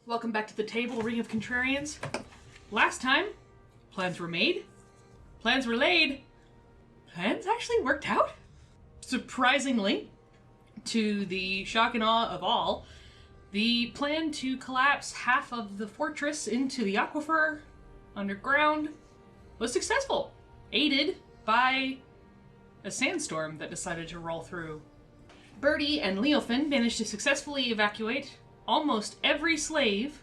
Welcome back to the table, Ring of Contrarians. Last time, plans were made, plans were laid, plans actually worked out. Surprisingly, to the shock and awe of all, the plan to collapse half of the fortress into the aquifer underground was successful, aided by a sandstorm that decided to roll through. Birdie and Leofin managed to successfully evacuate almost every slave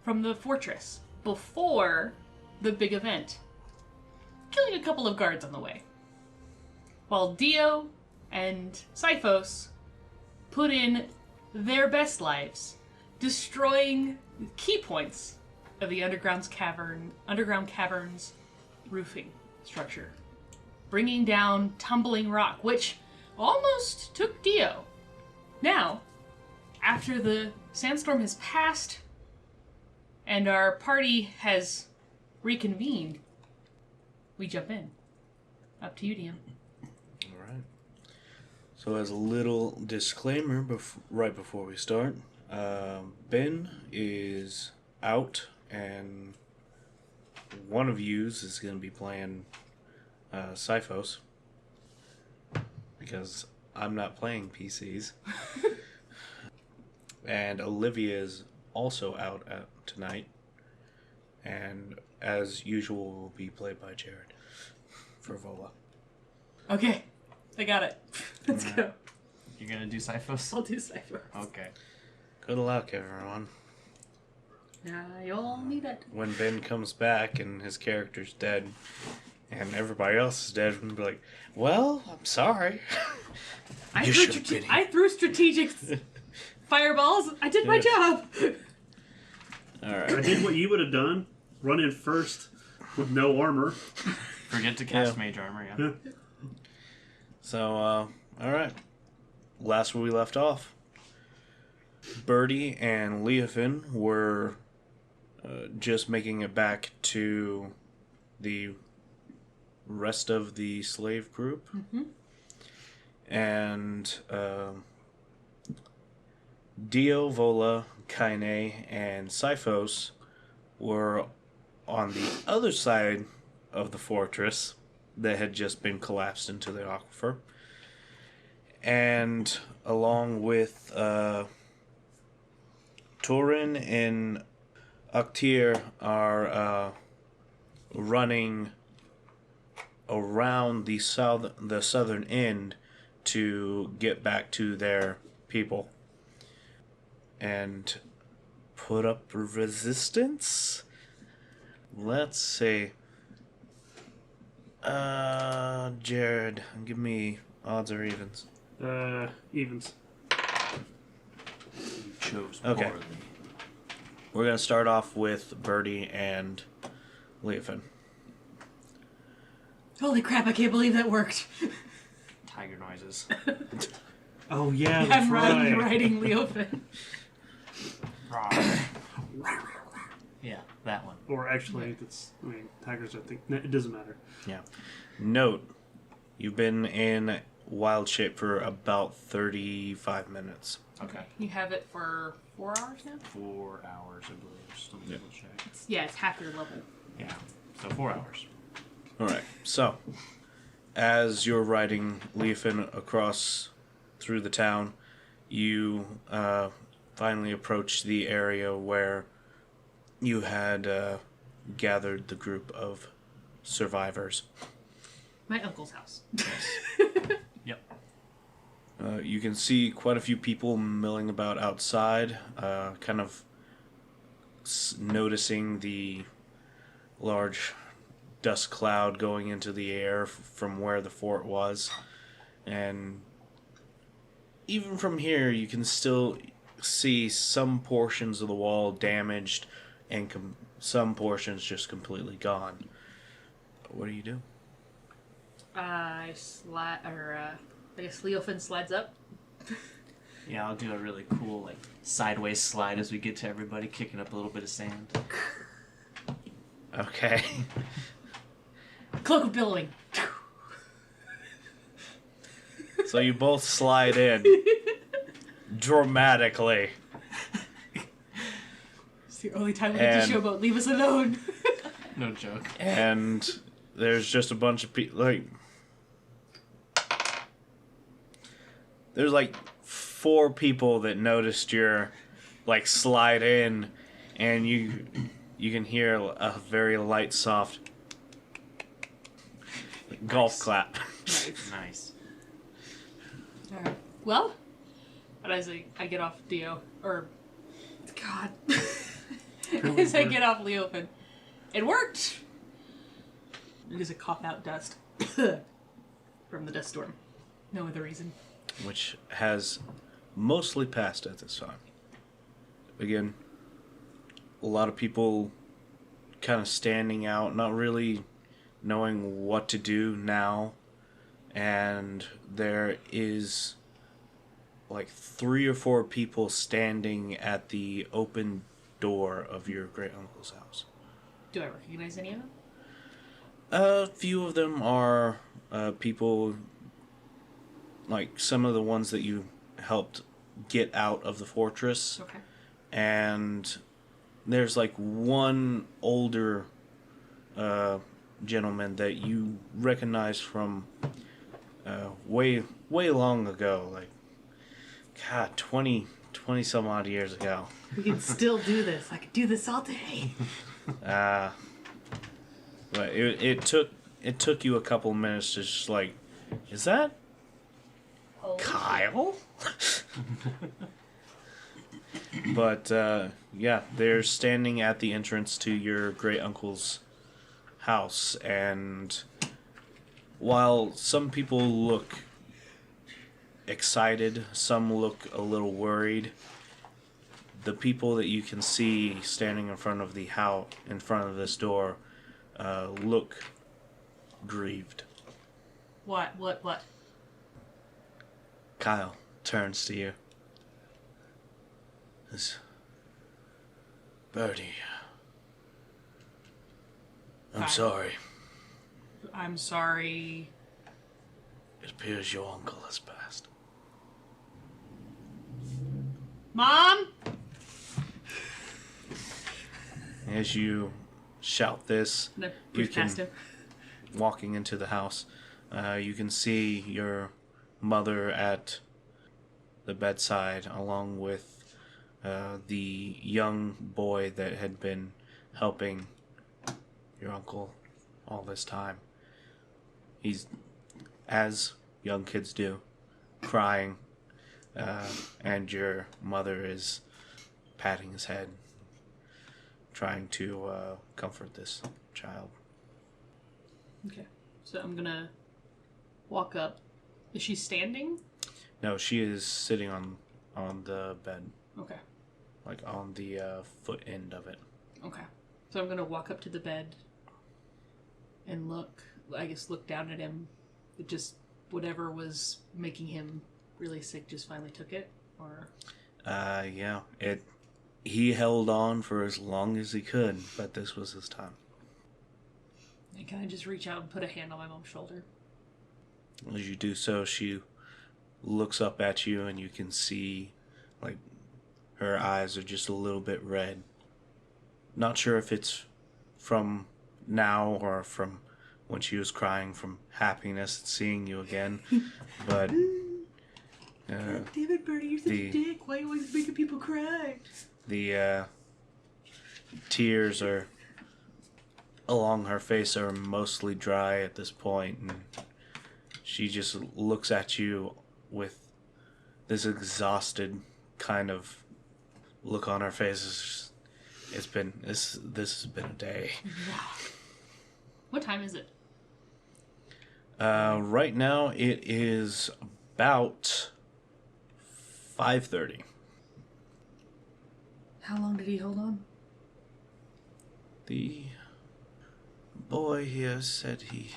from the fortress before the big event, killing a couple of guards on the way. While Dio and Sifos put in their best lives, destroying key points of the underground cavern's roofing structure, bringing down tumbling rock, which almost took Dio. Now, after the sandstorm has passed and our party has reconvened, we jump in. Up to you, Dio. All right. So as a little disclaimer right before we start, Ben is out and one of yous is going to be playing Sifos because I'm not playing PCs. And Olivia is also out tonight. And as usual, will be played by Jared for Vola. Okay, I got it. Let's go. You're gonna do Sifos? I'll do Sifos. Okay. Good luck, everyone. You'll need it. When Ben comes back and his character's dead, and everybody else is dead, we'll be like, well, I'm sorry. I threw strategic fireballs. I did my job. Alright. I did what you would have done. Run in first with no armor. Forget to cast mage armor, yeah. So, alright. Last where we left off. Birdie and Leofin were just making it back to the rest of the slave group. Mm-hmm. And Dio, Vola, Kaine, and Sifos were on the other side of the fortress that had just been collapsed into the aquifer. And along with Torin and Houpetor are running around the southern end to get back to their people and put up resistance. Let's see. Jared, give me odds or evens. Evens. You chose Okay. poorly. We're gonna start off with Birdie and Leofin. Holy crap, I can't believe that worked. Tiger noises. Oh yeah, that's I'm right. riding Leofin. Yeah, that one. Or actually, tigers. I think it doesn't matter. Yeah. Note, you've been in wild shape for about 35 minutes. Okay. You have it for 4 hours now? 4 hours, I believe. Just let me double check. It's half your level. Yeah. So 4 hours. Alright, so as you're riding Leofin across through the town, you finally approach the area where you had gathered the group of survivors. My uncle's house. Yep. You can see quite a few people milling about outside, kind of noticing the large dust cloud going into the air from where the fort was. And even from here, you can still see some portions of the wall damaged and some portions just completely gone. What do you do? I guess Leofin slides up. Yeah, I'll do a really cool, like, sideways slide as we get to everybody, kicking up a little bit of sand. Okay. Cloak of billowing. So you both slide in dramatically. the only time we get to showboat. Leave us alone. No joke. And there's just a bunch of people, like... There's, like, 4 people that noticed your, like, slide in, and you can hear a very light, soft golf clap. Nice. Alright. Well, but as I get off Dio, or... God. As I get off Leofen. It worked! It is a cough out dust. From the dust storm. No other reason. Which has mostly passed at this time. Again, a lot of people kind of standing out, not really knowing what to do now. And there is like 3 or 4 people standing at the open door of your great uncle's house. Do I recognize any of them? A few of them are people, like some of the ones that you helped get out of the fortress. Okay. And there's like one older gentleman that you recognize from way long ago, like, God, 20 some odd years ago. We can still do this. I could do this all day. But it took you a couple minutes to just like, is that Kyle? But yeah, they're standing at the entrance to your great uncle's house, and while some people look excited, some look a little worried, the people that you can see standing in front of the house, in front of this door, look grieved. What? Kyle turns to you. Birdie, I'm Kyle. sorry. I'm sorry. It appears your uncle has passed. Mom? As you shout this, No, you push past can, him. walking into the house, you can see your mother at the bedside, along with the young boy that had been helping your uncle all this time. He's, as young kids do, crying, and your mother is patting his head, trying to comfort this child. Okay. So I'm gonna walk up. Is she standing? No, she is sitting on the bed, Okay. like on the foot end of it. Okay. So I'm gonna walk up to the bed and look down at him. It just, whatever was making him really sick just finally took it? Or... Yeah. He held on for as long as he could, but this was his time. And can I just reach out and put a hand on my mom's shoulder? As you do so, she looks up at you, and you can see, like, her eyes are just a little bit red. Not sure if it's from now or from when she was crying from happiness at seeing you again, but... God damn it, Birdie, you're such a dick. Why are you always making people cry? The tears are along her face are mostly dry at this point, and she just looks at you with this exhausted kind of look on her face. This has been a day. What time is it? Right now it is about 5:30. How long did he hold on? The boy here said he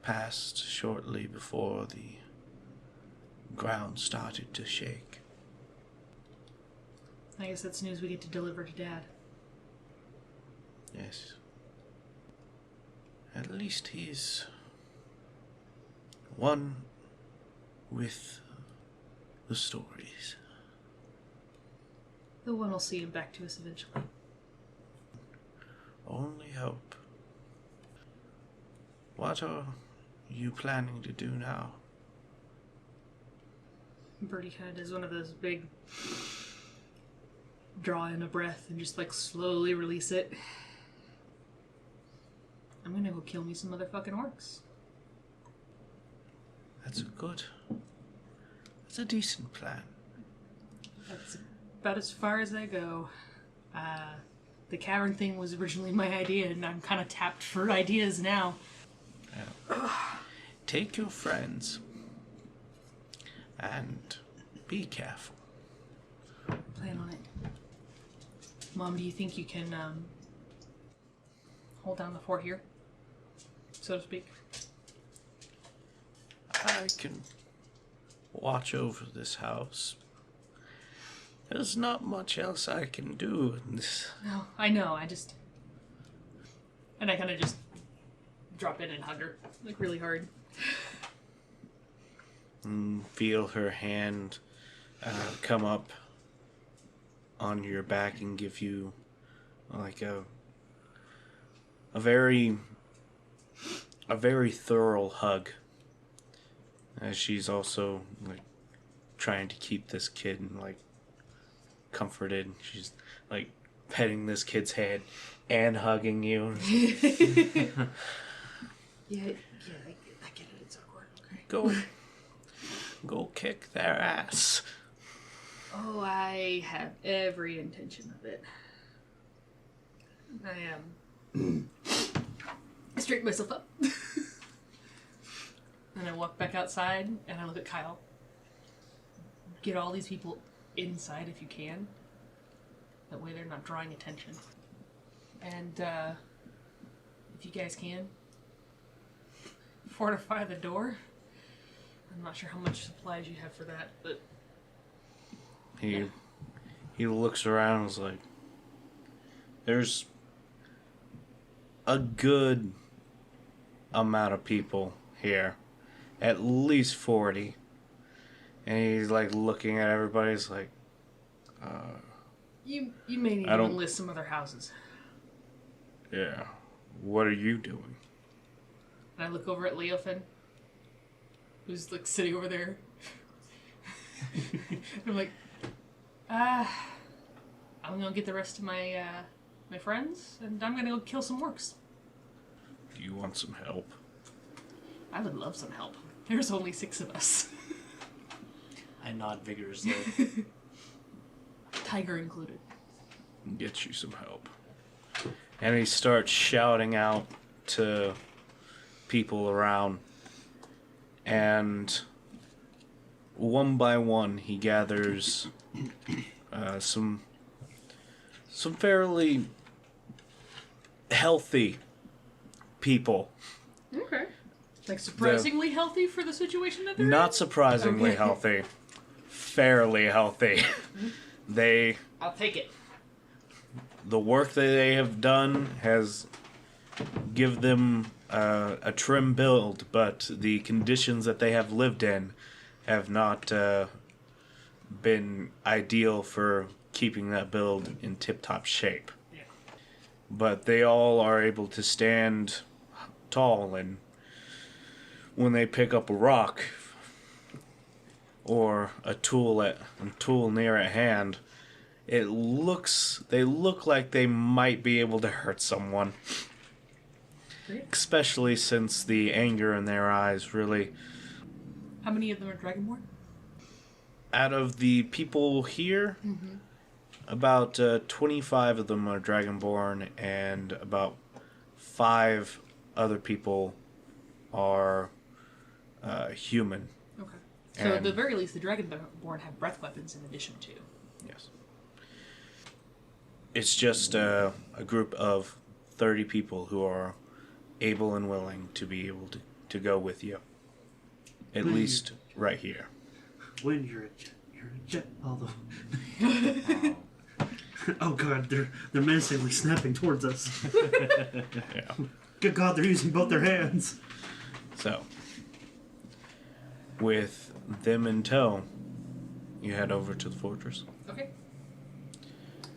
passed shortly before the ground started to shake. I guess that's news we get to deliver to Dad. Yes. At least he's one with the stories. The one will see him back to us eventually. Only hope. What are you planning to do now? Birdie kind of does one of those big draw in a breath and just like slowly release it. I'm gonna go kill me some motherfucking orcs. That's a decent plan. That's about as far as I go. The cavern thing was originally my idea, and I'm kind of tapped for ideas now. Take your friends and be careful. Plan on it. Mom, do you think you can hold down the fort here, so to speak? I can watch over this house. There's not much else I can do in this. No, I know. And I kind of just drop in and hug her, like really hard. Feel her hand come up on your back and give you like a very thorough hug. As she's also like trying to keep this kid like comforted. She's like petting this kid's head and hugging you. Yeah, I get it. It's awkward. Okay. Go kick their ass. Oh, I have every intention of it. I straighten myself up. And I walk back outside and I look at Kyle. Get all these people inside if you can. That way they're not drawing attention. And if you guys can, fortify the door. I'm not sure how much supplies you have for that, but he looks around and is like, there's a good amount of people here. At least 40. And he's like looking at everybody. He's like, You may need to enlist some other houses. Yeah. What are you doing? And I look over at Leofin, who's like sitting over there. I'm like, I'm gonna get the rest of my my friends, and I'm gonna go kill some orcs. Do you want some help? I would love some help. There's only 6 of us. I nod vigorously. Tiger included. Get you some help. And he starts shouting out to people around. And one by one, he gathers some fairly healthy people. Okay. Like surprisingly healthy for the situation that they're in? Not surprisingly Okay. healthy. Fairly healthy. I'll take it. The work that they have done has give them a trim build, but the conditions that they have lived in have not been ideal for keeping that build in tip-top shape. Yeah. But they all are able to stand tall, and when they pick up a rock or a tool near at hand, they look like they might be able to hurt someone. Great. Especially since the anger in their eyes really... How many of them are dragonborn? Out of the people here, about 25 of them are dragonborn, and about 5 other people are human. Okay. So at And- the very least, the dragonborn have breath weapons in addition to. Yes. It's just a group of 30 people who are able and willing to be able to go with you. At least right here. When you're a jet all the Oh god, they're menacingly snapping towards us. Yeah. Good god, they're using both their hands. So, with them in tow, you head over to the fortress. Okay.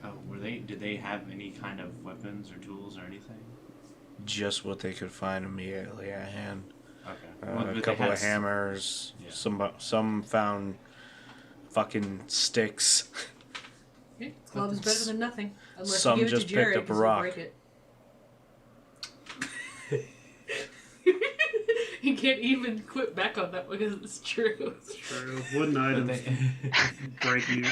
Oh, did they have any kind of weapons or tools or anything? Just what they could find immediately at hand. Okay. Well, A but couple they of had hammers. Yeah. Some found fucking sticks. Okay, club's better than nothing. Unless Some you give it just to Jared, picked up a 'cause he'll rock. break it. He can't even quit back on that because it's true. It's true. Wooden items break me.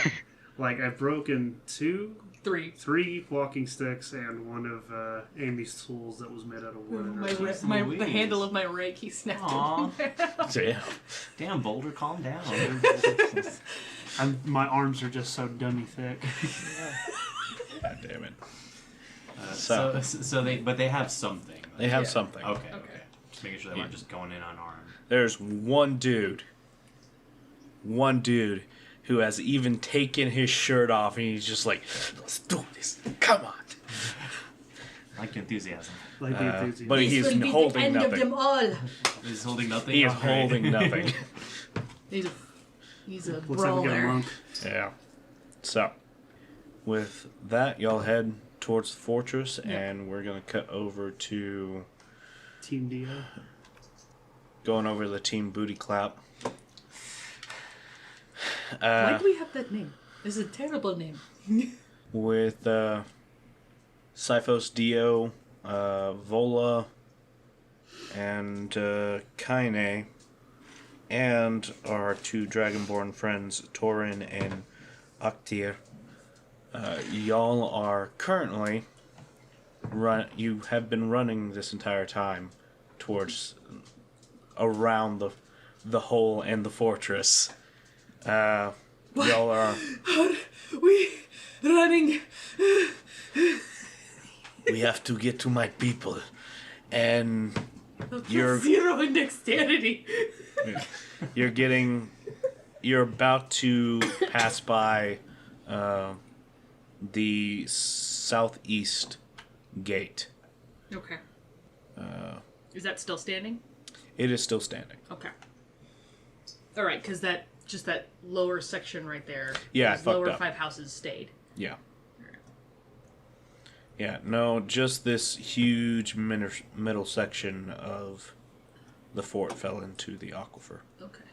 Like, I've broken 3 walking sticks and one of Amy's tools that was made out of wood. in her The Louise. handle of my rake, he snapped Aw. it. Damn. Damn, Boulder, calm down. my arms are just so dummy thick. God damn it. So they have something. They have Yeah. something. Okay. Okay. Just making sure they weren't just going in unarmed. There's one dude who has even taken his shirt off and he's just like, let's do this. Come on. I like your enthusiasm. Like the enthusiasm. But he's holding of nothing. them all. He's holding nothing. He is Oh, great. holding nothing. He's a Looks like we got a brawler. monk. Yeah. So, with that, y'all head towards the fortress, and we're going to cut over to Team Dio. going over the team booty clap. Why do we have that name? It's a terrible name. With Sifos, Dio, Vola, and Kaine, and our 2 dragonborn friends, Torin and Houpetor. Y'all are currently you have been running this entire time towards around the hole and the fortress. Y'all are We running. we have to get to my people, and You're- 0 in dexterity. you're about to pass by the southeast gate. Okay. Is that still standing? It is still standing. Okay. All right, because that lower section right there. Yeah, I those fucked lower up. 5 houses stayed. Yeah. Yeah, no, just this huge middle section of the fort fell into the aquifer. Okay.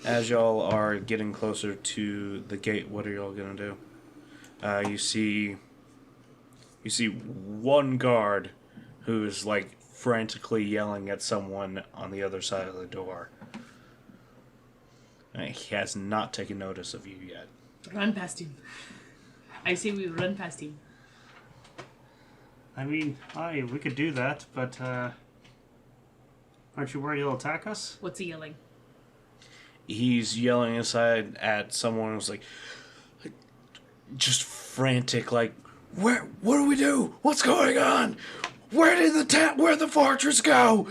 As y'all are getting closer to the gate, what are y'all gonna do? You see one guard who's like frantically yelling at someone on the other side of the door. And he has not taken notice of you yet. Run past him. I say we run past him. I mean, we could do that, but aren't you worried he'll attack us? What's he yelling? He's yelling inside at someone who's like just frantic, like, what do we do? What's going on? Where'd the fortress go?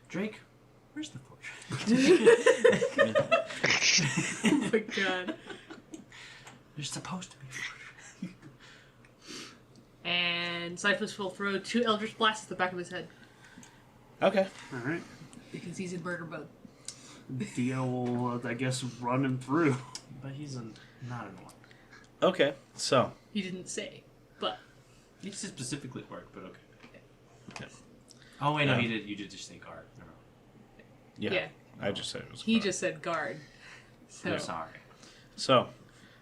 Drake, where's the fortress? Oh my god. There's supposed to be. And Cyphus will throw 2 Eldritch Blasts at the back of his head. Okay. All right. Because he's in murder mode. Dio will, I guess, run him through. But he's not an orc. Okay, so He didn't say, but He said specifically orc, but okay. Okay. Oh wait, no, Yeah. you did just say guard. Never mind. yeah, Yeah. I just said it was. he guard. just said guard. So I'm sorry. So,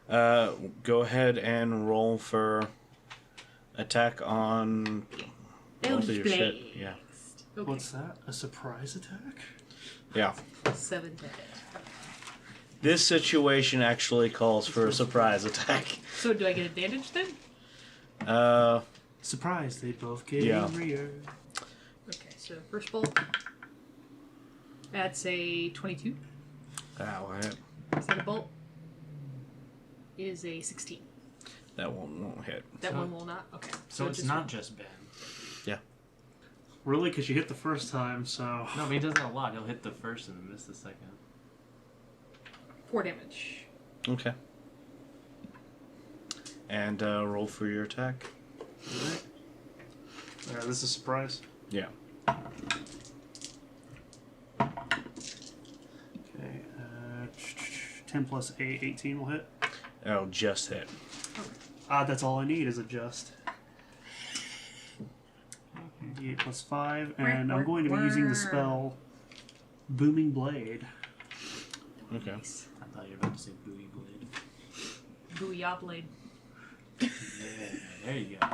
go ahead and roll for attack on both of Eldritch your shit. Blast. Yeah. Okay. What's that? A surprise attack? Yeah. 7 to hit. This situation actually calls for a surprise attack. So do I get advantage then? Surprise! They both get Yeah. angrier. Okay, so first bolt. That's a 22. That will hit. Second bolt is a 16. That one won't hit. That So- one will not? Okay. So it's not just Ben. Really? Because you hit the first time, so... No, but he does that a lot. He'll hit the first and miss the second. 4 damage. Okay. And roll for your attack. Alright. This is a surprise. Yeah. Okay, 10 plus 8, 18 will hit. It'll just hit. That's all I need is adjust. D8 plus 5, and I'm going to be using the spell Booming Blade. Okay. I thought you were about to say Booty Blade. Booyah blade. Yeah, there you go.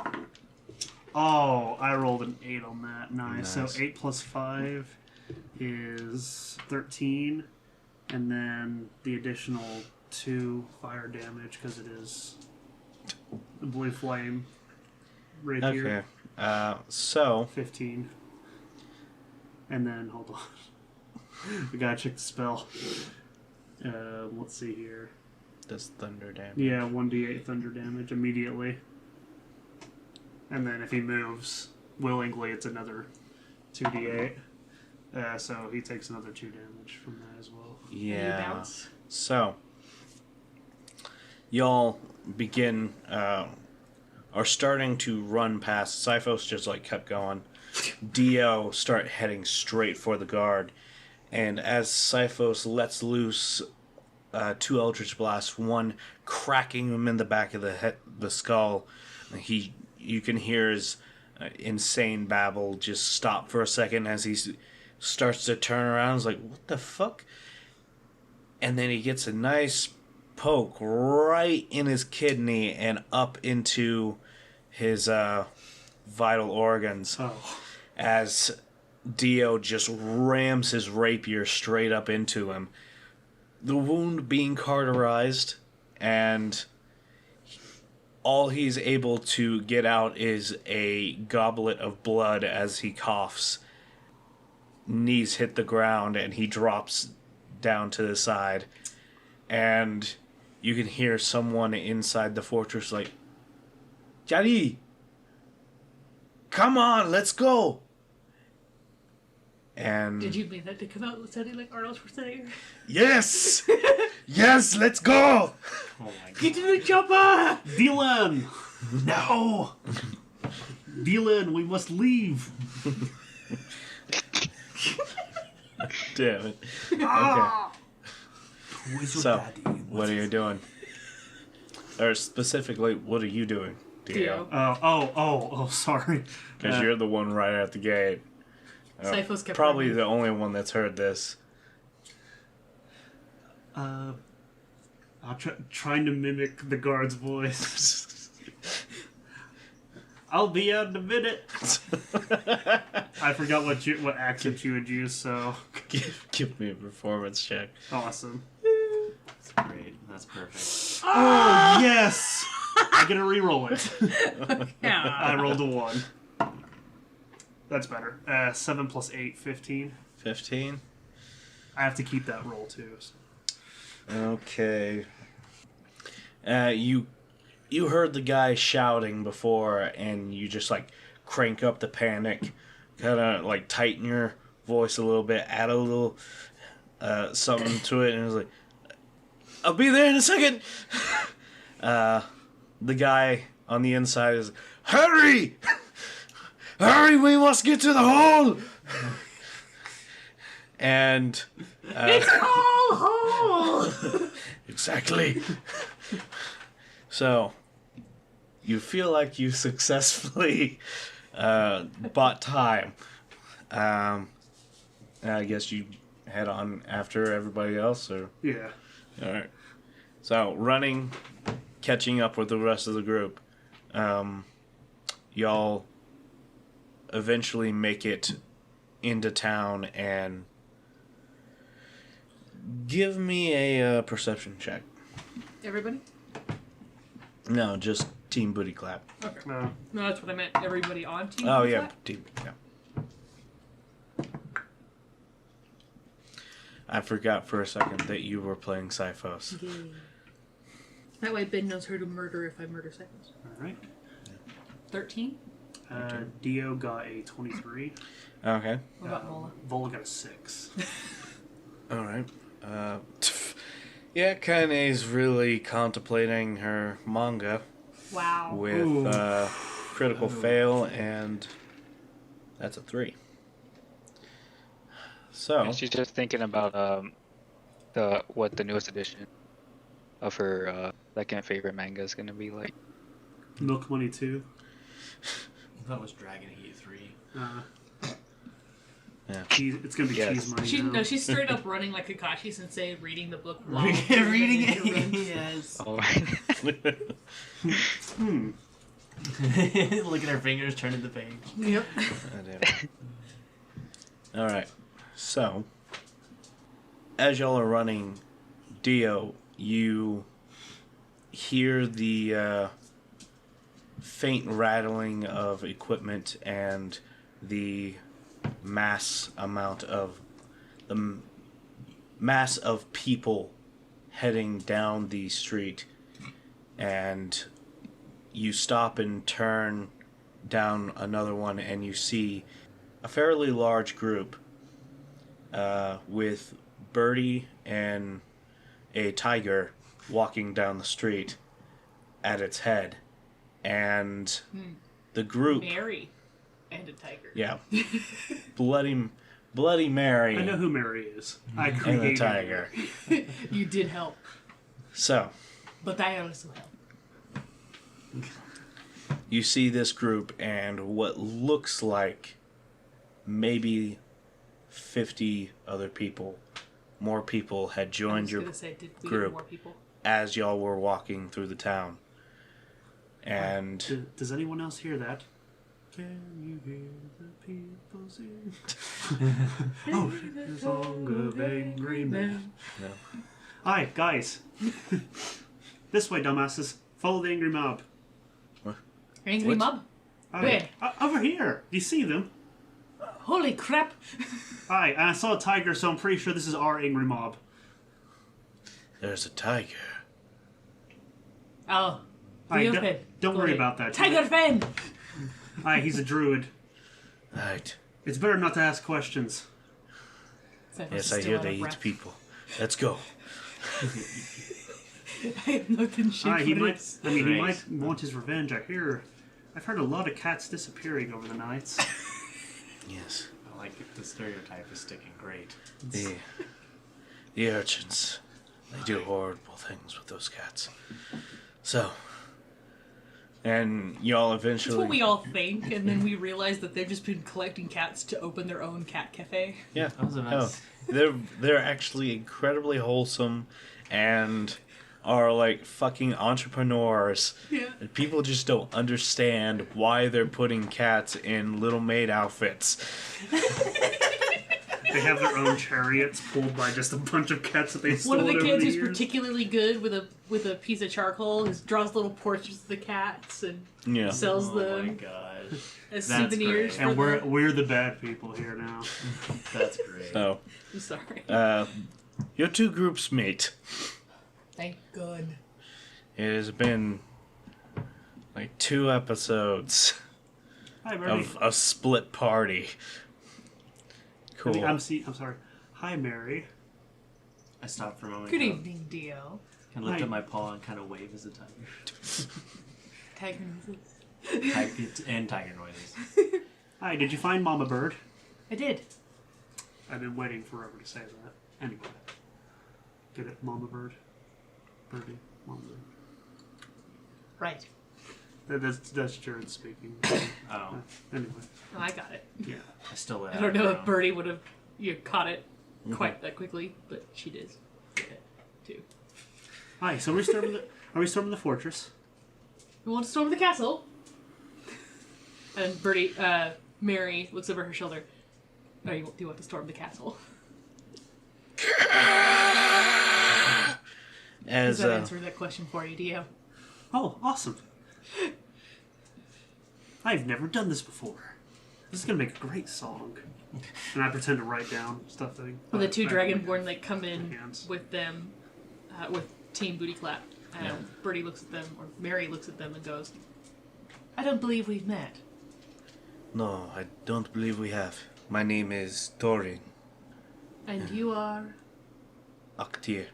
Oh, I rolled an 8 on that. Nice. Nice. So 8 plus 5 is 13, and then the additional 2 fire damage because it is the blue flame right here. Okay. So 15. And then, hold on. We gotta check the spell. Let's see here. does thunder damage. Yeah, 1d8 thunder damage immediately. And then if he moves willingly, it's another 2d8. So he takes another 2 damage from that as well. Yeah. Bounce. So, y'all begin, are starting to run past. Sifos just like kept going. Dio start heading straight for the guard. And as Sifos lets loose 2 Eldritch Blasts, one cracking him in the back of the skull, you can hear his insane babble just stop for a second as he starts to turn around. He's like, what the fuck? And then he gets a nice poke right in his kidney and up into his vital organs. Oh. As Dio just rams his rapier straight up into him. The wound being cauterized, and all he's able to get out is a goblet of blood as he coughs. Knees hit the ground, and he drops down to the side. And you can hear someone inside the fortress like, Jari! Come on, let's go! And Did you mean that to come out sounding like Arnold Schwarzenegger? yes! Yes, let's go! Oh my god. Get to the chopper! Dylan! No! Dylan, we must leave! Damn it. Okay. Who's your So, daddy? what are you doing? Or specifically, what are you doing, Dio? Oh, sorry. Because you're the one right at the gate. Sifos kept Probably running. the only one that's heard this. I'm trying to mimic the guard's voice. I'll be out in a minute. I forgot what accent you would use, so Give me a performance check. awesome. That's great. That's perfect. Oh yes! I get to re-roll it. Yeah. I rolled a 1. That's better. 7 plus 8, 15. 15? I have to keep that roll too. So. Okay. You heard the guy shouting before, and you just like crank up the panic, kind of like tighten your voice a little bit, add a little something to it, and it was like, "I'll be there in a second." The guy on the inside is, "Hurry! Hurry! We must get to the hole!" And It's all whole! exactly. So, you feel like you successfully bought time. And I guess you head on after everybody else, or Yeah. all right. So, running, catching up with the rest of the group. Y'all eventually make it into town, and give me a perception check. Everybody? No, just Team Booty Clap. Okay. No. No, that's what I meant. Everybody on team? Oh Booty yeah, Clap? Team. Yeah. I forgot for a second that you were playing Sifos. Yeah. That way Ben knows who to murder if I murder Sifos. All right. 13? Dio got a 23. Okay. What about Mola? Vola got a 6. All right. Yeah, Kane's really contemplating her manga Wow. with critical fail, and that's a 3. So, And she's just thinking about the newest edition of her second favorite manga is gonna be like. Milk Money 2. That was Dragon Heat 3. Yeah. It's gonna be Yes. Cheese Money now. She's straight up running like Kakashi Sensei, reading the book while Reading it. it, yes. Oh, Look at her fingers turning the page. Yep. All right. So, as y'all are running, Dio, you hear the faint rattling of equipment and the mass of people heading down the street, and you stop and turn down another one, and you see a fairly large group with Byrdie and a tiger walking down the street at its head, and the group Mary and a tiger. yeah bloody Mary I know who Mary is. I and the created tiger. her. You did help, So but I also helped. you see this group and what looks like maybe 50 other people. More people had I joined was your gonna say, did we group. get more people? as y'all were walking through the town. And Does anyone else hear that? Can you hear the people sing? Oh, the song of angry men. no. Hi, guys. This way, dumbasses. Follow the angry mob. Angry What? mob? Hi. Where? Over here. Do you see them? Holy crap! Hi, and I saw a tiger, so I'm pretty sure this is our angry mob. There's a tiger. Oh. Hi, Rio don't- Pen. don't Go worry ahead. about that. Tiger fan! Hi, he's a druid. Right. It's better not to ask questions. Yes, I hear they eat people. Let's go. I have nothing shit Hi, he for might. this. I mean, he Right. might want his revenge. I've heard a lot of cats disappearing over the nights. Yes. I like it. The stereotype is sticking great. The urchins. They do horrible things with those cats. So, and y'all That's eventually... what we all think, and then we realize that they've just been collecting cats to open their own cat cafe. Yeah. That was a No, nice. they're actually incredibly wholesome and are like fucking entrepreneurs. Yeah. And people just don't understand why they're putting cats in little maid outfits. They have their own chariots pulled by just a bunch of cats that they stole One of the over kids the who's years. particularly good with a piece of charcoal draws little portraits of the cats and Yeah. sells Oh my them god. as That's souvenirs. great. For And them. we're the bad people here now. That's great. So, I'm sorry. your two groups meet. Thank God. It has been like 2 episodes Hi, Mary. of a split party. Cool. I'm sorry. Hi, Mary. I stopped for a moment. Good ago. evening, Dio. I lift Hi. up my paw and kind of wave as a tiger. Tiger noises. And tiger noises. Hi, did you find Mama Bird? I did. I've been waiting forever to say that. Anyway. Get it? Mama Bird? Birdie? Mama Bird. Right. That's Jared speaking. Oh, Anyway. Oh, I got it. Yeah. I still let I don't know out if Birdie would have caught it quite that quickly, but she did get it too. Hi, so are we storming the fortress? We want to storm the castle. And Birdie, Mary looks over her shoulder. Oh, do you want to storm the castle? Does As that answer that question for you, Dio? Oh, awesome. I've never done this before. This is gonna make a great song. And I pretend to write down stuff that Well, the two I- dragonborn like come in Hands. with them, with Team Booty Clap, and Birdie looks at them, or Mary looks at them and goes, "I don't believe we've met." no, I don't believe we have. My name is Thorin And you are Aktir.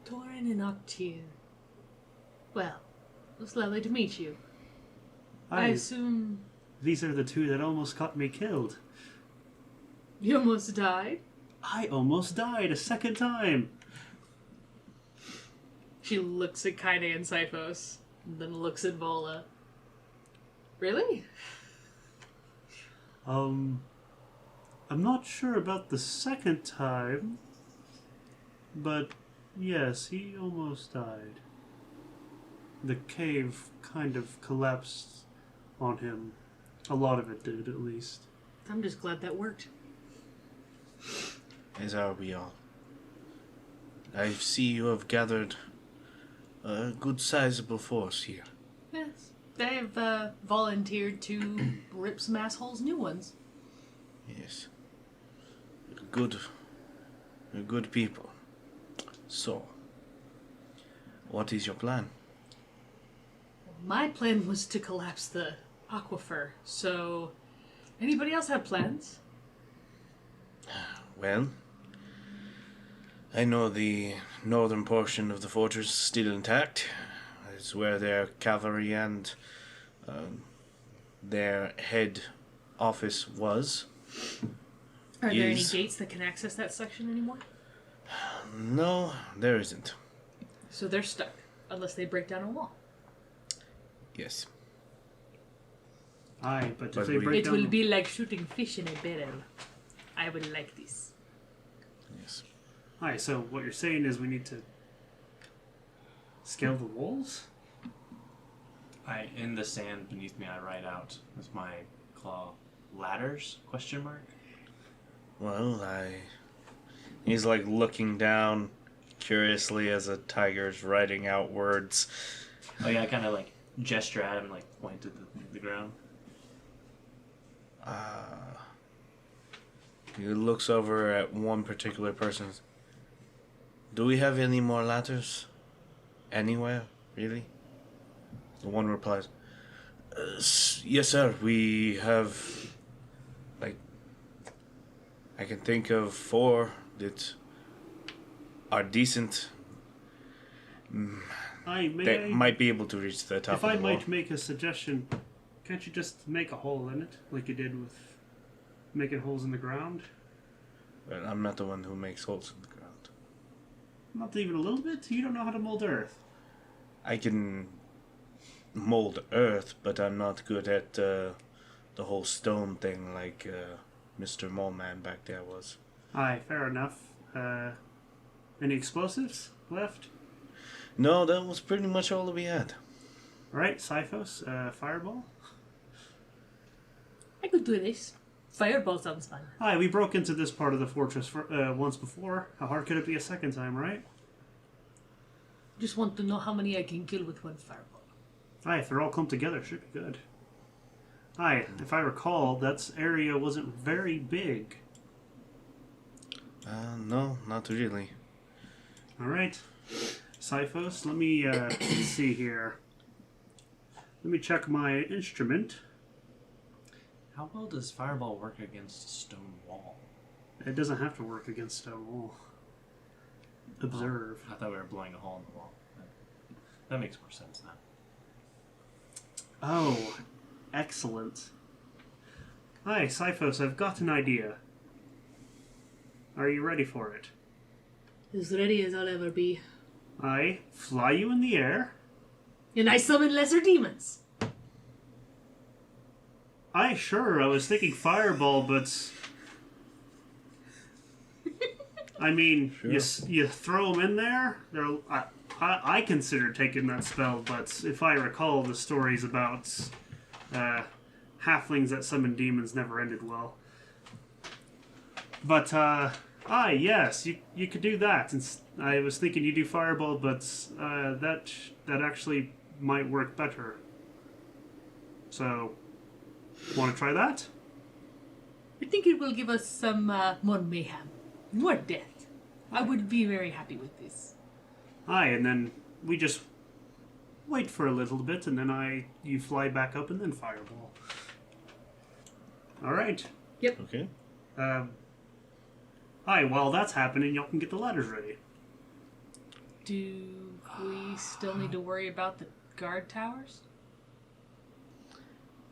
Torin and Octir. Well, it's lovely to meet you. I assume These are the two that almost got me killed. you almost died. I almost died a second time. She looks at Kaine and Sifos, and then looks at Vola. Really? I'm not sure about the second time, but yes, he almost died. The cave kind of collapsed on him. A lot of it did, at least. I'm just glad that worked. As are we all. I see you have gathered a good sizable force here. Yes. They've volunteered to rip some assholes new ones. Yes. Good people. So, what is your plan? My plan was to collapse the aquifer, so anybody else have plans? Well, I know the northern portion of the fortress is still intact. It's where their cavalry and their head office was. Are there any Is- gates that can access that section anymore? No, there isn't. So they're stuck, unless they break down a wall. Yes. Aye, but But if they we- break It down... will be like shooting fish in a barrel. I would like this. Yes. Aye, so what you're saying is we need to scale the walls? In the sand beneath me, I write out with my claw, ladders? Question mark. Well, he's like looking down curiously as a tiger's writing out words. Oh yeah, I kind of like gesture at him and like point to the ground. He looks over at one particular person. Do we have any more ladders? Anywhere, really? The one replies, yes, sir. We have, like, I can think of 4 that are decent. Aye, may They I... might be able to reach the top If of I the wall. might make a suggestion, can't you just make a hole in it, like you did with making holes in the ground? But I'm not the one who makes holes in the ground. Not even a little bit? You don't know how to mold earth. I can mold earth, but I'm not good at the whole stone thing like Mr. Moleman back there was. Aye, fair enough. Any explosives left? No, that was pretty much all that we had. Alright, Sifos, fireball? I could do this. Fireball sounds fun. Aye, we broke into this part of the fortress once before. How hard could it be a second time, right? Just want to know how many I can kill with one fireball. Aye, if they're all clumped together, it should be good. Aye, if I recall, that area wasn't very big. No, not really. Alright. Sifos, let me see here. Let me check my instrument. How well does fireball work against a stone wall? It doesn't have to work against a wall. Observe. I thought we were blowing a hole in the wall. That makes more sense now. Oh, excellent. Hi, Sifos, I've got an idea. Are you ready for it? As ready as I'll ever be. I fly you in the air. And I summon lesser demons. Aye, sure, I was thinking fireball, but... I mean, Sure. you throw them in there. I consider taking that spell, but if I recall, the stories about halflings that summon demons never ended well. But aye, yes, you could do that. And I was thinking you do fireball, but that actually might work better. So, want to try that? I think it will give us some more mayhem. More death. I would be very happy with this. Aye, and then we just wait for a little bit, and then you fly back up, and then fireball. All right. Okay. Aye, while that's happening, y'all can get the ladders ready. Do we still need to worry about the guard towers?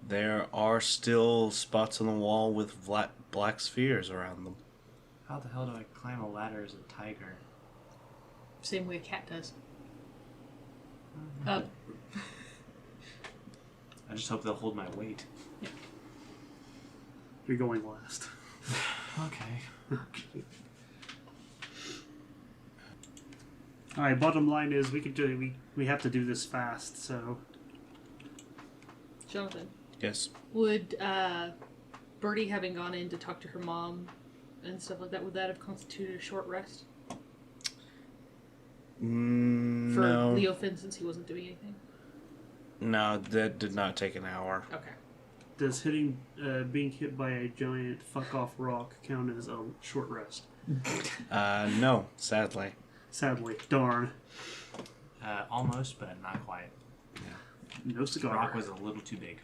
There are still spots on the wall with black spheres around them. How the hell do I climb a ladder as a tiger? Same way a cat does. Up. I just hope they'll hold my weight. You're going last. Okay. All right. Bottom line is we could do we have to do this fast. So Jonathan, Yes. would Birdie having gone in to talk to her mom and stuff like that, would that have constituted a short rest for No. Leo Finn since he wasn't doing anything? No, that did not take an hour. Okay. does being hit by a giant fuck off rock count as a short rest? No, sadly. Sadly, darn. Almost, but not quite. No The cigar. rock was a little too big.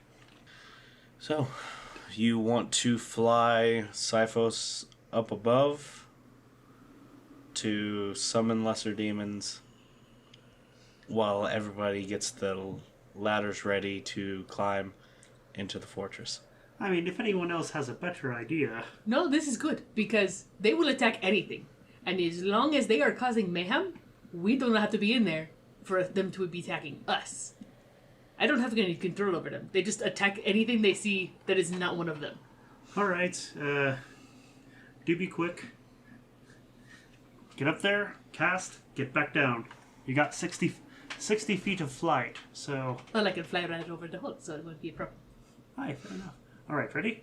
So, you want to fly Siphos up above to summon lesser demons while everybody gets the ladders ready to climb into the fortress. I mean, if anyone else has a better idea. No, this is good because they will attack anything. And as long as they are causing mayhem, we don't have to be in there for them to be attacking us. I don't have any control over them. They just attack anything they see that is not one of them. All right, do be quick. Get up there, cast, get back down. You got 60 feet of flight, so... Well, I can fly right over the hole, so it won't be a problem. Hi, fair enough. All right, ready?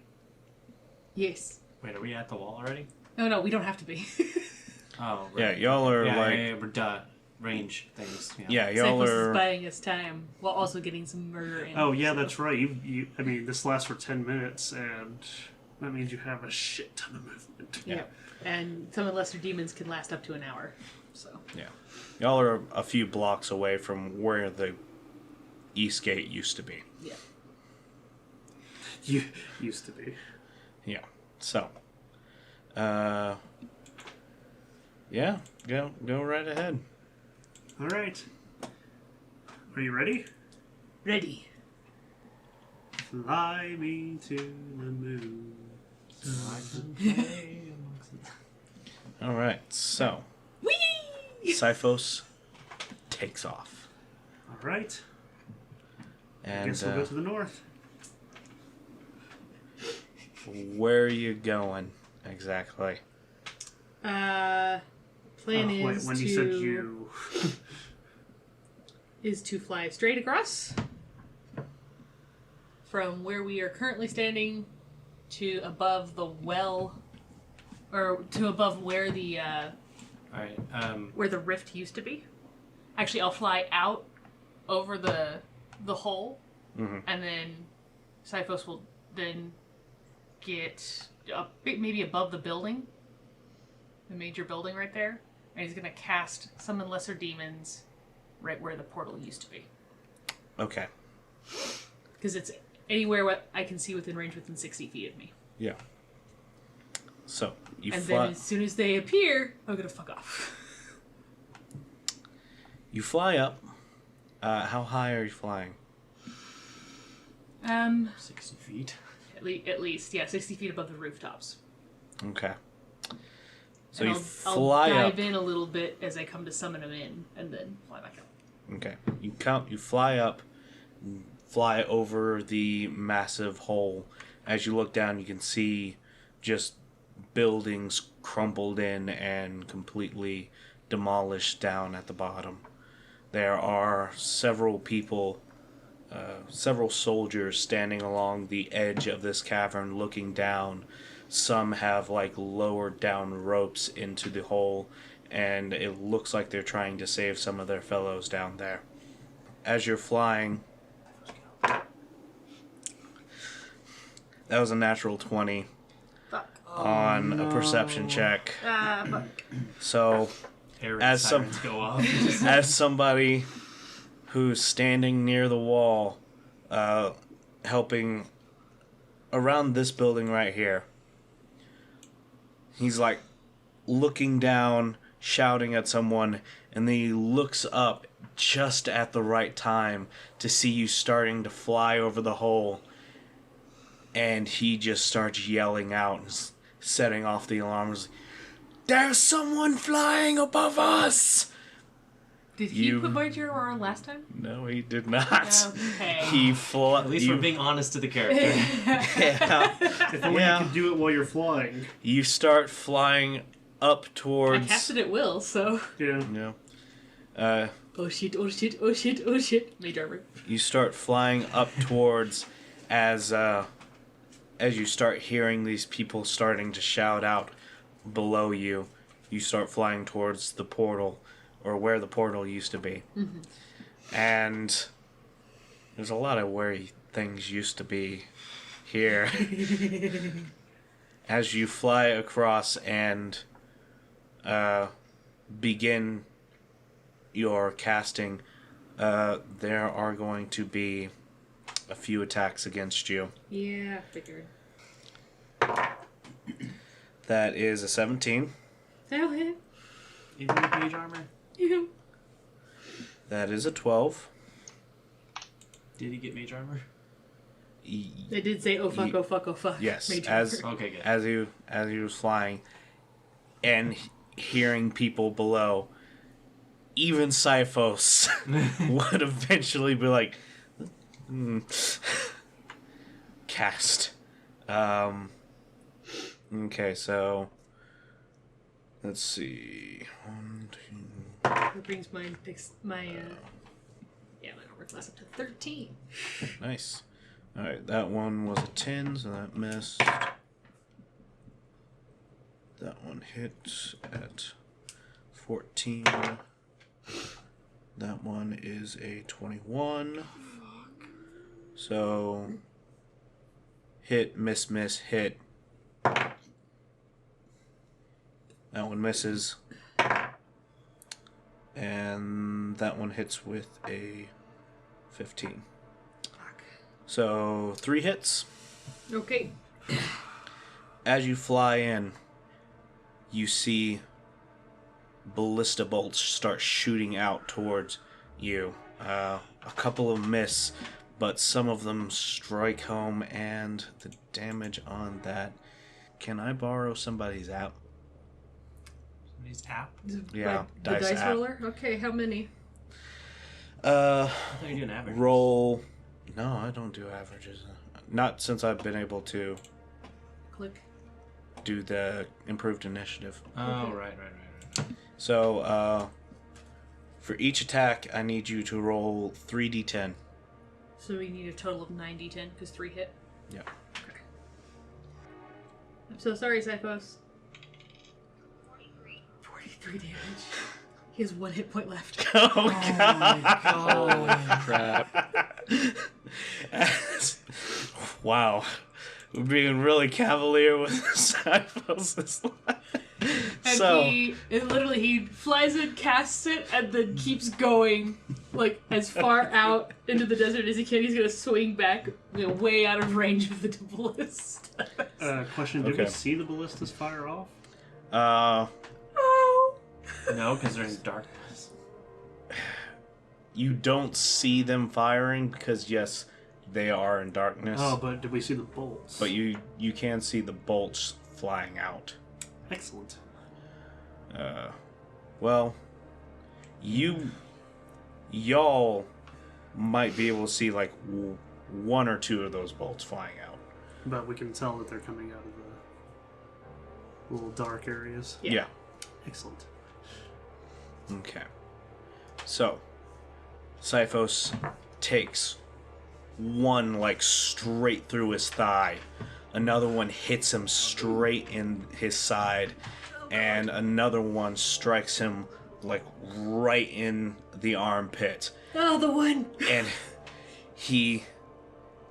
Yes. Wait, are we at the wall already? No, we don't have to be. Oh, Yeah, right. y'all are yeah, like... yeah, duh. Range things. Yeah, y'all Cyphus is are... buying us time while also getting some murder in. Oh, yeah, that's right. I mean, this lasts for 10 minutes, and that means you have a shit ton of movement. Yeah. And some of the lesser demons can last up to an hour. So. Yeah. Y'all are a few blocks away from where the East Gate used to be. Yeah. You used to be. Yeah. So, yeah, go right ahead. All right. Are you ready? Ready. Fly me to the moon. All right. So, Whee! Siphos takes off, All right. I and guess we'll go to the north. where are you going exactly? Plan Oh, wait, is when to you said you... is to fly straight across from where we are currently standing to above the well, or to above where the Alright, where the rift used to be. Actually, I'll fly out over the hole, Mhm. and then Siphos will then get up, maybe above the building, the major building right there, and he's gonna cast summon lesser demons right where the portal used to be, Okay. because it's anywhere what I can see within range within 60 feet of me. Yeah. So you And fly. then as soon as they appear, I'm gonna fuck off. You fly up. How high are you flying? 60 feet. At least, yeah, 60 feet above the rooftops. Okay. So And you I'll fly dive up. in a little bit as I come to summon them in, and then fly back up. Okay. You fly up, fly over the massive hole. As you look down, you can see just buildings crumpled in and completely demolished down at the bottom. There are several people, several soldiers standing along the edge of this cavern looking down. Some have like lowered down ropes into the hole, and it looks like they're trying to save some of their fellows down there. As you're flying, that was a natural 20 Fuck. on a perception check. Fuck. So, Air As some- sirens go off. as somebody who's standing near the wall, helping around this building right here, he's like looking down, shouting at someone, and then he looks up just at the right time to see you starting to fly over the hole, and he just starts yelling out and setting off the alarms. There's someone flying above us! Did he put Byrdis on last time? No, he did not. Okay. At least we're being honest to the character. Yeah. If only you could do it while you're flying. You start flying up I towards. casted at will, so. Yeah. Yeah. Oh shit! Oh shit! Oh shit! Oh shit! Mage armor. You start flying up towards as you start hearing these people starting to shout out below you. You start flying towards the portal, or where the portal used to be. Mm-hmm. And there's a lot of where things used to be here. As you fly across and begin your casting, there are going to be a few attacks against you. Yeah, figured. That is a 17. That'll hit. Even with mage armor? Yeah. That is a 12. Did he get mage armor? They did say, oh fuck, oh fuck, oh fuck. Yes, Mage as armor. Okay, good. as you was flying and hearing people below, even Sifos would eventually be like, cast. Okay, so let's see. 1, 2. That brings my armor class up to 13. Nice. All right, that one was a 10, so that missed. That one hit at 14. That one is a 21. So hit, miss, hit. That one misses. And that one hits with a 15. So 3 hits. Okay. As you fly in, you see ballista bolts start shooting out towards you. A couple of miss, but some of them strike home, and the damage on that. Can I borrow somebody's app? Somebody's app? Yeah, the dice app. roller? Okay, how many? I thought you were doing average. Roll. No, I don't do averages. Not since I've been able to Click. do the improved initiative. Oh, right. So, for each attack, I need you to roll 3d10. So we need a total of 9d10 because 3 hit. Yeah. Okay. I'm so sorry, Sifos. 43 damage. He has 1 hit point left. Oh, God. Oh, crap. Wow. We're being really cavalier with Sifos. And he flies it, casts it, and then keeps going, like, as far out into the desert as he can. He's gonna swing back, way out of range of the ballista. Question, did Okay. we see the ballistas fire off? Oh! No, because they're in darkness. You don't see them firing because, yes, they are in darkness. Oh, but did we see the bolts? But you can see the bolts flying out. Excellent. Well, y'all might be able to see like 1 or 2 of those bolts flying out. But we can tell that they're coming out of the little dark areas. Yeah. Excellent. Okay. So, Sifos takes one like straight through his thigh. Another one hits him straight in his side. And another one strikes him like right in the armpit. Oh, the one! And he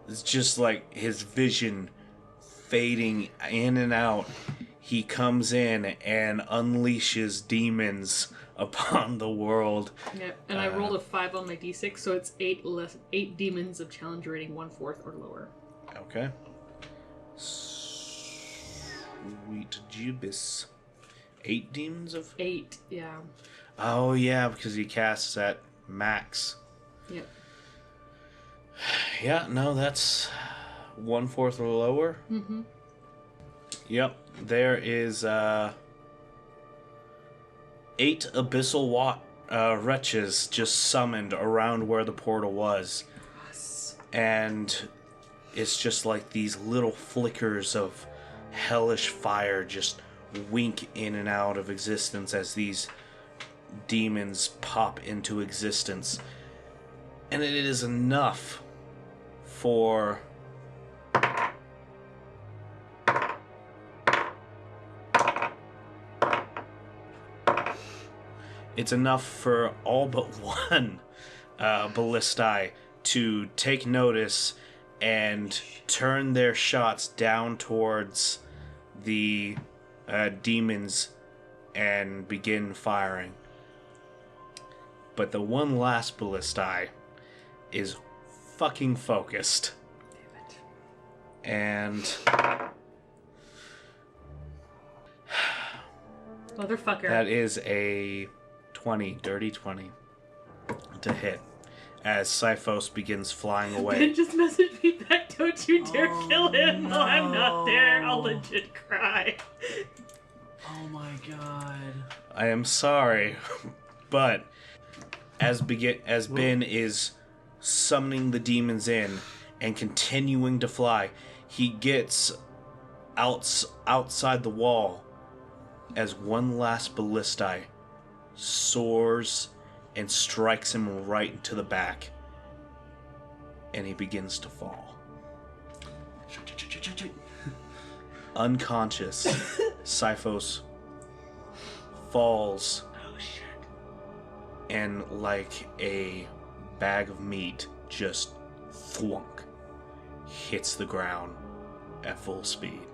is just like his vision fading in and out. He comes in and unleashes demons upon the world. Yep, and I rolled a 5 on my d6, so it's 8 demons of challenge rating 1/4 or lower. Okay. Sweet Jubis. 8 demons of... 8, yeah. Oh, yeah, because he casts at max. Yep. Yeah, no, that's 1/4 or lower. Mm-hmm. Yep, there is 8 abyssal wretches just summoned around where the portal was. And it's just like these little flickers of hellish fire just wink in and out of existence as these demons pop into existence. And it is enough for... It's enough for all but one ballistae to take notice and turn their shots down towards the demons and begin firing. But the one last ballistae is fucking focused. And... Motherfucker. That is a 20, dirty 20 to hit as Siphos begins flying away. Ben just messaged me back, don't you dare kill him while I'm not there. I'll legit cry. Oh my god. I am sorry, but as Ben is summoning the demons in and continuing to fly, he gets outside the wall as one last ballistae soars and strikes him right into the back, and he begins to fall. Unconscious, Siphos falls, and like a bag of meat, just thwunk, hits the ground at full speed.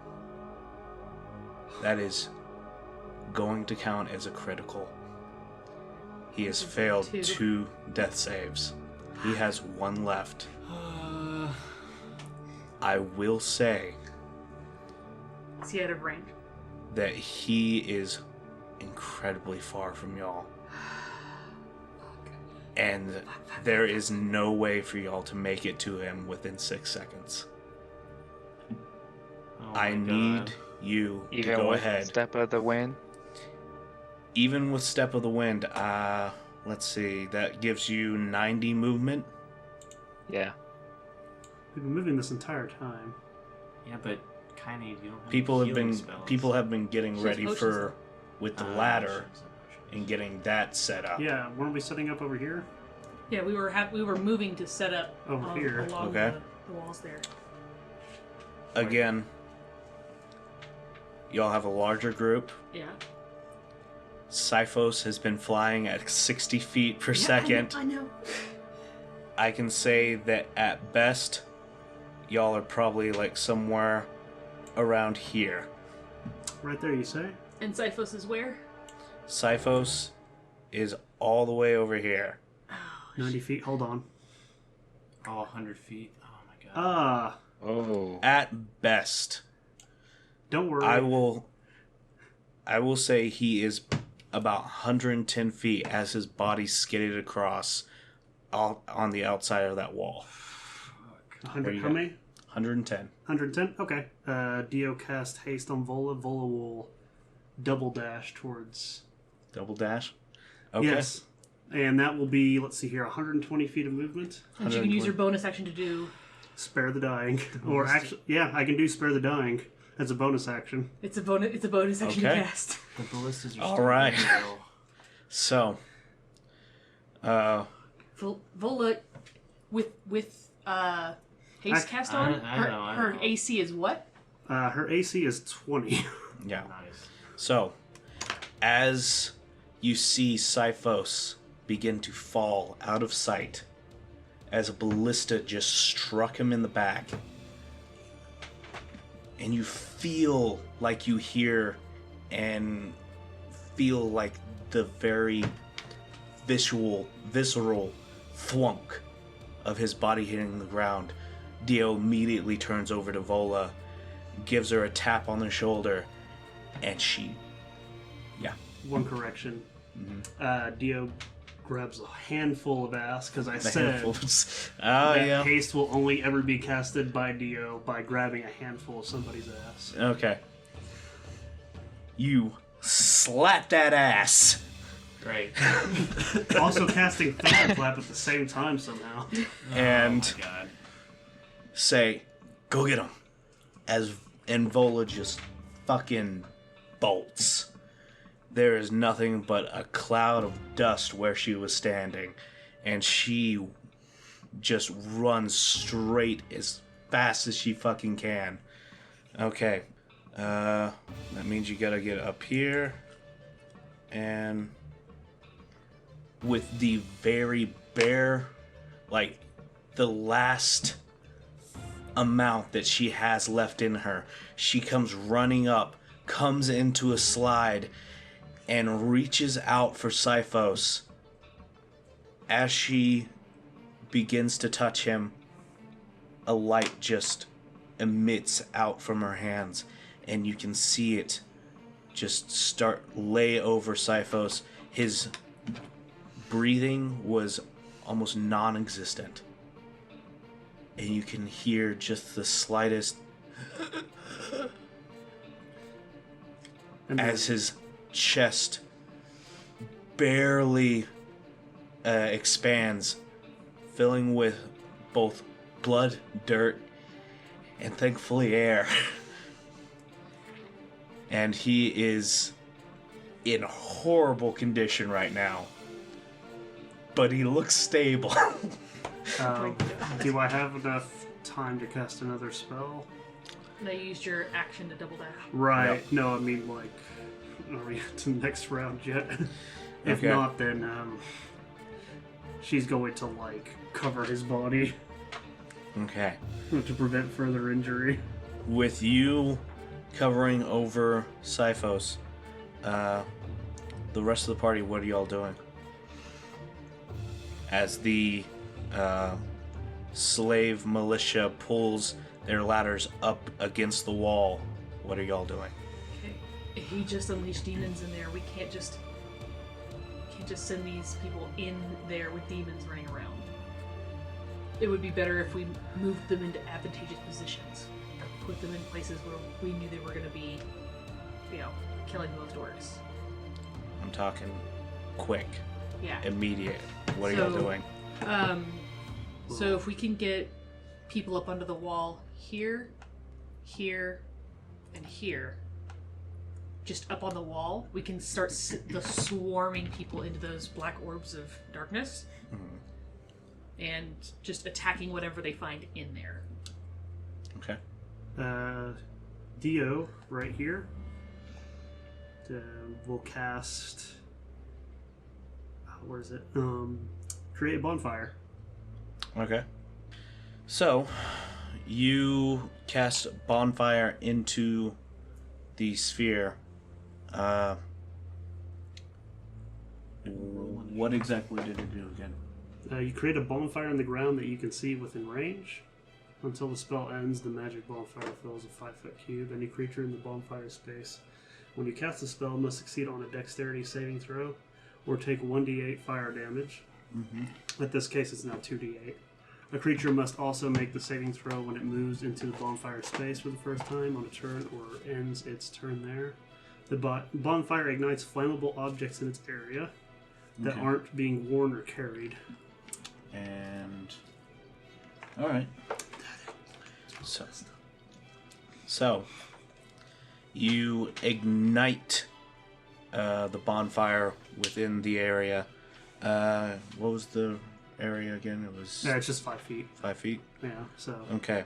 That is going to count as a critical. He has failed 2 death saves. He has 1 left. I will say Is he out of range? that he is incredibly far from y'all. And there is no way for y'all to make it to him within 6 seconds. Oh I my need God. you to Even go with ahead. Step of the Wind. Even with Step of the Wind, let's see, that gives you 90 movement. Yeah. We've been moving this entire time. Yeah, but kind of you don't have People healing spells. have been getting She ready has for potions, with the Ah, ladder potions. and getting that set up. Yeah, weren't we setting up over here? Yeah, we were moving to set up Over here. along Okay. the walls there. Again, y'all have a larger group. Yeah. Siphos has been flying at 60 feet per second. I know. I can say that at best, y'all are probably like somewhere around here. Right there, you say? And Siphos is where? Siphos is all the way over here. 90 feet, hold on. Oh, 100 feet. Oh my god. Ah, Oh. At best, don't worry. I will say he is about 110 feet as his body skidded across on the outside of that wall. 100, you how go. many? 110. 110? Okay. Dio cast haste on Vola. Vola will double dash towards... Double dash? Okay. Yes. And that will be, let's see here, 120 feet of movement. And you can use your bonus action to do. Spare the dying. Or actually, yeah, I can do spare the dying. That's a bonus action. It's a bonus action Okay. to cast. The ballistas are All still right. there, though. So, Vola with haste cast on. I her know. AC is what? Her AC is 20. yeah. Nice. So, as you see Siphos begin to fall out of sight, as a ballista just struck him in the back, and you feel like you hear and feel like the very visceral thwunk of his body hitting the ground, Dio immediately turns over to Vola, gives her a tap on the shoulder, and she, One correction. Dio grabs a handful of ass, because I the said handfuls. that Yeah. haste will only ever be casted by Dio by grabbing a handful of somebody's ass. Okay. You slap that ass Great. Also casting Thunderclap at the same time somehow. And Oh my god. say, go get him. And Vola just fucking bolts. There is nothing but a cloud of dust where she was standing, and she just runs straight as fast as she fucking can. Okay. That means you gotta get up here, and with the very bare, like, the last amount that she has left in her, she comes running up, comes into a slide, and reaches out for Sifos. As she begins to touch him, a light just emits out from her hands, and you can see it just start lay over Sifos. His breathing was almost non-existent, and you can hear just the slightest And as his chest barely expands, filling with both blood, dirt, and thankfully air. And he is in horrible condition right now, but he looks stable. Do I have enough time to cast another spell? And I used your action to double dash. Right. Yep. No, I mean, like, are we to the next round yet? If Okay. not, then she's going to, like, cover his body Okay. to prevent further injury. With you covering over Sifos, the rest of the party, what are y'all doing? As the slave militia pulls their ladders up against the wall, what are y'all doing? Okay. He just unleashed demons in there. We can't just send these people in there with demons running around. It would be better if we moved them into advantageous positions. Put them in places where we knew they were going to be, killing the most orcs. I'm talking quick, Yeah. immediate. What are y'all So- doing? So if we can get people up under the wall here, here, and here, just up on the wall, we can start the swarming people into those black orbs of darkness, and just attacking whatever they find in there. Okay. Dio, right here, will cast. Where is it? Create a bonfire. Okay. So, you cast bonfire into the sphere. What exactly did it do again? You create a bonfire on the ground that you can see within range. Until the spell ends, the magic bonfire fills a 5-foot cube. Any creature in the bonfire space. When you cast the spell, must succeed on a dexterity saving throw, or take 1d8 fire damage. In this case, it's now 2d8. A creature must also make the saving throw when it moves into the bonfire space for the first time on a turn, or ends its turn there. The bonfire ignites flammable objects in its area that Okay. aren't being worn or carried. And all right. So you ignite the bonfire within the area. What was the area again? It was Yeah, it's just 5 feet. 5 feet. Yeah, so Okay.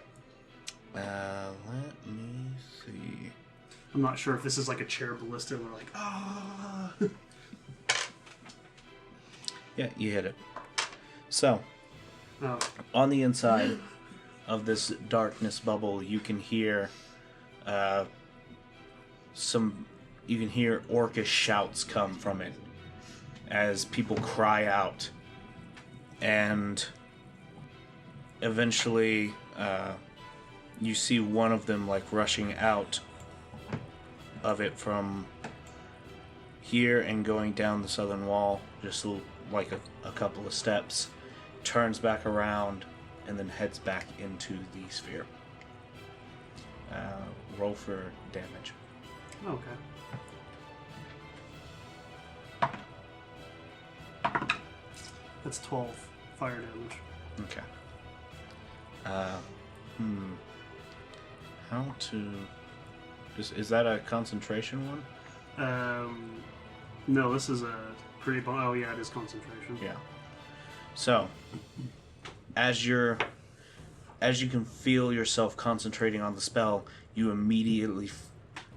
Let me see. I'm not sure if this is like a chair ballista and we're like, ah. Yeah, you hit it. So Oh, on the inside of this darkness bubble, you can hear orcish shouts come from it as people cry out, and eventually you see one of them like rushing out of it from here and going down the southern wall, just like a couple of steps, turns back around, and then heads back into the sphere. Roll for damage. okay. That's 12 fire damage. Okay. How to... Is that a concentration one? No, this is a pretty... Oh, yeah, it is concentration. Yeah. So, as you can feel yourself concentrating on the spell, you immediately...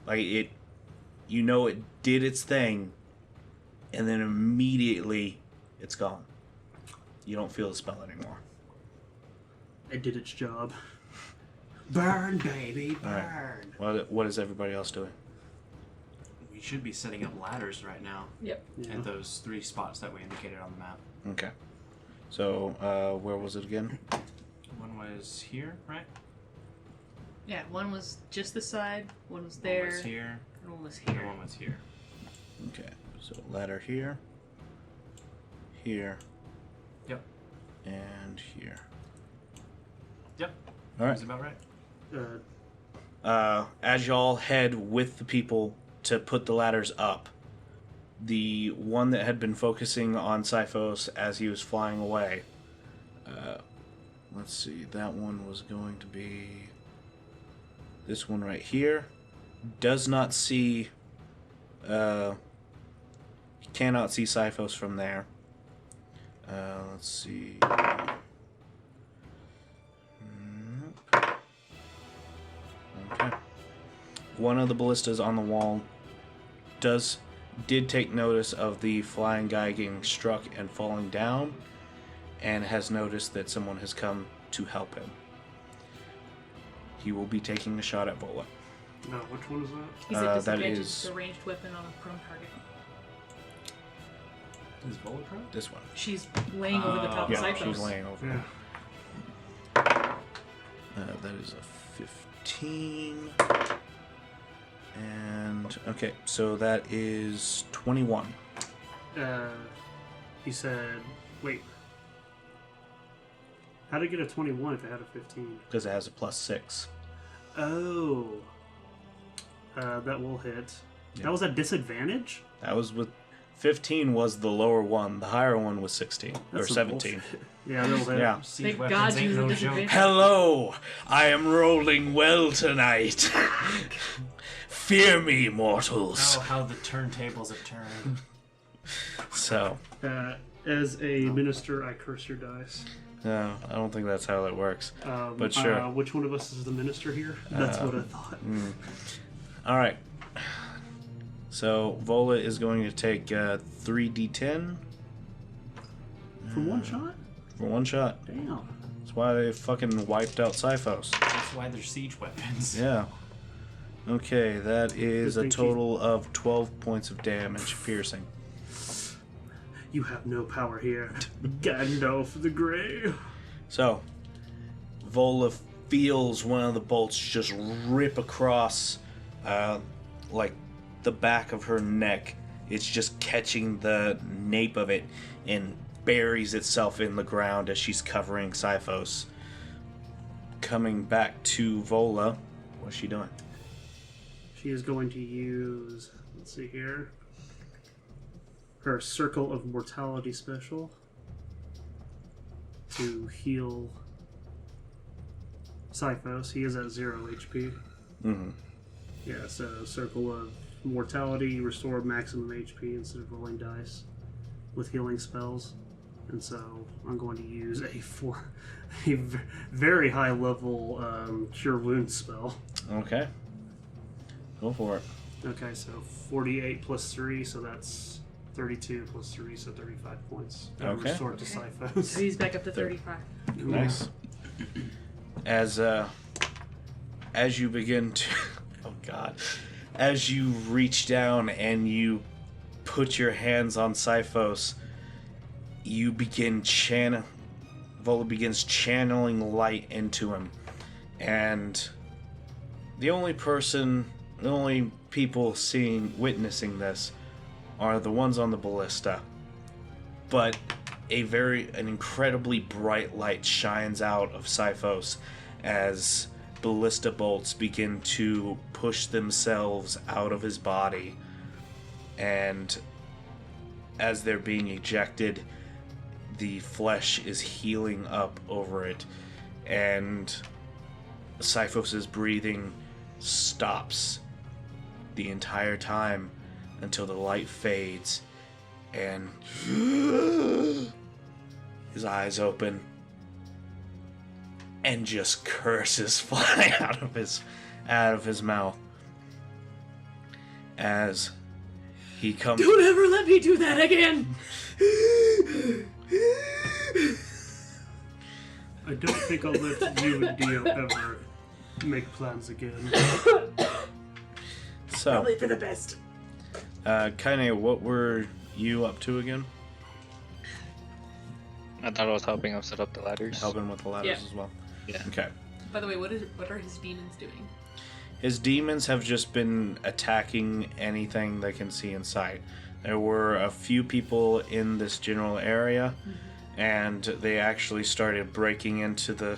it did its thing, and then immediately it's gone. You don't feel the spell anymore. It did its job. Burn, baby, burn. All right. What is everybody else doing? We should be setting up ladders right now Yep. Yeah. at those 3 spots that we indicated on the map. Okay. So, where was it again? One was here, right? Yeah, one was just this side, one was One there, was here, and one was and here. one was here. Okay. So, ladder here. Here. Yep. And here. Yep. All right. That's about right. As y'all head with the people to put the ladders up, the one that had been focusing on Siphos as he was flying away, let's see, that one was going to be this one right here, does not see, cannot see Siphos from there. Let's see. Okay. One of the ballistas on the wall did take notice of the flying guy getting struck and falling down, and has noticed that someone has come to help him. He will be taking a shot at Vola. No, which one is that? He's at that disadvantage is- with a ranged weapon on a prone target. Is Bullet Pro? This one. She's laying over the top Yeah, of Cyphos. she's laying over Yeah. him. That is a 15. And, okay, so that is 21. He said, wait. How did it get a 21 if it had a 15? Because it has a +6. Oh. That will hit. Yeah. That was at disadvantage? That was with 15 was the lower one. The higher one was 16 That's or some 17. bullshit. Yeah, that'll hit. Yeah. Siege Thank weapons God ain't you was no a joke. disadvantage. Hello, I am rolling well tonight. Fear me, mortals. Oh, how the turntables have turned. So, As a minister, I curse your dice. no, I don't think that's how that works. But sure. Which one of us is the minister here? That's what I thought. All right. So Vola is going to take 3d10 From one shot? for one shot. Damn. That's why they fucking wiped out Siphos. That's why they're siege weapons. Yeah. Okay, that is Good a thing total of 12 points of damage, piercing. You have no power here. Gandalf the Grey. So, Vola feels one of the bolts just rip across, like, the back of her neck. It's just catching the nape of it and buries itself in the ground as she's covering Siphos. Coming back to Vola, what's she doing? She is going to use, let's see here, her Circle of Mortality special to heal Siphos. He is at 0 HP. Mm-hmm. Yeah, so Circle of Mortality, restore maximum HP instead of rolling dice with healing spells. And so I'm going to use a very high level Cure Wounds spell. Okay. Go for it. Okay, so 48 plus 3, so that's 32 plus 3, so 35 points. Okay. Restored to Siphos. So he's back up to 35. Nice. As you begin to, oh god, as you reach down and you put your hands on Siphos, you begin Vola begins channeling light into him, and the only people witnessing this are the ones on the ballista. But an incredibly bright light shines out of Siphos as ballista bolts begin to push themselves out of his body, and as they're being ejected, the flesh is healing up over it, and Sifos' breathing stops the entire time until the light fades and his eyes open and just curses fly out of his mouth as he comes. Don't ever let me do that again! I don't think I'll let you and Dio ever make plans again. So, Probably for the best. Kaine, what were you up to again? I thought I was helping him set up the ladders. Helping with the ladders Yeah. as well? Yeah. Okay. By the way, what are his demons doing? His demons have just been attacking anything they can see in sight. There were a few people in this general area, and they actually started breaking into the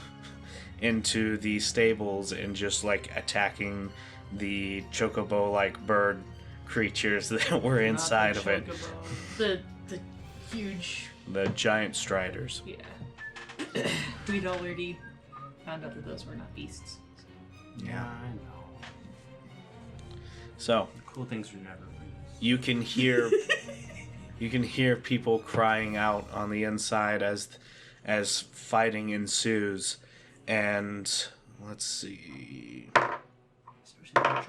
stables and just like attacking the chocobo-like bird creatures that were inside of it. The huge. The giant striders. Yeah. We'd already found out that those were not beasts. Yeah, I know. So Cool things are never free. you can hear people crying out on the inside as fighting ensues, and let's see. Especially the chocobo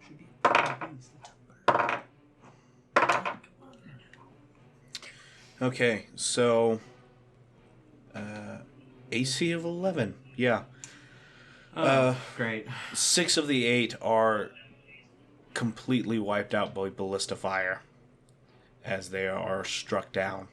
should be bees. Okay, so AC of 11. Yeah. Great. 6 of the 8 are completely wiped out by ballista fire as they are struck down.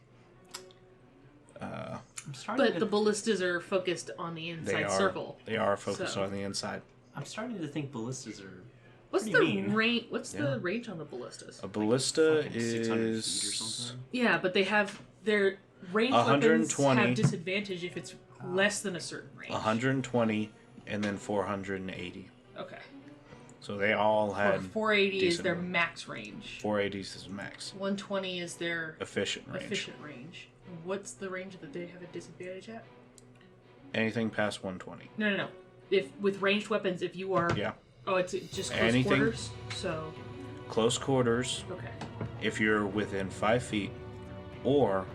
I'm starting But to, the ballistas are focused on the inside circle. They are focused So- on the inside. I'm starting to think ballistas are What's pretty the mean. range? What's the range on the ballistas? A ballista fucking 600 feet or is something. Yeah, but they have their ranged weapons 120. have disadvantage if it's less than a certain range. 120 and then 480. Okay. So they all Or had 480 is decent their range. max range. 480 is max 120 is their efficient range. efficient range. What's the range that they have a disadvantage at? Anything past 120. No. If with ranged weapons, if you are Yeah. oh, it's just close Anything- quarters. So Close quarters okay. if you're within 5 feet, or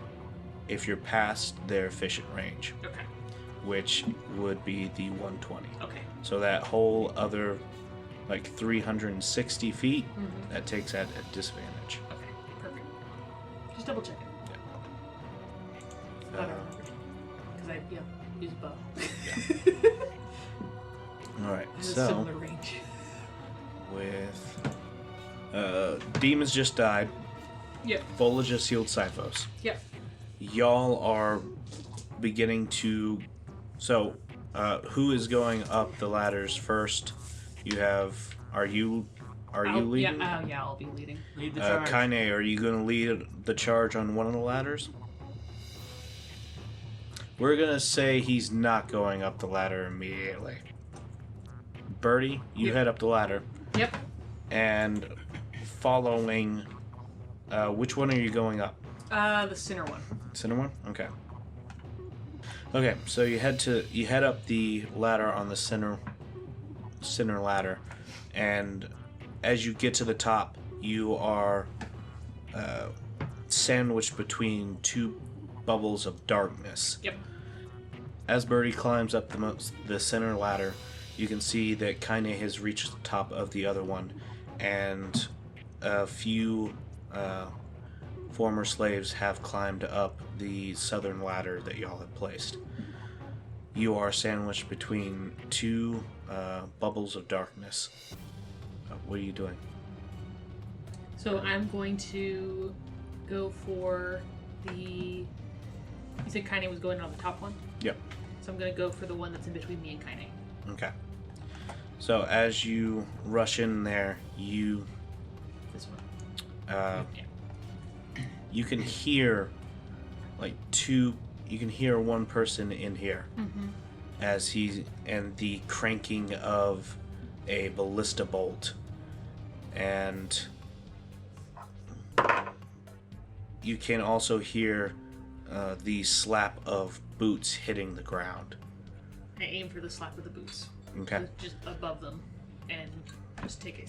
if you're past their efficient range, Okay. which would be the 120. Okay. So that whole other, like 360 feet, Mm-hmm. that takes at a disadvantage. Okay. Perfect. Just double checking. Uh, Because I use a bow. all right, Has a so similar range. with demons just died. Yep. Foliage has healed Sifos. Yep. Y'all are beginning to. So, who is going up the ladders first? You have. Are you leading? Yeah, I'll be leading. Lead the charge. Kaine, are you going to lead the charge on one of the ladders? We're going to say he's not going up the ladder immediately. Birdie, you Yep. head up the ladder. Yep. And following. Which one are you going up? The center one. Center one? Okay. Okay, so you head up the ladder on the center ladder, and as you get to the top, you are sandwiched between two bubbles of darkness. Yep. As Birdie climbs up the center ladder, you can see that Kaine has reached the top of the other one, and a few former slaves have climbed up the southern ladder that y'all have placed. You are sandwiched between two bubbles of darkness. What are you doing? So I'm going to go for the. You said Kaine was going on the top one? Yep. So I'm going to go for the one that's in between me and Kaine. Okay. So as you rush in there, you This one. uh, Yeah. you can hear you can hear one person in here as the cranking of a ballista bolt, and you can also hear the slap of boots hitting the ground. I aim for the slap of the boots. Okay. Just above them. And just take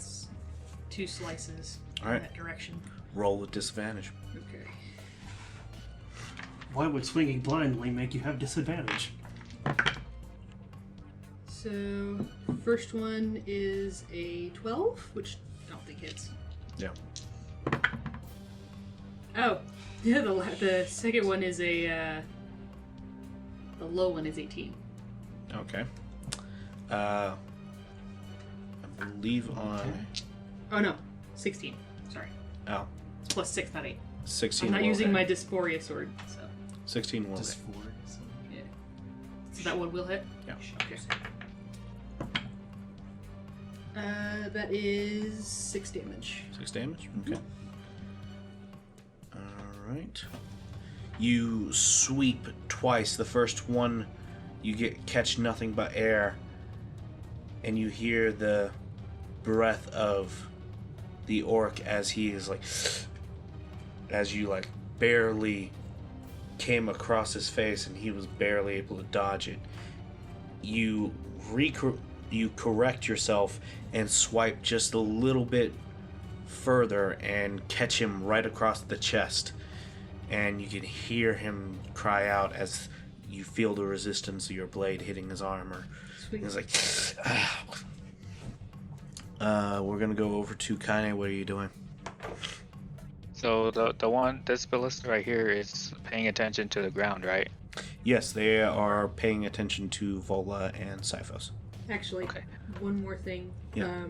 2 slices All right. in that direction. Roll with disadvantage. Okay. Why would swinging blindly make you have disadvantage? So, first one is a 12, which I don't think hits. Yeah. Oh, yeah, the second one is the low one is 18. Okay. I believe on... Oh no, 16. Sorry. Oh, It's plus 6, not 8. 16 I'm not will using hit. my Dysphoria sword, so 16 will Just hit. 4. So. yeah. So that one will hit? Yeah. Okay. That is 6 damage. 6 damage? Okay. Alright. You sweep twice. The first one, you catch nothing but air. And you hear the breath of the orc as he is like... As you like barely came across his face and he was barely able to dodge it. You correct yourself and swipe just a little bit further and catch him right across the chest. And you can hear him cry out as you feel the resistance of your blade hitting his armor. Sweet. He's like, we're gonna go over to Kaine. What are you doing? So this ballista right here is paying attention to the ground, right? Yes, they are paying attention to Vola and Sifos. Actually, Okay. one more thing. Yeah.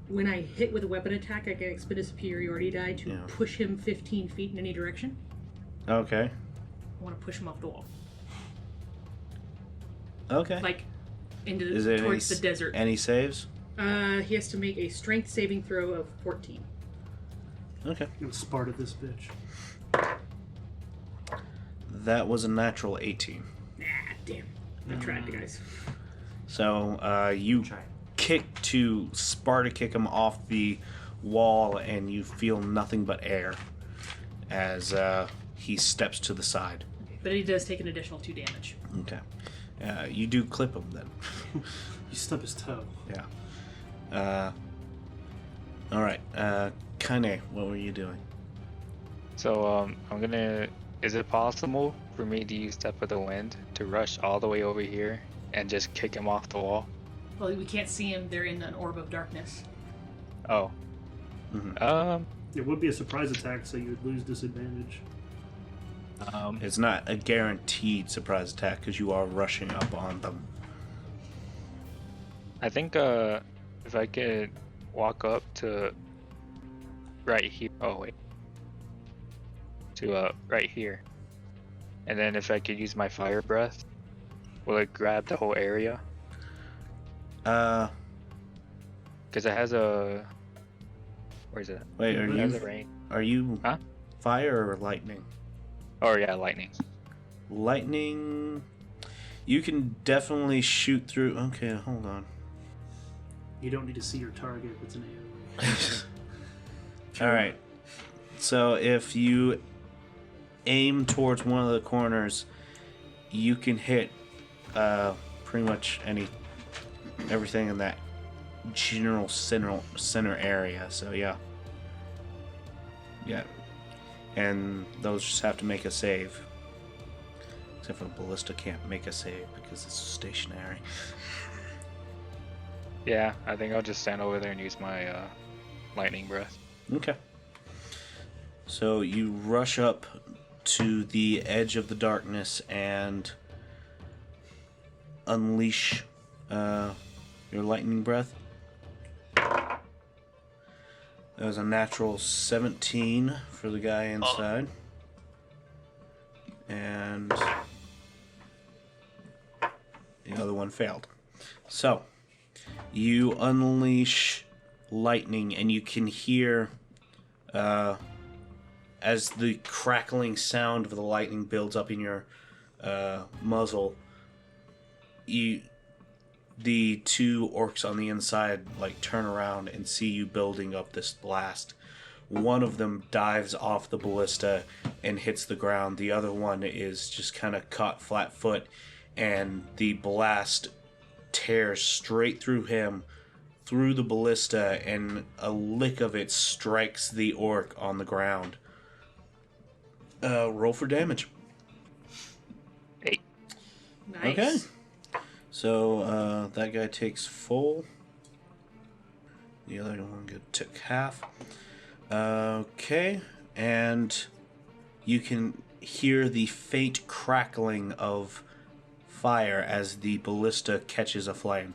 When I hit with a weapon attack, I can expend a superiority die to Yeah. push him 15 feet in any direction. Okay. I want to push him off the wall. Okay. Like, Is it towards the desert. Any saves? He has to make a strength saving throw of 14. Okay. I'm gonna Sparta this bitch. That was a natural 18. Nah, damn. I tried, guys. So you Try. kick to Sparta kick him off the wall, and you feel nothing but air as he steps to the side. But he does take an additional 2 damage. Okay. You do clip him then. You stub his toe. Yeah. All right. Kaine, what were you doing? So I'm gonna. Is it possible for me to use Step of the Wind to rush all the way over here and just kick him off the wall? Well, we can't see him. They're in an orb of darkness. Oh. Mhm. It would be a surprise attack, so you would lose disadvantage. It's not a guaranteed surprise attack because you are rushing up on them. I think if I could walk up to right here. Oh wait. To right here, and then if I could use my fire breath, will it grab the whole area? Because it has a. Where is it? Wait, It has a range. are you Huh? fire or lightning? Oh yeah, lightning. Lightning. You can definitely shoot through. Okay, hold on. You don't need to see your target if it's an AoE. All right. So if you aim towards one of the corners, you can hit pretty much everything in that general center area. So yeah. And those just have to make a save. Except for the ballista can't make a save because it's stationary. Yeah, I think I'll just stand over there and use my lightning breath. Okay. So you rush up to the edge of the darkness and unleash your lightning breath. That was a natural 17 for the guy inside. And the other one failed. So, you unleash lightning and you can hear as the crackling sound of the lightning builds up in your muzzle, the 2 orcs on the inside like turn around and see you building up this blast one of them dives off the ballista and hits the ground. The other one is just kind of caught flat-foot, and the blast tears straight through him, through the ballista, and a lick of it strikes the orc on the ground. Roll for damage. 8. Nice. Okay. So that guy takes full. The other one took half. Okay. And you can hear the faint crackling of fire as the ballista catches a flame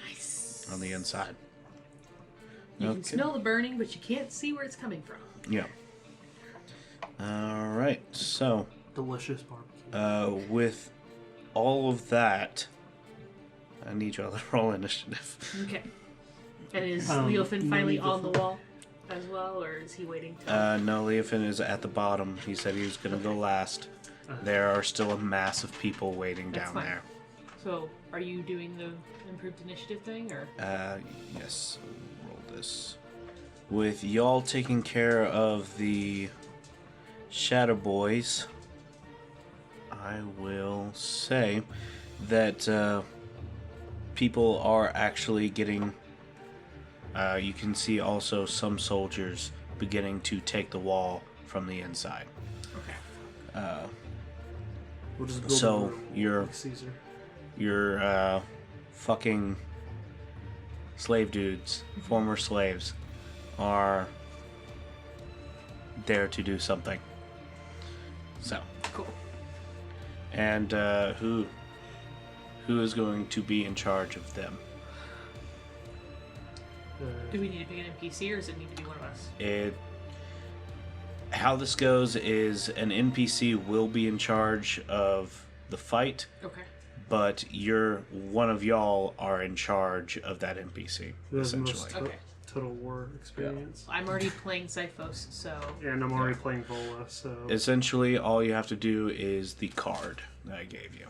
Nice. on the inside. You can smell the burning, but you can't see where it's coming from. Yeah. All right. So, Delicious barbecue. with all of that, I need y'all to roll initiative. Okay. And is no Leofin finally need to on the wall as well, or is he waiting? No, Leofin is at the bottom. He said he was going to go last. There are still a mass of people waiting That's down fine. there. So, are you doing the improved initiative thing, or? Yes. Roll this. With y'all taking care of the Shadow Boys, I will say that people are actually getting... you can see also some soldiers beginning to take the wall from the inside. Okay. We'll just build So, a wall you're... like Caesar. Your fucking slave dudes, former slaves, are there to do something. So, Cool. and who is going to be in charge of them? Do we need to pick an NPC, or does it need to be one of us? How this goes is an NPC will be in charge of the fight, Okay. but one of y'all are in charge of that NPC, Who has the most essentially. Okay. total war experience. I'm already playing Cyphos, so... And I'm already playing Vola, so... Essentially, all you have to do is the card that I gave you.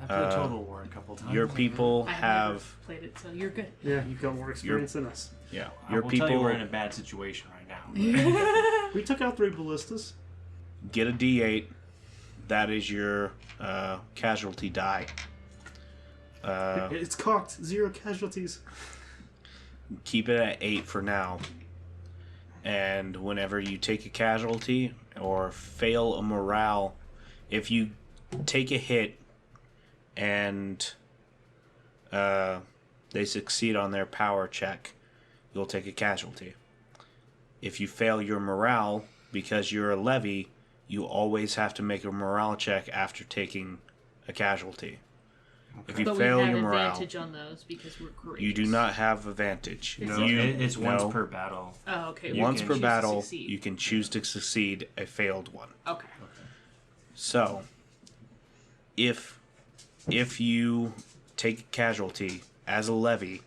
I played Total War a couple times. Your people I have... never played it, so you're good. Yeah, you've got more experience than us. Yeah, I your will people tell you we're in a bad situation right now. We took out 3 ballistas. get a D8. That is your casualty die. It's cocked. 0 casualties. Keep it at 8 for now. And whenever you take a casualty or fail a morale, if you take a hit and they succeed on their power check, you'll take a casualty. If you fail your morale because you're a levy, you always have to make a morale check after taking a casualty. If you But fail we have your morale, advantage on those because we're courageous. you do not have advantage. No, It's no. once per battle. Oh, okay. Once can per choose to battle, succeed. you can choose to succeed a failed one. Okay. So, if you take a casualty as a levy,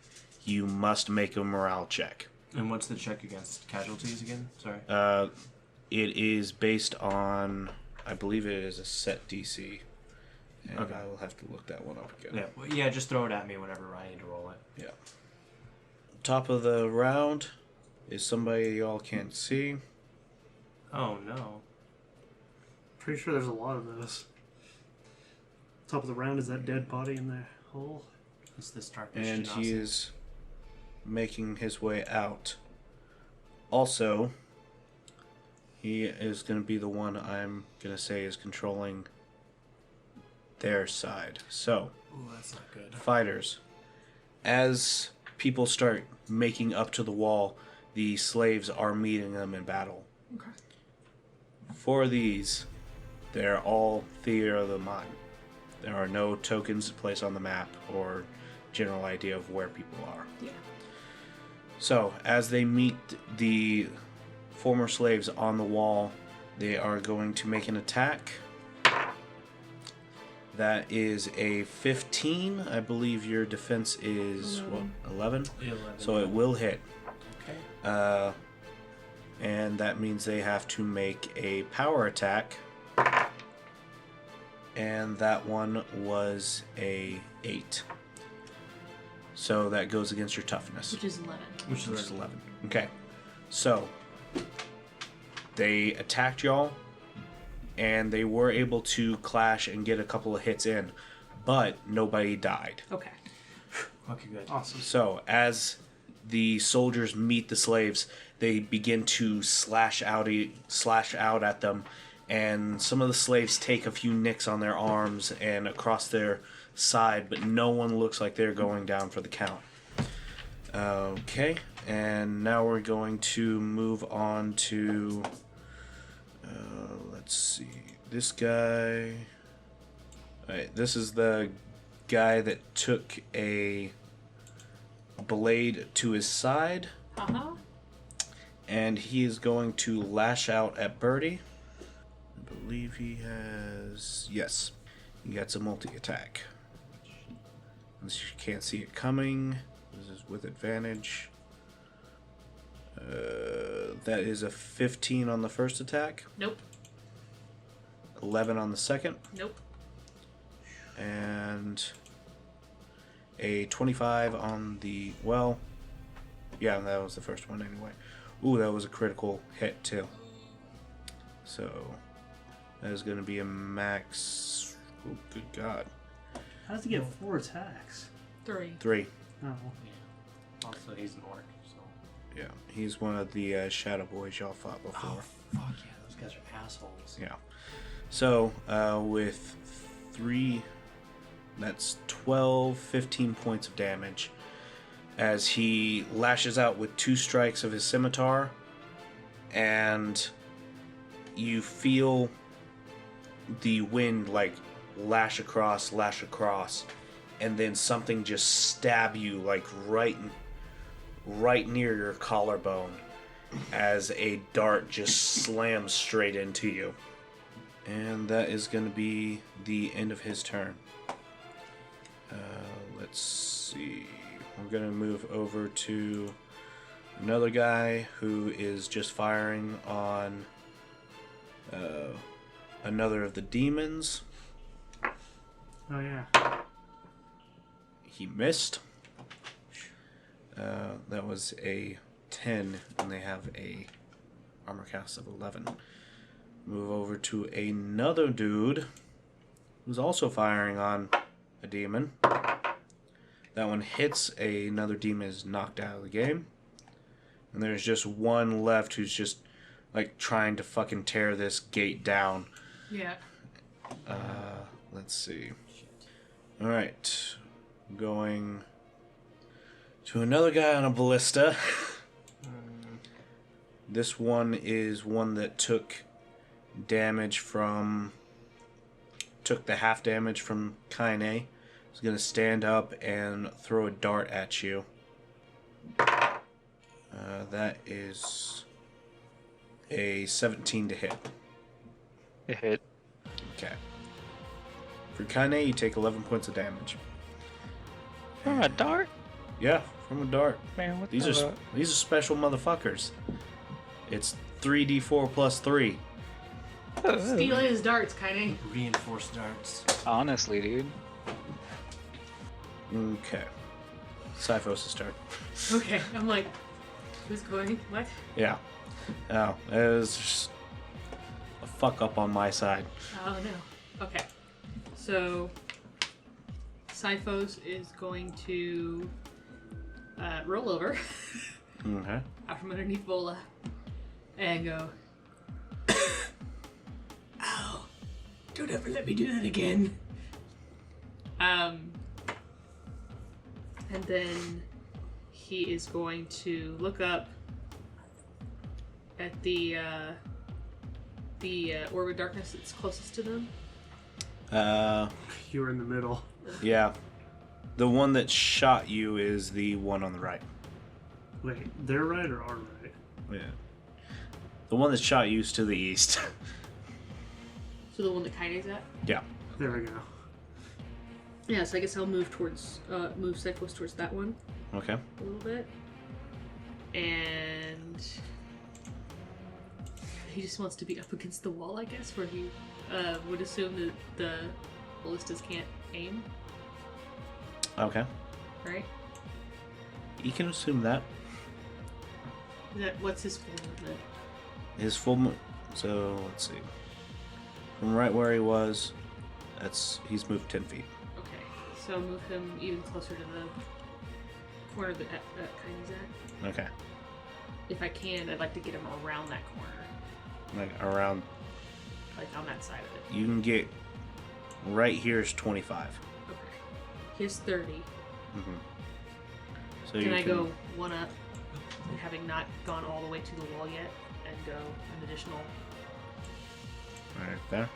you must make a morale check. And what's the check against casualties again? Sorry. It is based on, I believe it is a set DC. And Okay. I will have to look that one up again. Yeah, well, yeah, just throw it at me whenever I need to roll it. Yeah. Top of the round is somebody y'all can't see. Oh no. Pretty sure there's a lot of those. Top of the round is that dead body in the hole. It's the starfish. And he genasi. is making his way out. Also, he is going to be the one I'm going to say is controlling their side. So, Ooh, that's not good. fighters, as people start making up to the wall, the slaves are meeting them in battle. Okay. For these, they're all theater of the mind. There are no tokens to place on the map or general idea of where people are. Yeah. So, as they meet the former slaves on the wall, they are going to make an attack. That is a 15. I believe your defense is 11? 11. So it will hit. Okay. And that means they have to make a power attack. And that one was a 8. So that goes against your toughness. Which is 11. Which Which is is 11. Okay. So, They attacked y'all, and they were able to clash and get a couple of hits in, but nobody died. Okay. Okay, good. Awesome. So as the soldiers meet the slaves, they begin to slash out at them, and some of the slaves take a few nicks on their arms and across their side, but no one looks like they're going down for the count. Okay, and now we're going to move on to let's see, this guy. Alright, this is the guy that took a blade to his side, and he is going to lash out at Byrdie. I believe he has... Yes, he gets a multi-attack. Unless you can't see it coming. This is with advantage. That is a 15 on the first attack. Nope. 11 on the second. Nope. And a 25 on the... Well, yeah, that was the first one anyway. Ooh, that was a critical hit too. So, that is going to be a max... Oh, good God. How does he get 4 attacks? 3. Oh. Also, he's an orc, so. Yeah, he's one of the Shadow Boys y'all fought before. Oh, fuck yeah, those guys are assholes. Yeah. So, with 3, that's 12, 15 points of damage as he lashes out with 2 strikes of his scimitar, and you feel the wind like lash across, and then something just stab you like right near your collarbone as a dart just slams straight into you. And that is going to be the end of his turn. Let's see. We're going to move over to another guy who is just firing on another of the demons. Oh, yeah. He missed. That was a 10, and they have a armor cast of 11. Move over to another dude who's also firing on a demon. That one hits, another demon is knocked out of the game. And there's just one left who's just like trying to fucking tear this gate down. Yeah. Let's see. Alright. Going to another guy on a ballista. This one is one that took the half damage from Kaine. He's going to stand up and throw a dart at you. That is a 17 to hit. It hit. Okay. For Kaine, you take 11 points of damage. From a dart? Yeah, from a dart. Man, what These are special motherfuckers. It's 3d4 plus 3. Steal his darts, Kaine. Reinforced darts. Honestly, dude. Okay. Syphos' turn. Okay, I'm like, who's going? What? Yeah. Oh, it was just a fuck up on my side. Oh no. Okay. So, Syphos is going to roll over Okay. out from underneath Vola and go, ow, don't ever let me do that again. And then he is going to look up at the orb of darkness that's closest to them. You were in the middle. Yeah. The one that shot you is the one on the right. Wait, their right or our right? Yeah. The one that shot you is to the east. So the one that Kaine's at? Yeah. There we go. Yeah, so I guess I'll move Syphos towards that one Okay. a little bit. And he just wants to be up against the wall, I guess, where he would assume that the ballistas can't aim, Okay. right? You can assume that. What's his full movement? his full. So let's see. From right where he was, he's moved 10 feet. Okay, so move him even closer to the corner that Kai's at. Okay. If I can, I'd like to get him around that corner, Like around. like on that side of it. You can get. Right here is 25. Okay. Here's 30. Mm-hmm. So Can I go one up, having not gone all the way to the wall yet, and go an additional? Right there.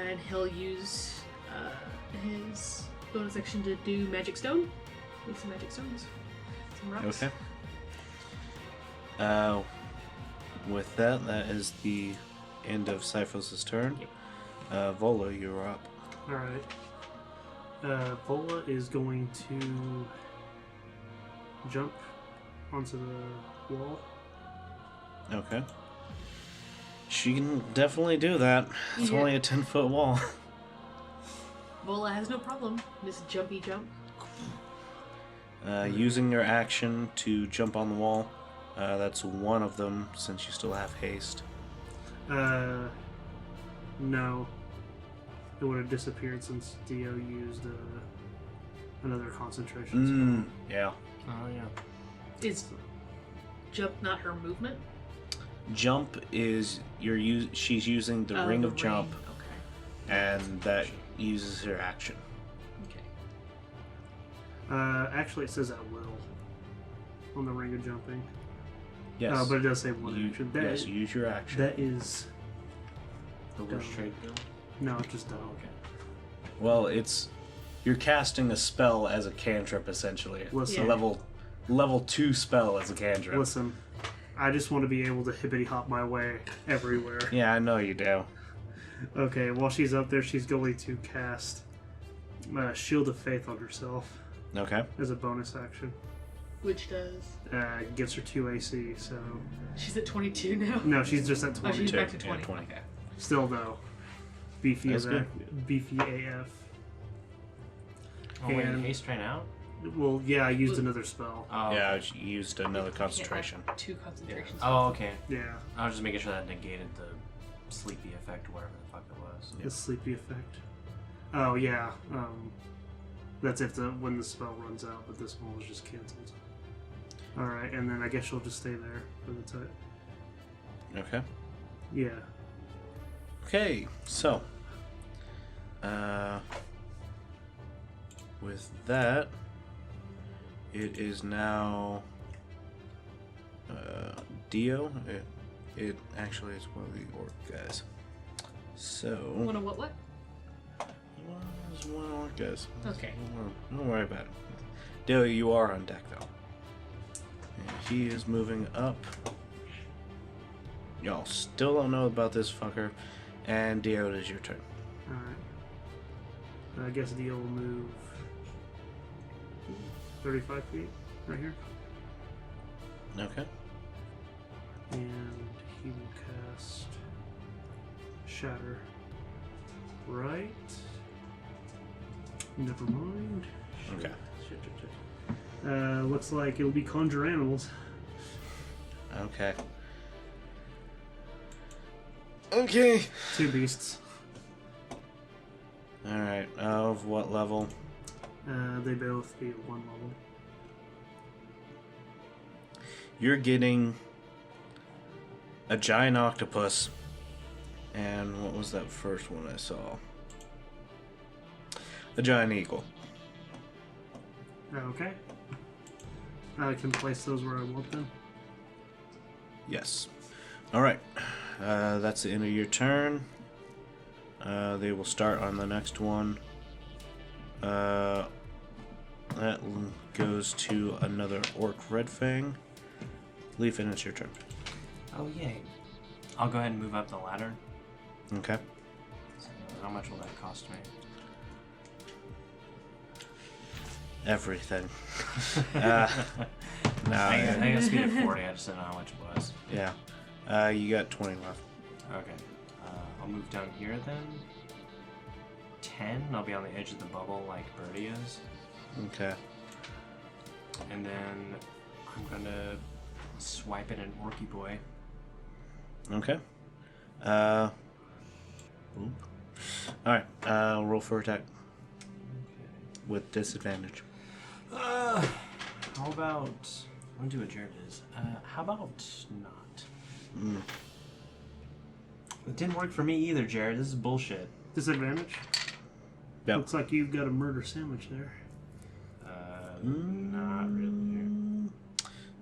And he'll use his bonus action to do Magic Stone. Make some Magic Stones. Some rocks. Okay. With that is the end of Cyphos' turn. Yep. Vola, you're up. Alright. Vola is going to jump onto the wall. Okay. She can definitely do that. It's Yeah. only a 10-foot wall. Vola has no problem. This jumpy jump. Using your action to jump on the wall. That's one of them, since you still have haste. No. It would have disappeared since Dio used another concentration Yeah. Oh yeah. Is jump not her movement? Jump is she's using the ring of jump, Okay. and that uses her action. Okay. Actually, it says at will on the ring of jumping. Yes. But it does say one action. Yes, use your action. That is... The worst Dumb. trade bill. No, it's just dumb. Okay. Well, you're casting a spell as a cantrip, essentially. Listen. It's a level 2 spell as a cantrip. Listen, I just want to be able to hippity hop my way everywhere. Yeah, I know you do. Okay, while she's up there, she's going to cast Shield of Faith on herself Okay. as a bonus action. Which does? Gives her 2 AC, so... She's at 22 now. No, she's just at Oh, 20. she's back to Yeah, 20. 20. Okay. Still, though. Beefy That's as good. beefy AF. Oh wait, And- haste right now? Well, yeah, I used another spell. Oh. Yeah, I used another Can't have concentration. 2 concentrations. Oh, okay. Yeah, I was just making sure that negated the sleepy effect, or whatever the fuck it was. the sleepy effect. Oh, yeah. That's if when the spell runs out, but this one was just cancelled. Alright, and then I guess she'll just stay there for the time. Okay. Yeah. Okay, so with that, it is now Dio. It actually is one of the orc guys. So Wanna what? it's one orc guys. Okay. Don't worry about it. Dio, you are on deck though. And he is moving up. Y'all still don't know about this fucker. And Dio, it is your turn. Alright. I guess Dio will move 35 feet right here. Okay. And he will cast Shatter. Right. Never mind. Okay. Shit. Looks like it'll be Conjure Animals. Okay. Okay. 2 beasts. Alright. Of what level? They both be at 1 level. You're getting a giant octopus. And what was that first one I saw? A giant eagle. Okay. I can place those where I want them. Yes. Alright. That's the end of your turn. They will start on the next one. That goes to another orc red fang. Leafin, it's your turn. Oh yay. I'll go ahead and move up the ladder. Okay. So how much will that cost me? Everything. No, I think it's speed of 40. I just didn't know how much it was. yeah. You got 20 left. Okay. I'll move down here then. 10. I'll be on the edge of the bubble like Birdie is. Okay. And then I'm gonna swipe at an orky boy. Okay. Alright, roll for attack. With disadvantage. How about... I'm gonna do what Jared is. How about not? It didn't work for me either, Jared. This is bullshit. Disadvantage? Yep. Looks like you've got a murder sandwich there. Not really.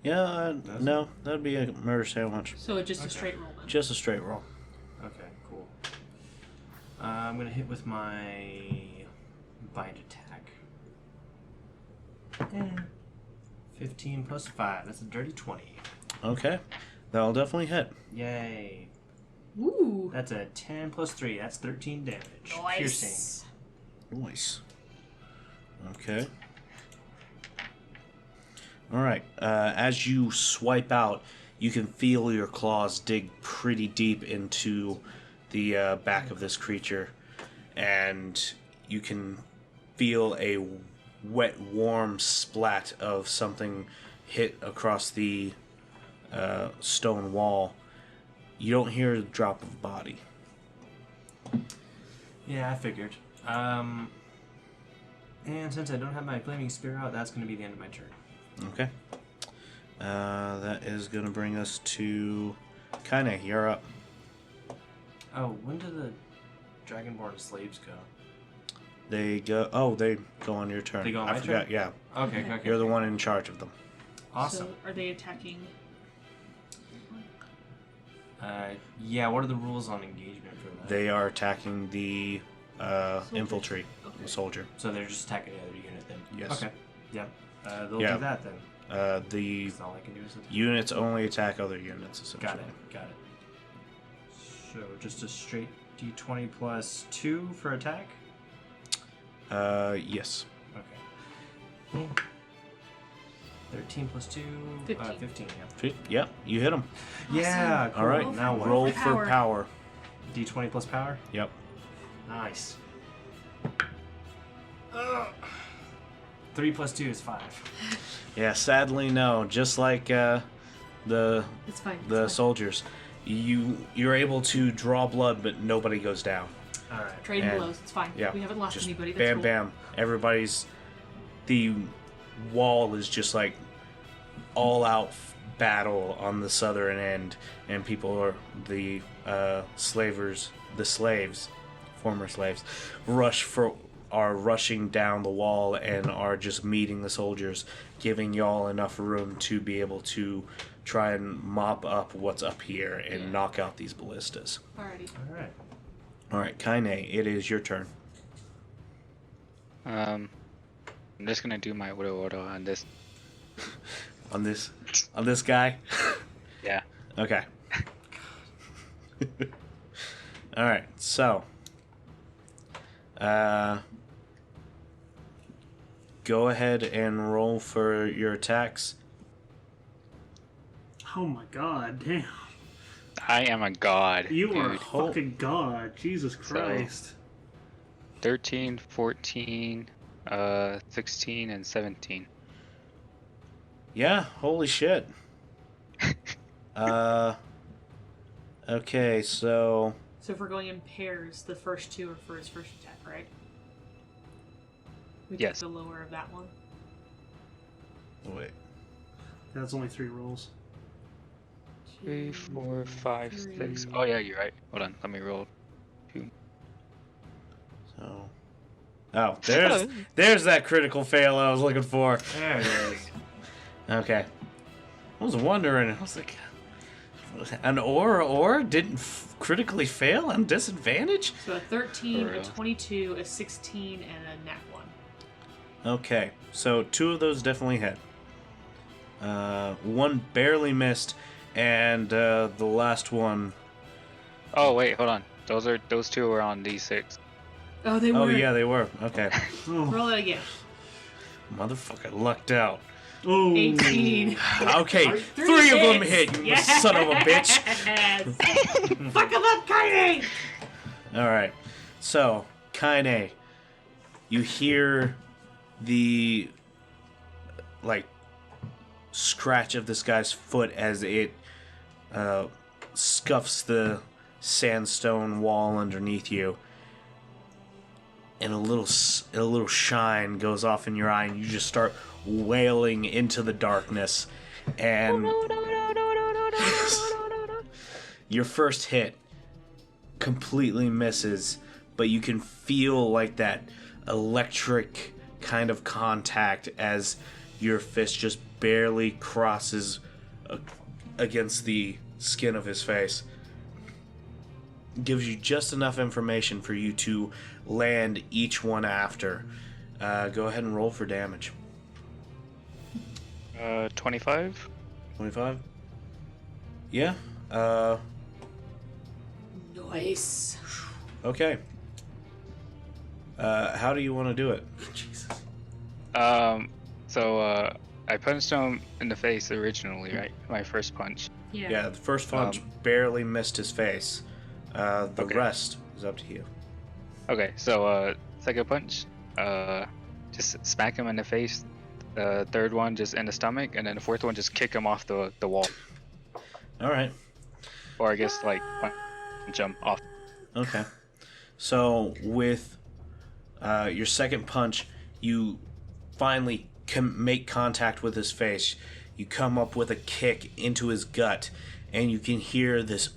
Yeah, no, that'd be a murder sandwich. So just a straight roll then. Just a straight roll. Okay, cool. I'm gonna hit with my bite attack. 15 plus 5. That's a dirty 20. Okay, that'll definitely hit. Yay. Ooh. That's a 10 plus 3. That's 13 damage. Nice. Piercing. Nice. Okay. Alright, as you swipe out, you can feel your claws dig pretty deep into the back of this creature, and you can feel a wet, warm splat of something hit across the stone wall. You don't hear the drop of a body. Yeah, I figured. And since I don't have my flaming spear out, that's going to be the end of my turn. Okay. That is going to bring us to Kaine. You're up. Oh, when do the dragonborn slaves go? They go. Oh, they go on your turn. They go on I my forgot. turn? Yeah, Okay. you're the one in charge of them. Awesome. So are they attacking? Yeah, what are the rules on engagement for that? They are attacking the infiltrate, Okay. the soldier. So they're just attacking the other unit then? Yes. Okay. Yeah. They'll Yeah. do that then. The That's all I can do is attack. units only attack other units. Essentially. Got it. So just a straight d20 plus 2 for attack? Yes. Okay. 13 plus 2, 15. 15, yeah. Yep, you hit them. Yeah, cool. All right, Now what? roll Power. for power. D20 plus power? Yep. Nice. 3 plus 2 is 5. Yeah, sadly, no. Just like the It's fine. It's the fine. soldiers, you're able to draw blood, but nobody goes down. Alright. Trading and- blows. It's fine. Yeah, We haven't lost just anybody. That's bam, cool. bam. Everybody's the wall is just like all out battle on the southern end, and people are the former slaves, are rushing down the wall and are just meeting the soldiers, giving y'all enough room to be able to try and mop up what's up here and Yeah. knock out these ballistas. Alrighty. Alright. All right, Kaine, it is your turn. I'm just gonna do my auto on this. On this guy. Yeah. Okay. All right. So, go ahead and roll for your attacks. Oh my god, damn. I am a god. You are a dude. fucking god. Jesus Christ. 13, 14, 16, and 17. Yeah. Holy shit. Okay. So So if we're going in pairs, the first two are for his first attack, right? We Yes. take the lower of that one. wait. That's only 3 rolls. 3, 4, 5, 6. Three. Oh yeah, you're right. Hold on, let me roll. So. Oh, there's that critical fail I was looking for. There it is. Okay. I was wondering. I was like, an or didn't critically fail on disadvantage? So a 13, For a real. 22, a 16, and a nat 1. Okay, so 2 of those definitely hit. 1 barely missed, and the last one. Oh wait, hold on. Those two were on D6. Oh, they were. Oh yeah, they were. Okay, Oh. Roll it again. motherfucker lucked out. Oh. 18. Okay, Three 3 of them hits. hit. You Yes. son of a bitch. Fuck him up, Kaine! All right, so Kaine, you hear the scratch of this guy's foot as it scuffs the sandstone wall underneath you, and a little shine goes off in your eye, and you just start wailing into the darkness. And your first hit completely misses, but you can feel like that electric kind of contact as your fist just barely crosses against the skin of his face. Gives you just enough information for you to land each one after. Go ahead and roll for damage. 25. 25? Yeah. Nice. Okay. How do you want to do it? Jesus. So I punched him in the face originally, right? My first punch. Yeah, the first punch barely missed his face. The rest is up to you. Okay, so second punch, just smack him in the face. The third one just in the stomach, and then the fourth one just kick him off the wall. All right. Or I guess like jump off. Okay. So with your second punch, you finally make contact with his face. You come up with a kick into his gut, and you can hear this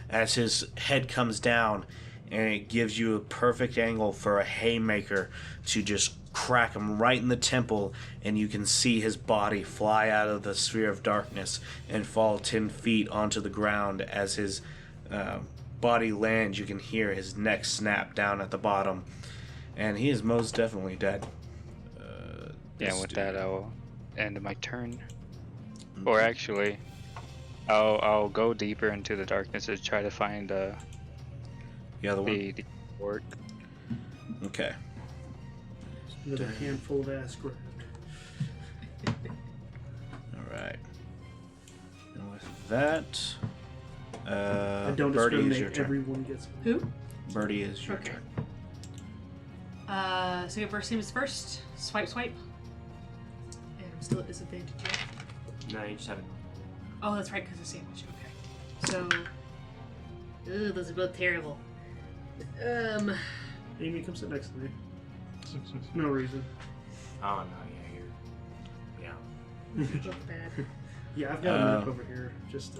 as his head comes down, and it gives you a perfect angle for a haymaker to just crack him right in the temple, and you can see his body fly out of the sphere of darkness and fall 10 feet onto the ground. As his body lands, you can hear his neck snap down at the bottom, and he is most definitely dead. Yeah, with that I'll end my turn. Or actually, I'll go deeper into the darkness to try to find the other one. The orc. Okay. Another handful of ass grabbed. Alright. And with that, I don't Birdie is your discriminate. turn. Everyone gets one. Who? Birdie is your Okay. turn. So your first name is first. Swipe, swipe. And I'm still at disadvantage. Yeah? No, you just haven't. Oh, that's right, because of sandwich. Okay. So. Ugh, those are both terrible. Amy, come sit next to me. No reason. Oh, no, yeah, you're. Yeah. Both bad. Yeah, I've got a map over here. Just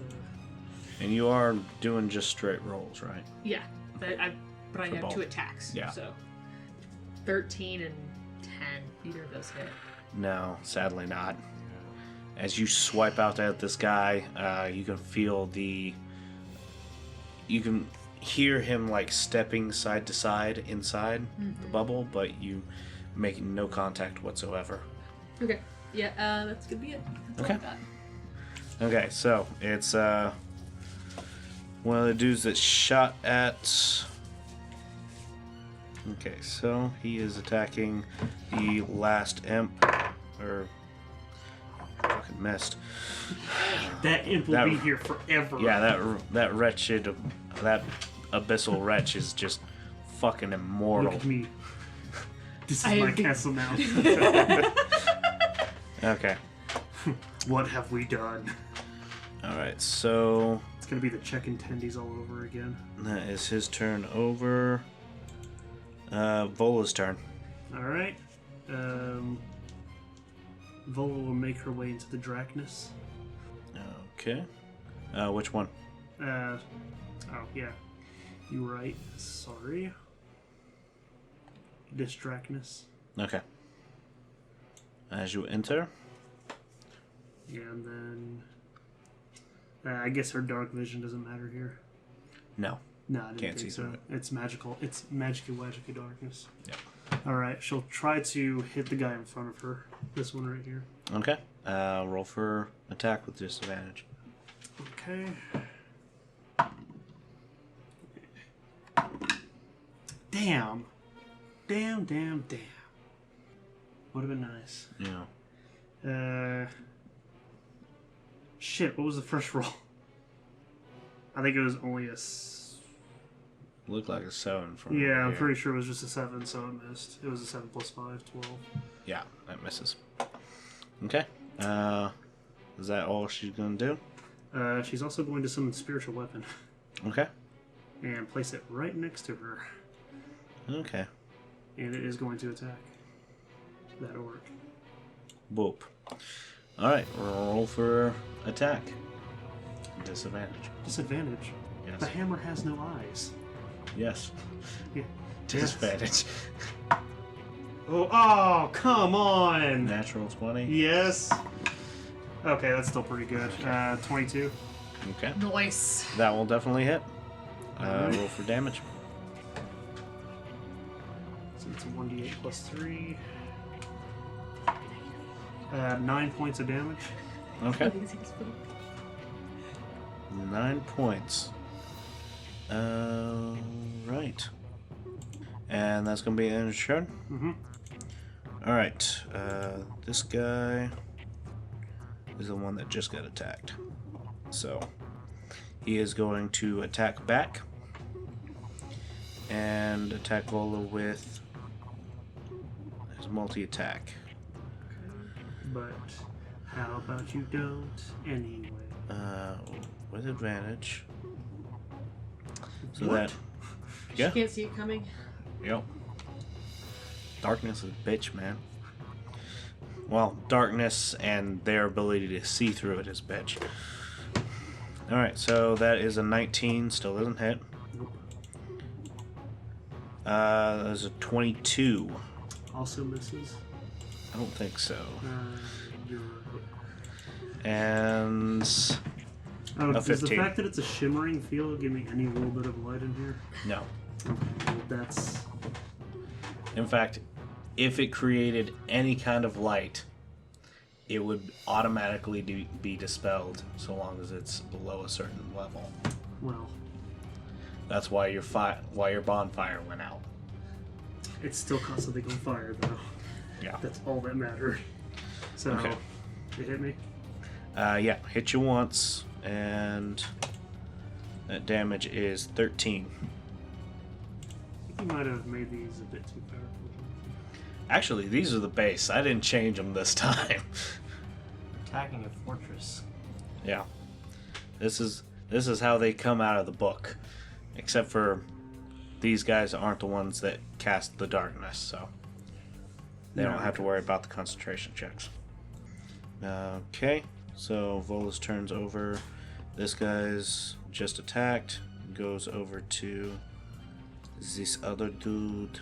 And you are doing just straight rolls, right? Yeah, but I For have both. 2 attacks. Yeah. So 13 and 10. Neither of those hit. No, sadly not. As you swipe out at this guy, you can feel you can hear him like stepping side to side inside the bubble, but you make no contact whatsoever. Okay. Yeah, that's gonna be it. That's all Okay. I got. Okay, so it's one of the dudes that shot at. Okay, so he is attacking the last imp, or fucking missed. that imp will That- be here forever. Yeah, that wretched, that abyssal wretch is just fucking immortal. Look at me. This is I my am- castle now. Okay, What have we done? all right, so It's gonna be the check attendees all over again. that is his turn over. Vola's turn. All right. Vola will make her way into the Drachness. Okay, which one? Oh yeah, you right. Sorry. This Drachness. Okay. As you enter. Yeah, and then I guess her dark vision doesn't matter here. No. No, I didn't Can't think see so. through it. It's magical. It's magical darkness. Yep. All right, she'll try to hit the guy in front of her. This one right here. Okay. Roll for attack with disadvantage. Okay. Damn. Damn. Would have been nice. Yeah. Shit, what was the first roll? I think it was only a... Looked like a 7 from Yeah, over I'm here. pretty sure it was just a 7, so it missed. It was a 7 plus 5, 12. Yeah, that misses. Okay. Is that all she's gonna do? She's also going to summon spiritual weapon Okay. and place it right next to her. Okay. And it is going to attack that orc. Boop. Alright, roll for attack. Disadvantage. Disadvantage. Yes. The hammer has no eyes. Yes. Yeah. Disadvantage. Oh, come on! Natural 20. Yes. Okay, that's still pretty good. 22. Okay. Nice. That will definitely hit. Alright. Roll for damage. So it's a 1d8 plus 3. 9 points of damage. Okay. 9 points. Right. And that's going to be the end of the turn. Mm-hmm. Alright. This guy is the one that just got attacked. So, he is going to attack back. And attack Vola with his multi-attack. But how about you don't anyway? With advantage. So What? that... Yeah. Can't see it coming. Yep. Darkness is a bitch, man. Well, darkness and their ability to see through it is bitch. Alright, so that is a 19, still doesn't hit. There's a 22. Also misses. I don't think so. You're right. And... Oh, A does the 15. fact that it's a shimmering field give me any little bit of light in here? no. Okay, well, that's... In fact, if it created any kind of light, it would automatically be dispelled so long as it's below a certain level. Well, That's why your bonfire went out. it's still constantly on fire, though. Yeah. That's all that mattered. So, Okay. it hit me. Yeah, hit you once, and that damage is 13. I think you might have made these a bit too powerful. Actually, these are the base. I didn't change them this time. Attacking a fortress. Yeah. This is how they come out of the book. Except for these guys aren't the ones that cast the darkness, so they No, don't have to okay. worry about the concentration checks. Okay, so Vola's turns over. This guy's just attacked. Goes over to this other dude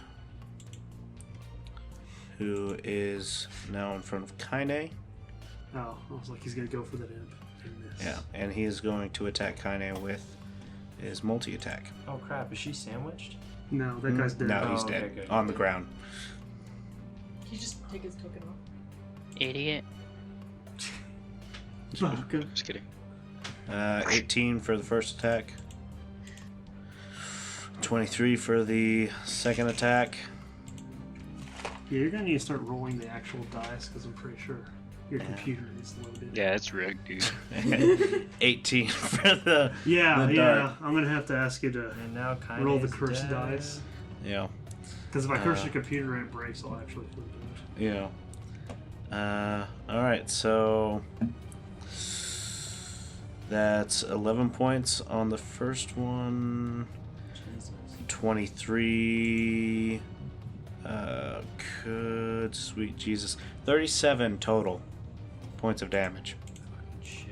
who is now in front of Kaine. Oh, I was like, he's gonna go for that imp. And miss. Yeah, and he is going to attack Kaine with his multi-attack. Oh crap, is she sandwiched? No, that guy's dead. No, he's Oh, okay, dead. good. On the ground. Can you just take his token off? Idiot. Baka. Just kidding. 18 for the first attack. 23 for the second attack. Yeah, you're gonna need to start rolling the actual dice because I'm pretty sure your computer is loaded. Yeah, it's rigged, dude. 18 for the Yeah, the yeah. dart. I'm gonna have to ask you to And now kind roll the cursed dice. Yeah, Because if I curse your computer and it breaks, I'll actually feel good. yeah. All right, so that's 11 points on the first one. 23. Good sweet Jesus. 37 total points of damage. Shit.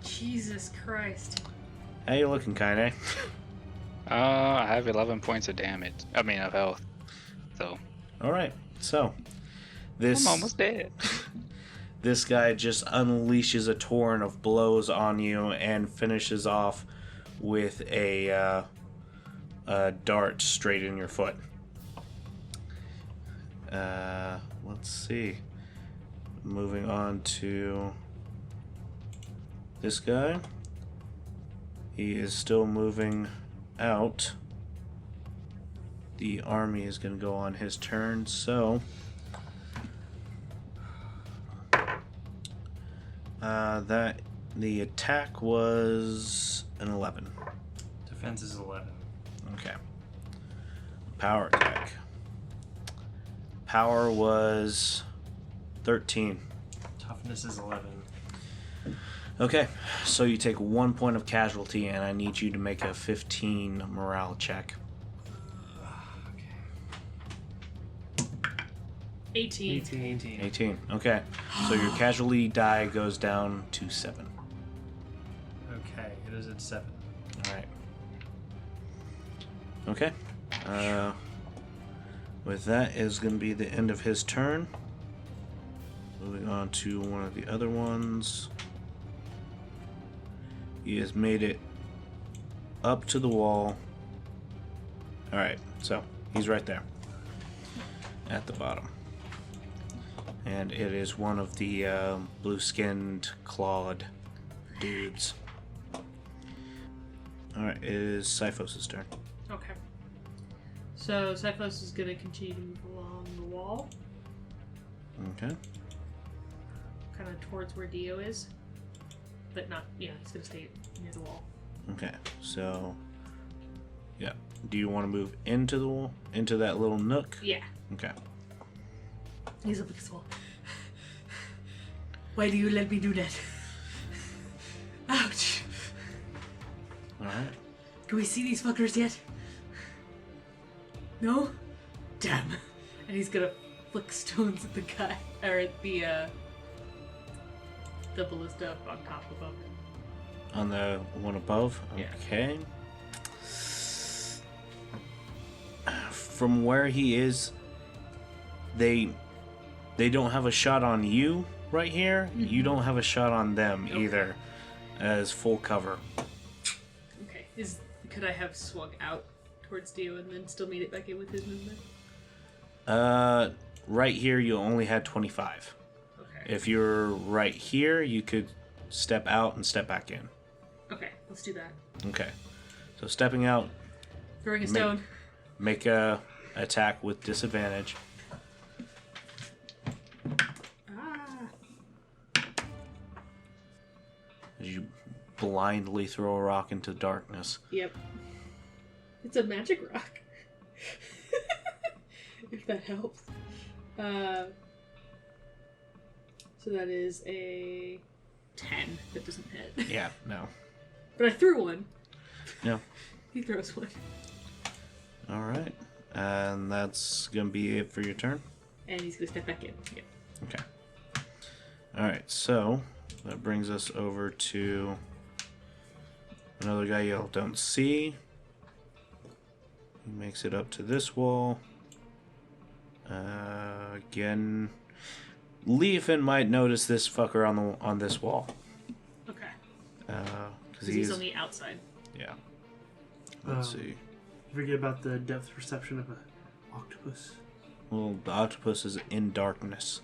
Jesus Christ. How you looking, Kaine? I have 11 points of damage. I mean, of health. So, All right, so this I'm almost dead. this guy just unleashes a torrent of blows on you and finishes off with a dart straight in your foot. Let's see. Moving on to this guy. He is still moving out. The army is going to go on his turn, so that the attack was an 11. Defense is 11. Okay. Power attack. Power was 13. Toughness is 11. Okay, so you take 1 point of casualty, and I need you to make a 15 morale check. 18. 18. Okay, so your casualty die goes down to 7. Okay, it is at 7. All right. Okay. With that is going to be the end of his turn. Moving on to one of the other ones. He has made it up to the wall. Alright, so he's right there. At the bottom. And it is one of the blue-skinned, clawed dudes. Alright, it is Sifos' turn. Okay. So Sifos is going to continue to move along the wall, Okay. kind of towards where Dio is. But not, he's going to stay near the wall. Okay, so... Yeah. Do you want to move into the wall? Into that little nook? Yeah. Okay. He's up against the wall. Why do you let me do that? Ouch. Alright. Can we see these fuckers yet? No? Damn. And he's gonna flick stones at the guy, or at the ballista up on top above him. On the one above? Yeah. Okay. From where he is, they don't have a shot on you right here. Mm-hmm. You don't have a shot on them Okay. either, as full cover. Okay. Could I have swung out towards Dio and then still meet it back in with his movement? Right here you only had 25. Okay. If you're right here, you could step out and step back in. Okay, let's do that. Okay. So stepping out, Throwing a stone. make a attack with disadvantage. Ah. As you blindly throw a rock into darkness. Yep. It's a magic rock. If that helps. So that is a 10. That doesn't hit. Yeah, no. But I threw one. No. He throws one. Alright. And that's going to be it for your turn? And he's gonna step back in. Yeah. Okay. Alright, so that brings us over to another guy y'all don't see. He makes it up to this wall. Again, Leafin might notice this fucker on this wall. Okay. Because He's on the outside. Yeah. Let's see. You forget about the depth perception of an octopus. Well, the octopus is in darkness.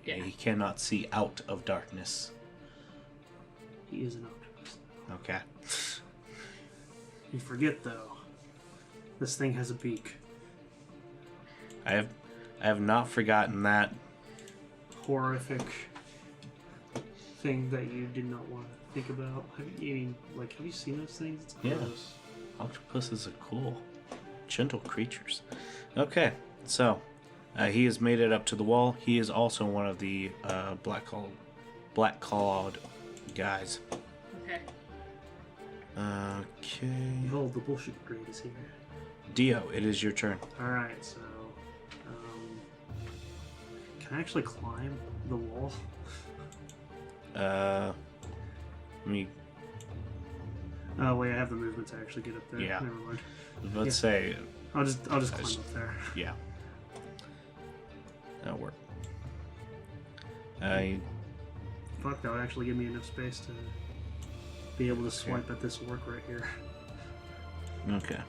Yeah. He cannot see out of darkness. He is an octopus. Okay. You forget though, this thing has a beak. I have not forgotten that. Horrific thing that you did not want to think about. Have you seen those things? It's Yeah. gross. Octopuses are cool, gentle creatures. Okay, so he has made it up to the wall. He is also one of the black-clawed guys. Okay. Okay. Behold, the bullshit grade is here. Dio, it is your turn. Alright, so... can I actually climb the wall? Let me. Oh wait, I have the movement to actually get up there. Yeah. Never mind. Let's say, I'll just climb up there. yeah. That'll work. Fuck, that would actually give me enough space to be able to swipe at this orc right here. Okay.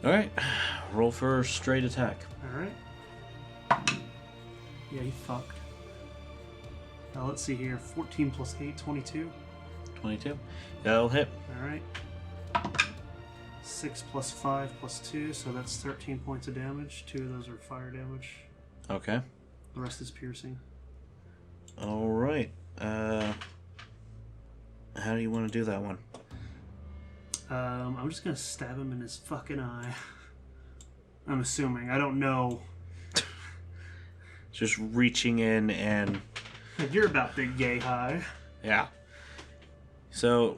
All right. Roll for straight attack. Alright. Yeah, he fucked. Now let's see here. 14 plus 8, 22. 22. That'll hit. Alright. 6 plus 5 plus 2, so that's 13 points of damage. 2 of those are fire damage. Okay. The rest is piercing. All right. How do you want to do that one? I'm just gonna stab him in his fucking eye. I'm assuming. I don't know. Just reaching in and You're about big gay high. Yeah. So,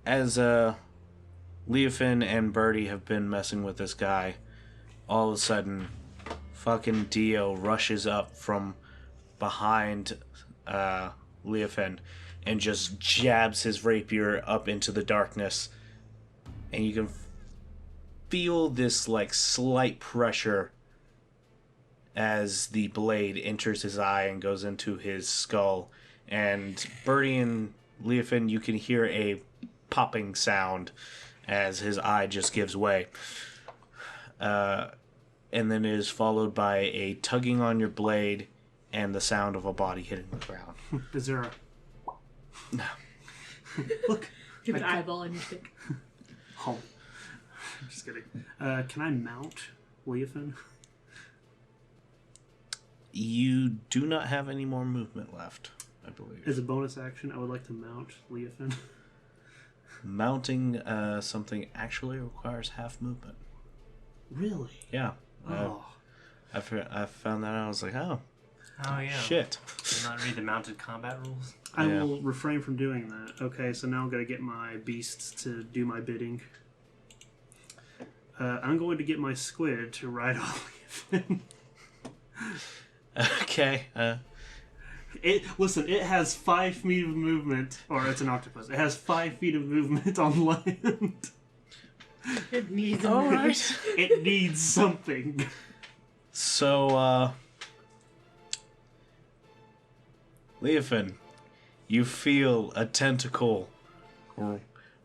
as Leofin and Birdie have been messing with this guy, all of a sudden, fucking Dio rushes up from behind Leofin and just jabs his rapier up into the darkness. And you can feel this, like, slight pressure as the blade enters his eye and goes into his skull. And Birdie and Leofin, you can hear a popping sound as his eye just gives way. And then it is followed by a tugging on your blade and the sound of a body hitting the ground. Is there a... No. Look. Give an eyeball on your stick. Oh. I'm just kidding. Can I mount Leofin? You do not have any more movement left, I believe. As a bonus action, I would like to mount Leofin. Mounting something actually requires half movement. Really? Yeah. Oh. I found that out. I was like, oh, Oh yeah. shit. Did you not read the mounted combat rules? I Yeah. will refrain from doing that. Okay, so now I'm going to get my beasts to do my bidding. I'm going to get my squid to ride on Leofin. Okay. Listen, it has 5 feet of movement, or it's an octopus. It has 5 feet of movement on land. It needs a All move. right. It needs something. So, Leofin, you feel a tentacle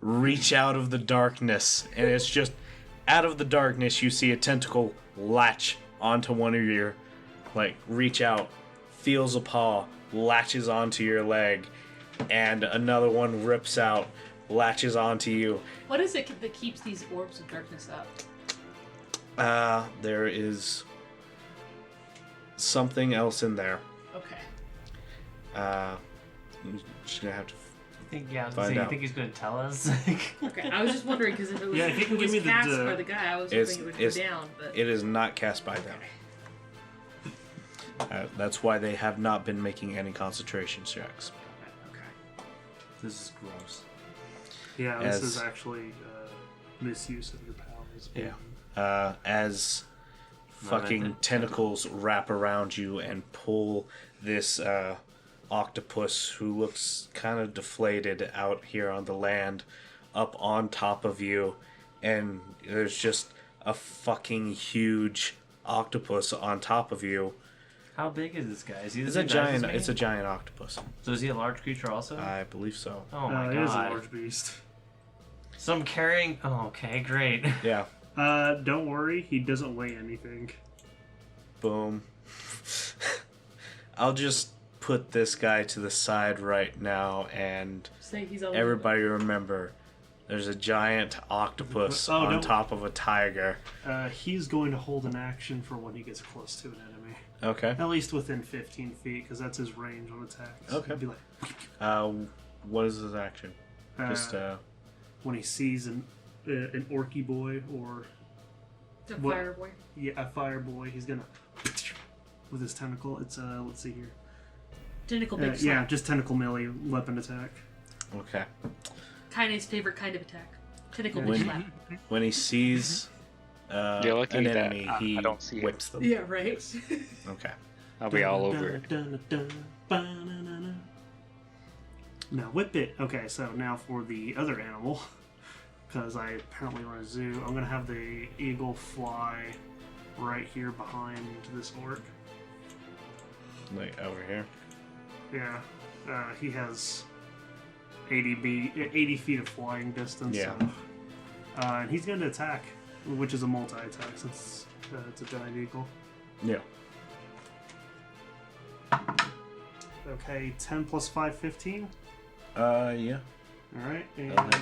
reach out of the darkness, and it's just out of the darkness. You see a tentacle latch onto one of your, like, reach out, feels a paw, latches onto your leg, and another one rips out, latches onto you. What is it that keeps these orbs of darkness up? There is something else in there. Okay. I'm just gonna have to. I think, yeah, I was Find gonna say, you out. think he's gonna tell us? Okay, I was just wondering because if it was, Yeah, if you if can it give was me cast the- by the guy, I was It's- hoping it would go it's- down. But It is not cast by them. That's why they have not been making any concentration checks. okay. This is gross. Yeah, this As- is actually misuse of your powers. Yeah. As fucking Momentum. tentacles wrap around you and pull this octopus who looks kind of deflated out here on the land up on top of you, and there's just a fucking huge octopus on top of you. How big is this guy? Is he the It's a same size giant. as me? It's a giant octopus. So is he a large creature also? I believe so. Oh my It is a god. large beast. So I'm carrying. Oh, okay, great. Yeah. Don't worry, he doesn't weigh anything. Boom. I'll just put this guy to the side right now, and Say he's all everybody remember, there's a giant octopus Oh, on don't- top of a tiger. He's going to hold an action for when he gets close to an enemy. Okay. At least within 15 feet, because that's his range on attacks. Okay. He'd be like, What is his action? Just when he sees an orky boy or The what- fire boy. a fire boy, he's gonna with his tentacle. It's let's see here. Tentacle big Yeah, slap. just tentacle melee weapon attack. okay. Kaine's favorite kind of attack. Tentacle Yeah. big slap. When he sees You're lucky an that enemy, he I don't see it. whips them. Yeah, right. Okay. I'll be all over it. Now whip it. Okay, so now for the other animal, because I apparently run a zoo, I'm gonna have the eagle fly right here behind this orc. Like over here. Yeah, he has 80 feet of flying distance. Yeah. So, and he's going to attack, which is a multi-attack since it's a giant eagle. Yeah. Okay, 10 plus 5, 15. Yeah. All right, and Okay.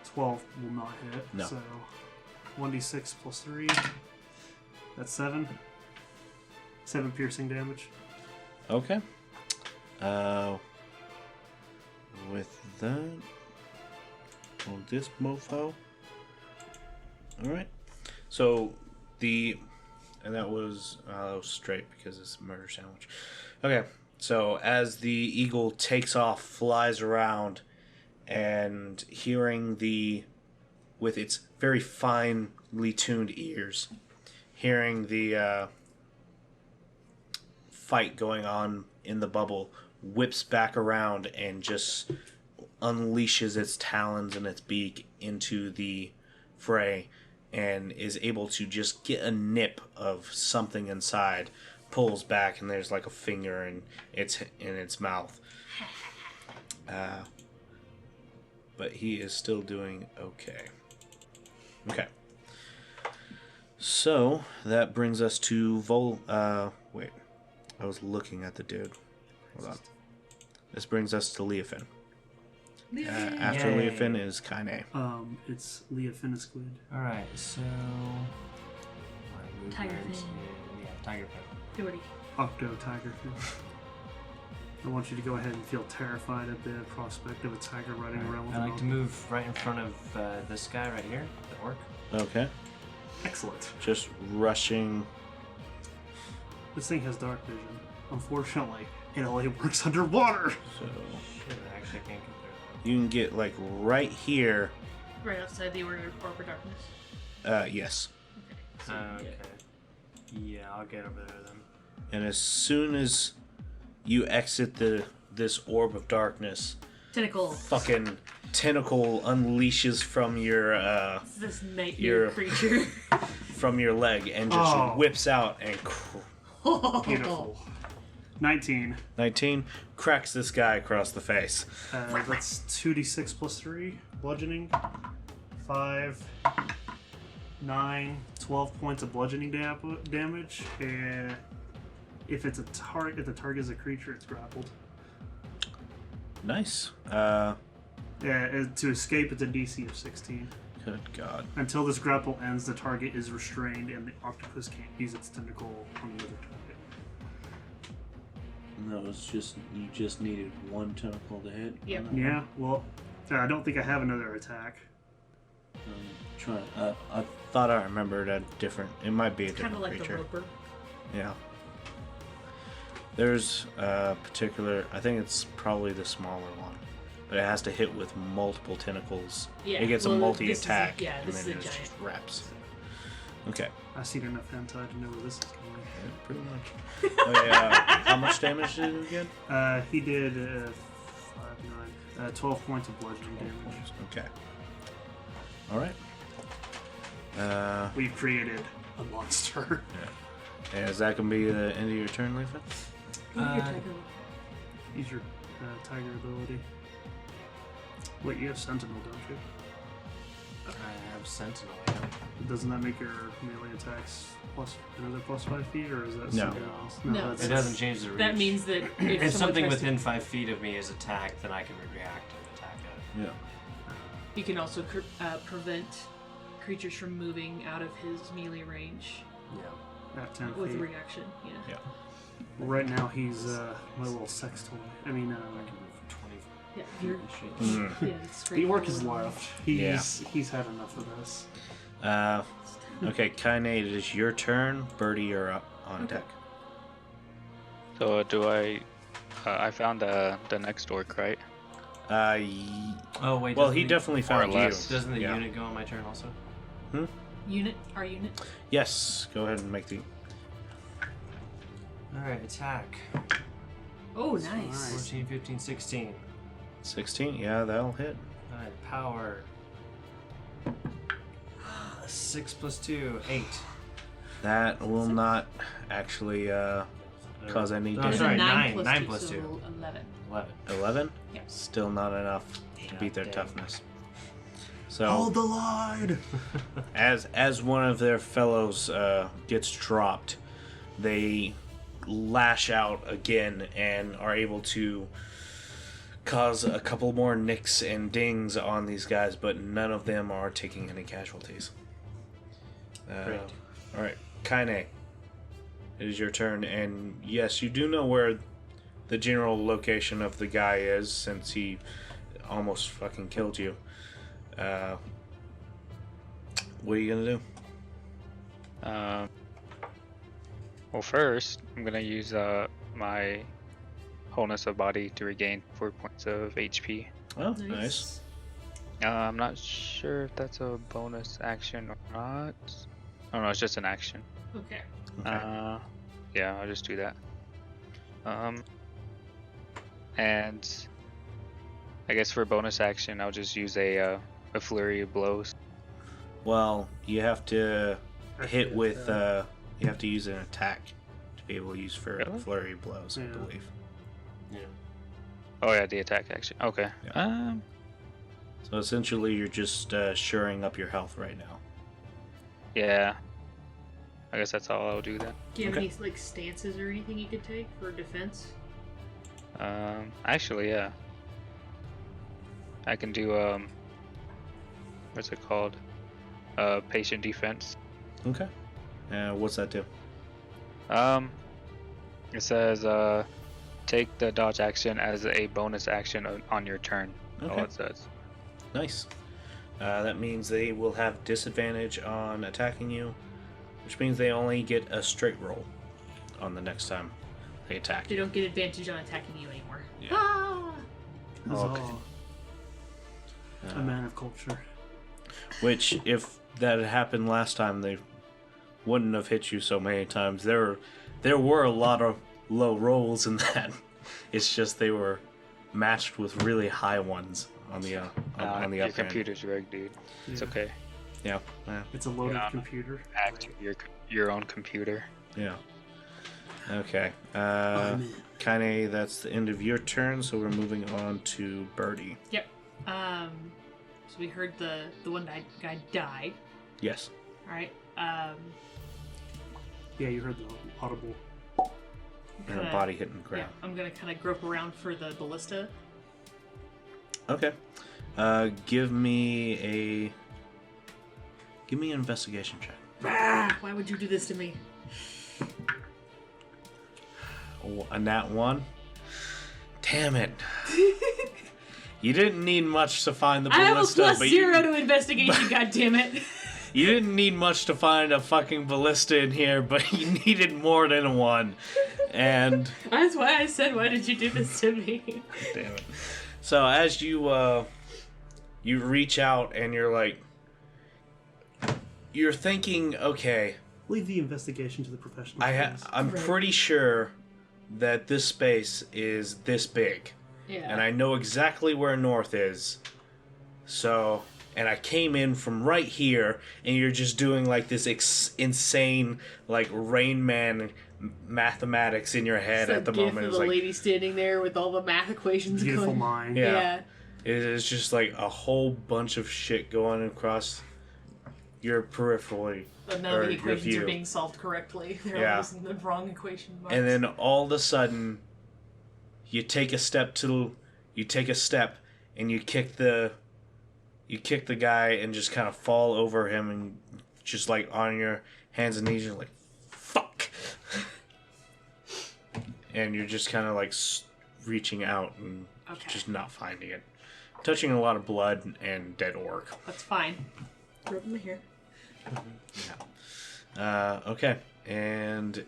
12 will not hit. No. So 1d6 plus 3. That's 7. 7 piercing damage. Okay. With that, on this mofo. Alright. So, and that was straight because it's a murder sandwich. Okay. So as the eagle takes off, flies around, and hearing with its very finely tuned ears, hearing the fight going on in the bubble, whips back around and just unleashes its talons and its beak into the fray, and is able to just get a nip of something inside, pulls back, and there's like a finger in its mouth. But he is still doing okay. Okay. So that brings us to wait. I was looking at the dude. Hold on. This brings us to Leofin. After Yay. Leofin is Kaine. It's Leofin squid. Alright, so. my Tiger movement fin. is- Yeah, tiger fin. 40. Octo tigerfish. I want you to go ahead and feel terrified at the prospect of a tiger riding around with I a like to monkey. move right in front of this guy right here, the orc. Okay. Excellent. Just rushing. This thing has dark vision. Unfortunately, it only works underwater. So Shit, I actually can't get there. you can get like right here. Right outside the Orb of Darkness. Yes. Okay. Yeah, I'll get over there then. And as soon as you exit this orb of darkness, Tentacle. fucking tentacle unleashes from your This nightmare You're- creature. from your leg and just Oh. whips out and Beautiful. 19. 19 cracks this guy across the face. That's 2d6 plus 3. Bludgeoning. 5. 9. 12 points of bludgeoning damage. And if it's a target, if the target is a creature, it's grappled. Nice. To escape, it's a DC of 16. Good God. Until this grapple ends, the target is restrained, and the octopus can't use its tentacle on the other target. No, it's just you just needed one tentacle to hit. Yep. Yeah. Well, I don't think I have another attack. I thought I remembered a different. It might be a Kind different of like creature. the Roper. Yeah. There's a particular. I think it's probably the smaller one, but it has to hit with multiple tentacles. Yeah, It gets well, a this multi-attack, is a- yeah, and this then is a it giant. just wraps. Okay. I've seen enough hentai to know where this is going. Yeah, pretty much. Oh, yeah. How much damage did it get? He did 5, 9, 12 points of bludgeoning damage. Okay. All right. We've created a monster. And is that gonna be the end of your turn, Leafin? Use your tiger ability. Wait, you have Sentinel, don't you? I have Sentinel, yeah. Doesn't that make your melee attacks plus another plus 5 feet, or is that No. something else? No. that's It doesn't change the reach. That means that if If someone something tries to- within 5 feet of me is attacked, then I can react and attack it. Yeah. you can also prevent creatures from moving out of his melee range Yeah. at 10 with feet. reaction. Yeah. Yeah. Well, right now he's my little sex toy. I mean, I can move for 20 Yeah. You're, feet. yeah, it's great. the orc is left. Yeah. He's had enough of this. Okay, Kaine, it is your turn. Birdie, you're up on deck. So do I? I found the next orc, right? Oh, wait. Well, doesn't he the- definitely found you. less. Doesn't the Yeah. unit go on my turn also? Our unit. Yes, go ahead and make the. Alright, attack. Oh, nice. 14, 15, 16. 16, yeah, that'll hit. Alright, power. 6 plus 2, 8. That will not actually cause any Oh, damage. sorry, 9 9, 9 plus 2. 11. 11. 11? Yeah. Still not enough to beat their dang. toughness. So, Hold the line. as one of their fellows gets dropped, they lash out again and are able to cause a couple more nicks and dings on these guys, but none of them are taking any casualties. Great. All right, Kaine, it is your turn, and yes, you do know where the general location of the guy is, since he almost fucking killed you. What are you gonna do? Well, first I'm gonna use my wholeness of body to regain 4 points of HP. Oh, nice. I'm not sure if that's a bonus action or not. Oh no, it's just an action. Okay. Yeah, I'll just do that. And I guess for bonus action, I'll just use a flurry of blows. Well, you have to hit with. You have to use an attack to be able to use for Really? flurry blows, I believe. Yeah. Oh yeah, the attack action. Okay. Yeah. So essentially, you're just shoring up your health right now. Yeah. I guess that's all I'll do then. Do you have Okay. any like stances or anything you could take for defense? Actually, yeah. I can do what's it called? Patient defense. Okay. What's that do? It says take the dodge action as a bonus action on your turn. Okay. All it says. Nice. That means they will have disadvantage on attacking you, which means they only get a straight roll on the next time they attack They you. don't get advantage on attacking you anymore. Yeah. Ah! Okay. A man of culture. Which, if that had happened last time, they wouldn't have hit you so many times. There were a lot of low rolls in that. It's just they were matched with really high ones on the Your upper end. computer's rigged, dude. It's Yeah. okay. Yeah. It's a loaded Yeah. computer. Hack your own computer. Yeah. Okay. I'm in. Kaine, that's the end of your turn, so we're moving on to Birdie. Yep. So we heard the one guy died. Yes. All right. Yeah, you heard the audible. And her body hitting the Yeah, ground. I'm gonna kind of grope around for the ballista. Okay. Give me an investigation check. Ah, why would you do this to me? Oh, a nat 1. Damn it. You didn't need much to find the I have a ballista, plus but 0 to investigation. God damn it! you didn't need much to find a fucking ballista in here, but you needed more than a 1. And That's why I said, "Why did you do this to me?" damn it. So as you reach out and you're thinking, okay, Leave the investigation to the professionals. please. I'm Right. pretty sure that this space is this big. Yeah. And I know exactly where north is. So, and I came in from right here, and you're just doing like this insane, like Rain Man mathematics in your head It's at the that gif moment. of It's the like, lady standing there with all the math equations Beautiful going. mind. Yeah. it is just like a whole bunch of shit going across your periphery. But none or of the your equations are view. being solved correctly. They're Yeah. all using the wrong equation marks. And then all of a sudden, you take a step, and you kick the guy and just kind of fall over him and just like on your hands and knees, you're like, fuck. And you're just kind of like reaching out and Okay. just not finding it. Touching a lot of blood and dead orc. That's fine. Rub my hair. Okay, and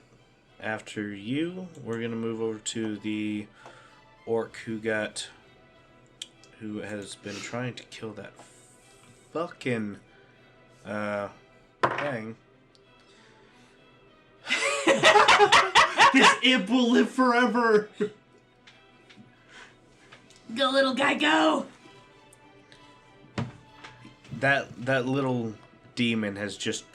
after you, we're gonna move over to the orc who has been trying to kill that fucking thing. This imp will live forever. Go, little guy, go! That little demon has just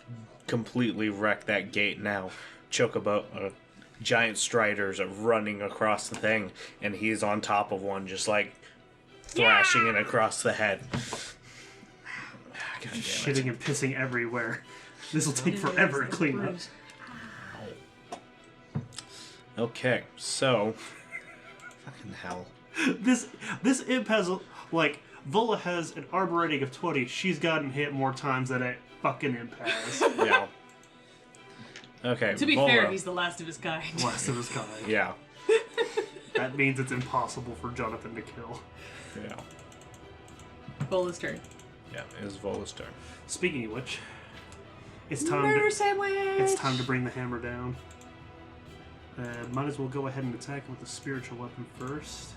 completely wrecked that gate now. Chocobo, giant striders are running across the thing, and he's on top of one, just like thrashing it across the head. God damn it. Shitting and pissing everywhere. This will take forever to clean up. Okay, so fucking hell. This imp has like Vola has an armor rating of 20. She's gotten hit more times than a fucking imp has. Yeah. Okay. To be Vola. fair, he's the last of his kind. Last of his kind. Yeah. That means it's impossible for Jonathan to kill. Yeah. Bola's turn. Yeah. It is Vola's turn. Speaking of which, it's time Murder to sandwich! it's time to bring the hammer down. Might as well go ahead and attack him with a spiritual weapon first.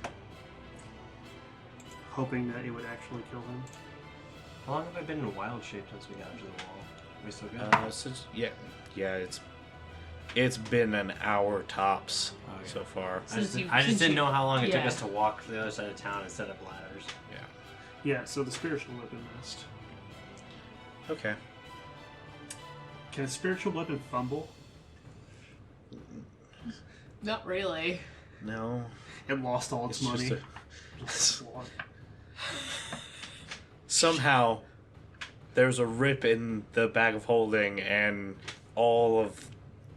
Hoping that it would actually kill him. How long have I been in wild shape since we got into the wall? Are we still good? Yeah, it's been an hour tops Okay. so far. I just Since didn't you- know how long it took yeah. us to walk to the other side of town instead of ladders. Yeah, so the spiritual weapon missed. Okay. Can a spiritual weapon fumble? Not really. No. It lost all its It's money. just somehow there's a rip in the bag of holding and all of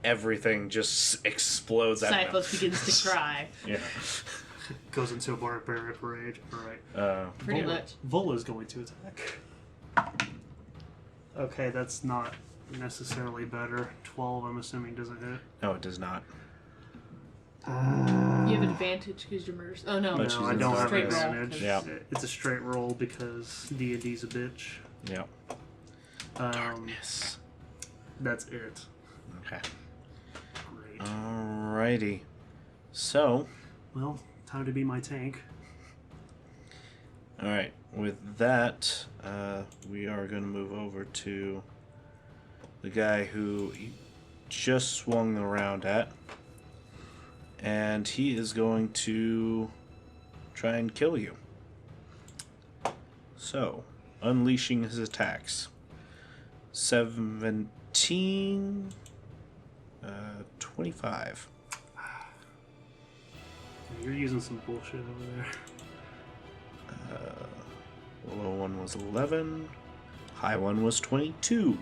everything just explodes out. Cyphos begins to cry. Yeah. Goes into a barbarian rage. Alright. Pretty much. Vola's going to attack. Okay, that's not necessarily better. 12, I'm assuming, doesn't hit. No, it does not. You have advantage because you're murders. Oh no, But she's No, I in don't have straight roll. advantage. Yeah. It's a straight roll because D&D's a bitch. Yeah. Darkness. That's it. Okay. Great. Alrighty. So, Well, time to be my tank. alright. With that, we are going to move over to the guy who you just swung around at. And he is going to try and kill you. So, unleashing his attacks. 17, 25. You're using some bullshit over there. Low one was 11. High one was 22.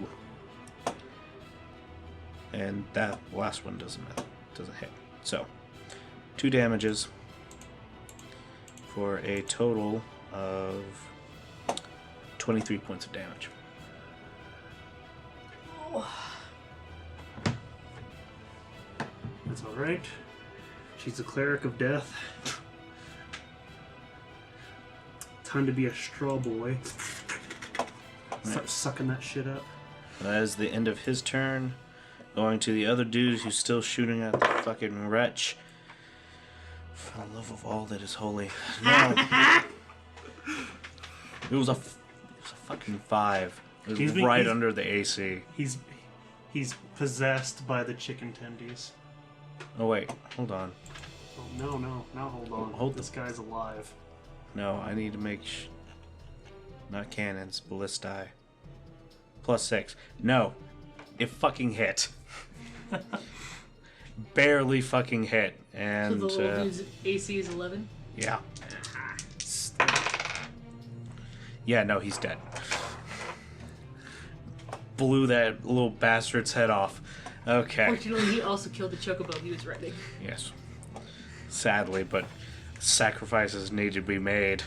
And that last one doesn't hit. So, 2 damages for a total of 23 points of damage. That's alright. She's a cleric of death. Time to be a straw boy. Start sucking that shit up. That is the end of his turn. Going to the other dude who's still shooting at the fucking wretch. For the love of all that is holy. No. It was a fucking 5. It was He's right under the AC. He's possessed by the chicken tendies. Oh wait, hold on. Oh no, hold on. Hold this guy's alive. No, I need to make not cannons, ballistae. +6. No. It fucking hit. Barely fucking hit. So And the little dude's AC is 11. yeah. Yeah, no, he's dead. Blew that little bastard's head off. Okay. Fortunately, he also killed the chocobo he was riding. Yes. Sadly, but sacrifices need to be made.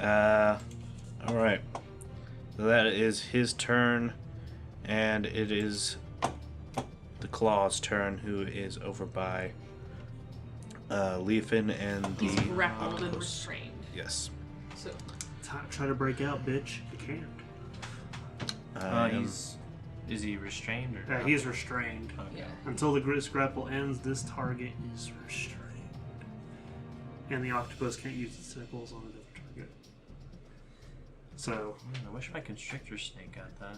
Alright. So that is his turn, and it is the Claw's turn, who is over by Leafin and the He's grappled and octopus. restrained. Yes. So Try to break out, bitch. You can't. Is he restrained or? Yeah, he is restrained. yeah. Until the grapple ends, this target is restrained. And the octopus can't use its tentacles on another target. So, I wish my constrictor snake got that.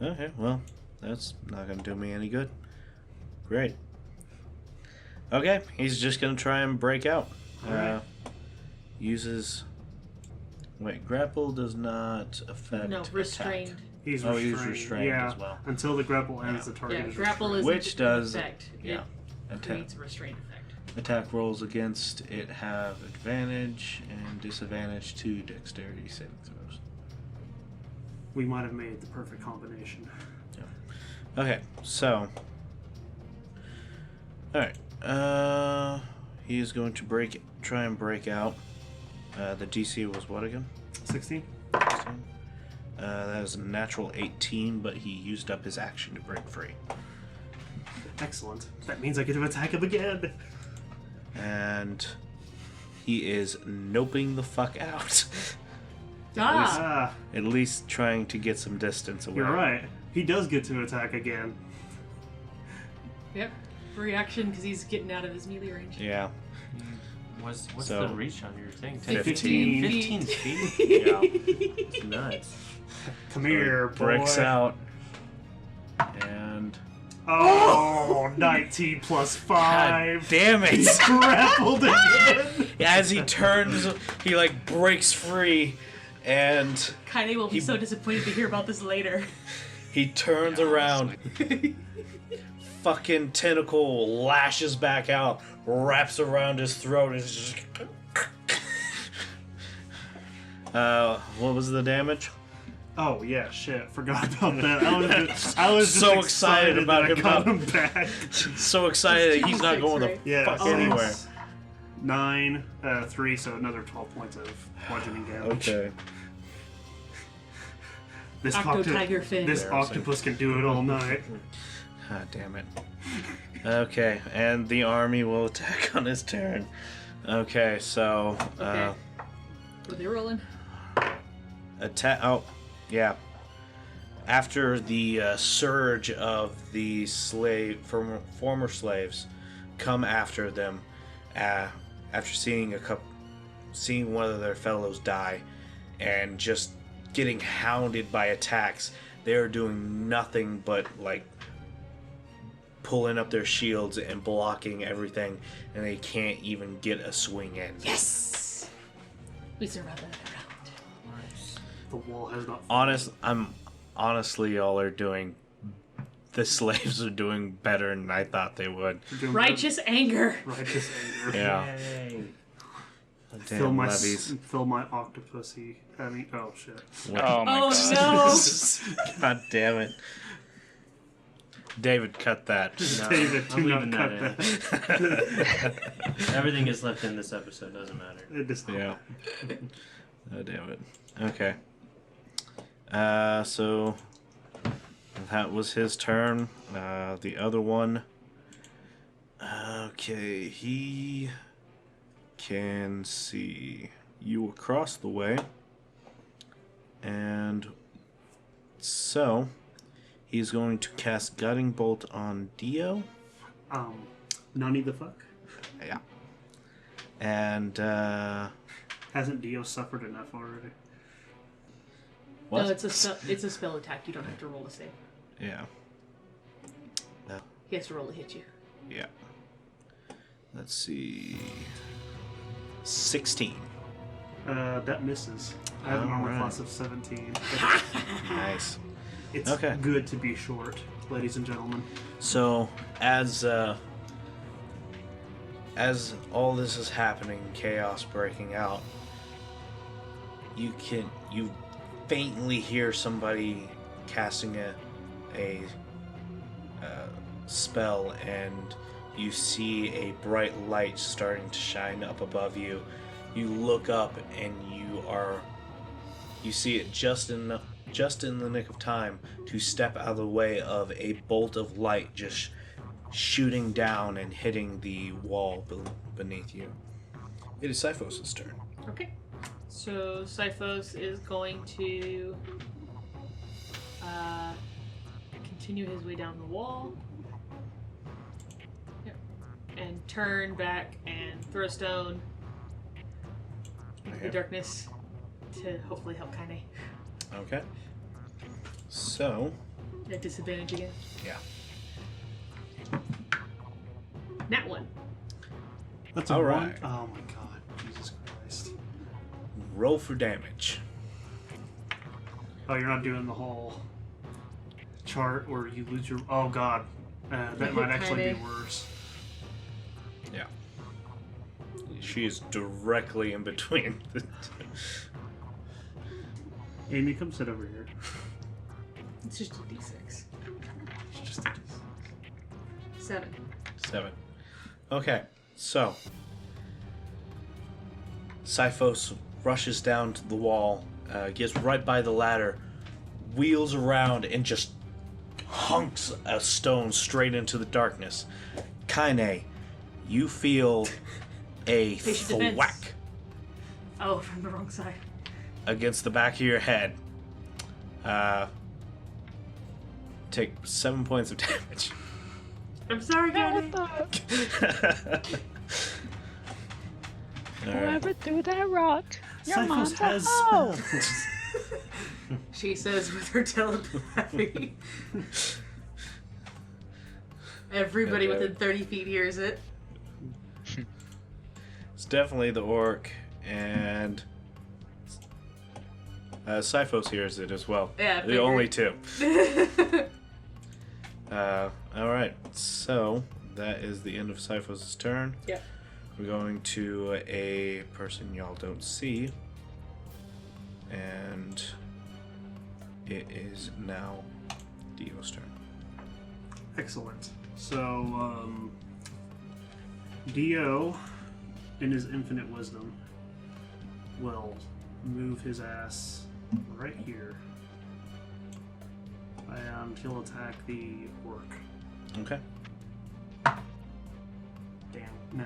Okay, well, that's not going to do me any good. Great. Okay, he's just going to try and break out. Alright. Uses... Wait, grapple does not affect No, restrained. attack. he's Oh, restrained. he's restrained yeah, as well. until the grapple ends, Yeah. the target Yeah, is grapple is Which does- effect. yeah, It attack. creates a restrained effect. Attack rolls against it have advantage and disadvantage to dexterity saving throws. We might have made the perfect combination. Okay, so... Alright, he is going to try and break out. The DC was what again? 16? 16? That is a natural 18, but he used up his action to break free. Excellent. That means I get to attack him again. And he is noping the fuck out. Ah! At least trying to get some distance away. You're right. He does get to attack again. Yep. Reaction because he's getting out of his melee range. Yeah. What's So- the reach on your thing? 15 15 feet? Yeah. It's nuts. Come here, boy. Breaks out. And Oh, 19 plus 5. God damn it! He's grappled again. As he turns, he like breaks free, and Kaine will be so disappointed to hear about this later. he turns around. Fucking tentacle lashes back out, wraps around his throat, and is just. What was the damage? Oh yeah, shit. Forgot about that. I was just So excited about that I him got not- him back. So excited that he's not going the Yeah, fuck so anywhere. it's 9, 3, so another 12 points of bludgeoning damage. Okay. This, Octo Tiger Fin. this octopus can do it all night. God damn it. Okay, and the army will attack on his turn. Okay, so Okay. Are they rolling? attack. Oh, yeah. After the surge of the former slaves come after them, after seeing one of their fellows die, and just getting hounded by attacks, they are doing nothing but like pulling up their shields and blocking everything, and they can't even get a swing in. Yes! We survived that round. The wall has not. Honestly, y'all are doing. The slaves are doing better than I thought they would. Righteous anger. Righteous anger. Yeah. Yay. Fill Damn my levies. octopusy. Oh shit. What? Oh my Oh god. no! God damn it. David, cut that. No, David, I'm do not leaving cut that that. Everything is left in this episode, doesn't matter. It is Yeah. Oh, damn it. Okay. So that was his turn. The other one. Okay, he can see you across the way. And so he's going to cast Gutting Bolt on Dio. Nani the fuck? Yeah. And Hasn't Dio suffered enough already? what? No, it's a spell attack. You don't have to roll to save. Yeah. He has to roll to hit you. Yeah. Let's see. 16. That misses. I have an armor Alright. class of 17. Nice. It's Okay. good to be short, ladies and gentlemen. So as all this is happening, chaos breaking out, you faintly hear somebody casting a spell, and you see a bright light starting to shine up above you. You look up and you see it just in the nick of time to step out of the way of a bolt of light just shooting down and hitting the wall beneath you. It is Sifos' turn. Okay. So Sifos is going to continue his way down the wall. Yep. And turn back and throw a stone into the darkness to hopefully help Kaine. Okay. So, At disadvantage again. yeah. Nat 1. That's All a right. one. Oh my god. Jesus Christ. Roll for damage. Oh, you're not doing the whole chart where you lose your. Oh god. That might actually be worse. Yeah. She is directly in between. Amy, come sit over here. It's just a d6. It's just a 7. 7. Okay, so Sifos rushes down to the wall, gets right by the ladder, wheels around, and just hunks a stone straight into the darkness. Kaine, you feel a Patient defense. thwack Oh, from the wrong side. against the back of your head. Take 7 points of damage. I'm sorry, Daddy. Whoever threw that rock, your Cyphos mom's a has hoe. spells. She says with her telepathy. Everybody Okay. within 30 feet hears it. It's definitely the orc, and Cyphos hears it as well. Yeah, The only two. Alright, so that is the end of Cyphos' turn. Yeah. We're going to a person y'all don't see, and it is now Dio's turn. Excellent. So, Dio, in his infinite wisdom, will move his ass right here. And he'll attack the orc. Okay. Damn. No.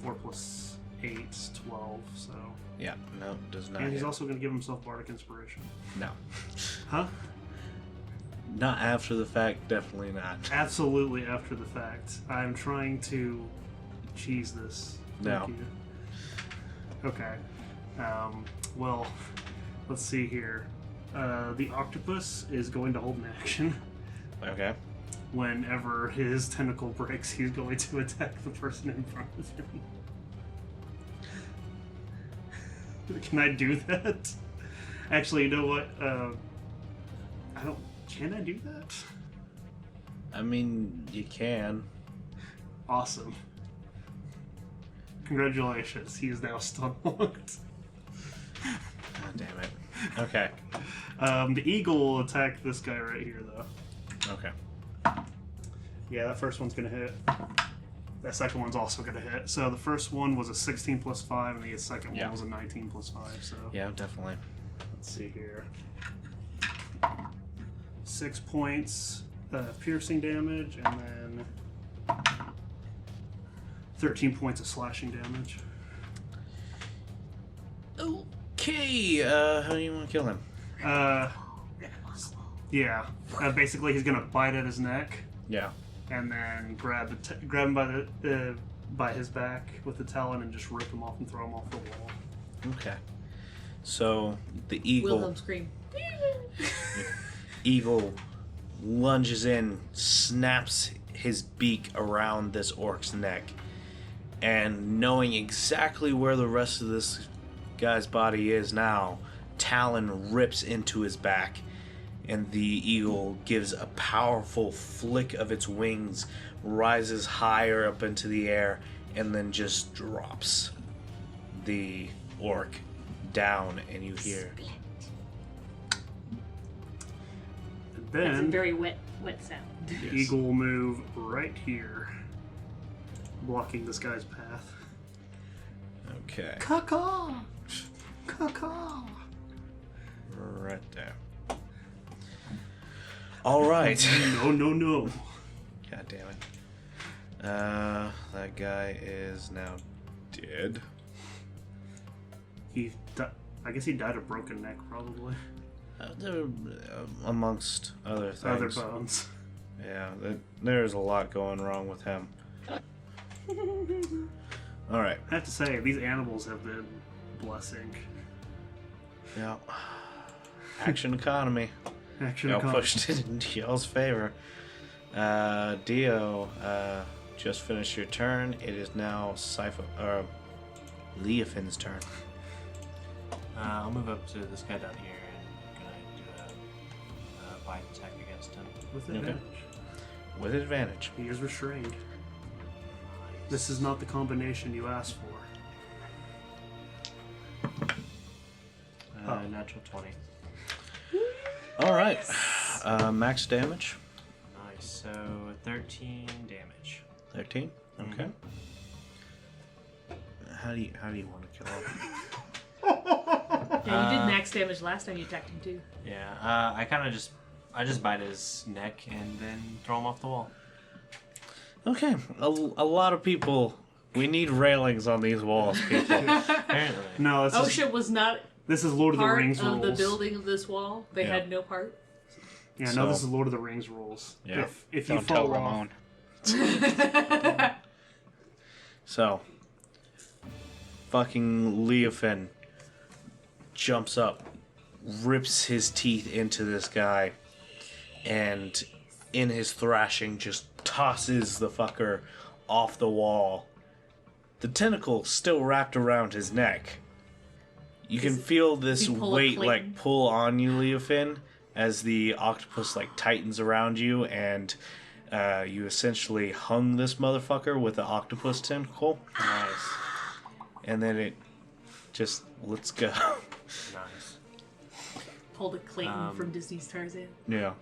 4 plus 8, 12, so... Yeah, no, does not And he's hit. also going to give himself Bardic Inspiration. No. Huh? Not after the fact, definitely not. Absolutely after the fact. I'm trying to cheese this. No. Thank you. Okay. Well, let's see here. The octopus is going to hold an action. Okay. Whenever his tentacle breaks, he's going to attack the person in front of him. Can I do that? Actually, you know what? I don't... Can I do that? I mean, you can. Awesome. Congratulations, he is now stun-locked. God damn it. Okay. The eagle will attack this guy right here, though. Okay. Yeah, that first one's gonna hit. That second one's also gonna hit. So the first one was a 16 plus 5, and the second Yeah. one was a 19 plus 5, so... Yeah, definitely. Let's see here. 6 points of piercing damage, and then 13 points of slashing damage. Okay, how do you want to kill him? Yeah. Basically, he's gonna bite at his neck, Yeah. and then grab him by by his back with the talon, and just rip him off and throw him off the wall. Okay. So the eagle Wilhelm scream. eagle lunges in, snaps his beak around this orc's neck, and knowing exactly where the rest of this guy's body is now, talon rips into his back, and the eagle gives a powerful flick of its wings, rises higher up into the air, and then just drops the orc down, and you hear And That's a then very wet sound. the Yes. eagle will move right here, blocking this guy's path. Okay. Caw-caw! Caw-caw! Right there. All right. No, no, no. God damn it. That guy is now dead. I guess he died of broken neck, probably. Amongst other things. Other bones. Yeah, there's a lot going wrong with him. All right. I have to say, these animals have been blessing. Yeah. Action economy. Action Y'all economy. pushed it into y'all's favor. Dio, just finished your turn. It is now Leofin's turn. I'll move up to this guy down here and gonna do a bite attack against him. With Okay. advantage. With advantage. He is restrained. This is not the combination you asked for. Natural 20. All right. Max damage. Nice. So 13 damage. 13. Okay. How do you want to kill him? Yeah, you did max damage last time you attacked him too. Yeah. I just bite his neck and then throw him off the wall. Okay. A lot of people. We need railings on these walls, people. Apparently. No, OSHA was not this is Lord of the part Rings of rules. the building of this wall. They Yeah. had no part. Yeah, So- no, this is Lord of the Rings rules. Yeah. If you Don't tell fall off, Ramon. So, fucking Leofin jumps up, rips his teeth into this guy, and in his thrashing just tosses the fucker off the wall. The tentacle still wrapped around his neck. You can feel this you pull a weight Clayton? like pull on you, Leofin, as the octopus like tightens around you, and you essentially hung this motherfucker with the octopus tentacle, Nice. and then it just lets go. Nice. Pulled a Clayton from Disney's Tarzan. Yeah.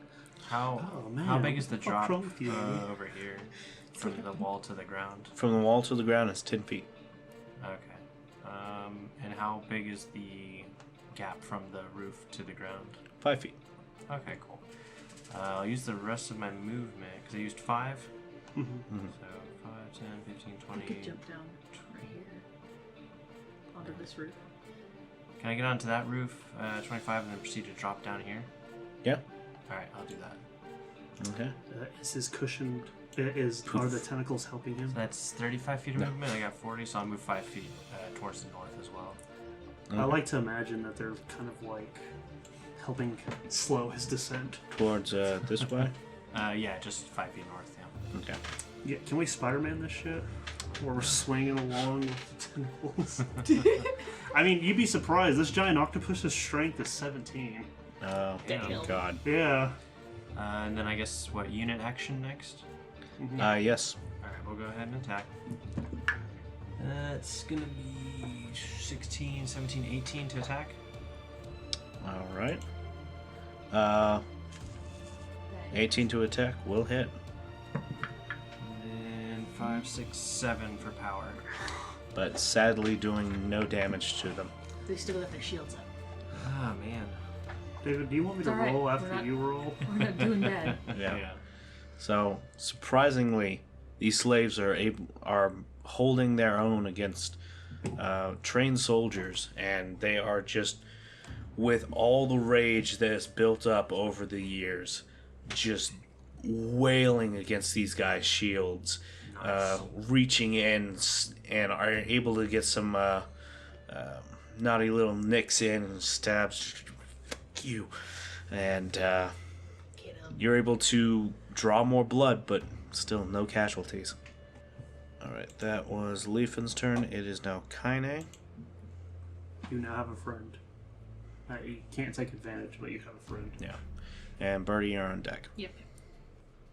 How Oh, man. how big is the What's drop wrong with you? over here from the wall to the ground? From the wall to the ground is 10 feet. Okay. And how big is the gap from the roof to the ground? 5 feet. Okay, cool. I'll use the rest of my movement because I used 5. Mhm. So 5, 10, 15, You 20. could jump down right here onto this roof. Can I get onto that roof, 25, and then proceed to drop down here? Yeah. Alright, I'll do that. Okay. Is his cushion? Are the tentacles helping him? So that's 35 feet of No. movement. I got 40, so I'll move 5 feet towards the north as well. I like to imagine that they're kind of like helping slow his descent. Towards this way. Yeah, just 5 feet north, yeah. Okay. Yeah, can we Spider-Man this shit? Where we're swinging along with tentacles. I mean, you'd be surprised. This giant octopus's strength is 17. Oh, Damn. God. Yeah. And then I guess, what, unit action next? Yes. Alright, we'll go ahead and attack. It's gonna be 16, 17, 18 to attack. All right. 18 to attack will hit. And then 5, 6, 7 for power. But sadly doing no damage to them. They still got their shields up. Ah, man. David, do you want me to It's all right. roll We're after not- you roll? We're not doing bad. Yeah. So surprisingly, these slaves are holding their own against trained soldiers, and they are just, with all the rage that has built up over the years, just wailing against these guys' shields, reaching in and are able to get some naughty little nicks in and stabs. Fuck you. And Get 'em. you're able to draw more blood, but still no casualties. Alright, that was Leafin's turn. It is now Kaine. You now have a friend. You can't take advantage, but you have a friend. Yeah. And Birdie, you're on deck. Yep.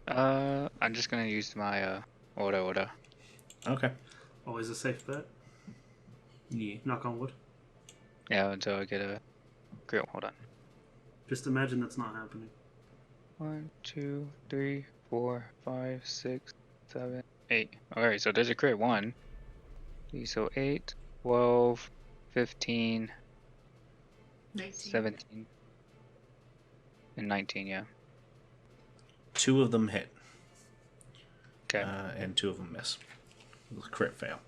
I'm just gonna use my Ora. Okay. Always a safe bet. Yeah. Knock on wood. Yeah, until I get a grill. Hold on. Just imagine that's not happening. 1, 2, 3, 4, 5, 6, 7, 8. Alright, so there's a crit 1. So 8, 12, 15, 19. 17, and 19, yeah. 2 of them hit, Okay. and 2 of them miss. It was a crit fail.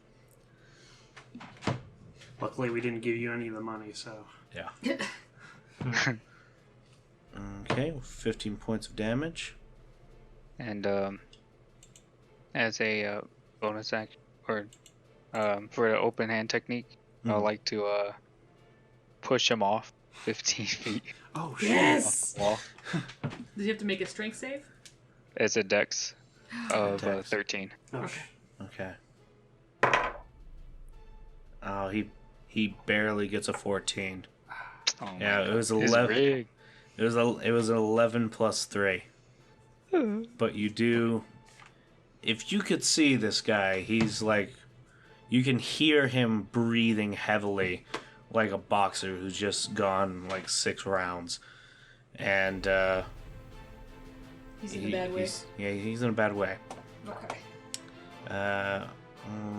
Luckily, we didn't give you any of the money, so. Yeah. Okay, 15 points of damage. And as a bonus action, or for the open hand technique, I would like to push him off 15 feet Oh, shit. Yes! off the wall. Did you have to make a strength save? It's a dex of Dex. 13. Oh, Okay. Okay. Oh, he barely gets a 14. Oh my Yeah, it God. was It's 11. rigged. It was an 11 plus 3. But you do, if you could see this guy, he's like, you can hear him breathing heavily, like a boxer who's just gone like 6 rounds, and He's in a bad way. he's in a bad way. Okay.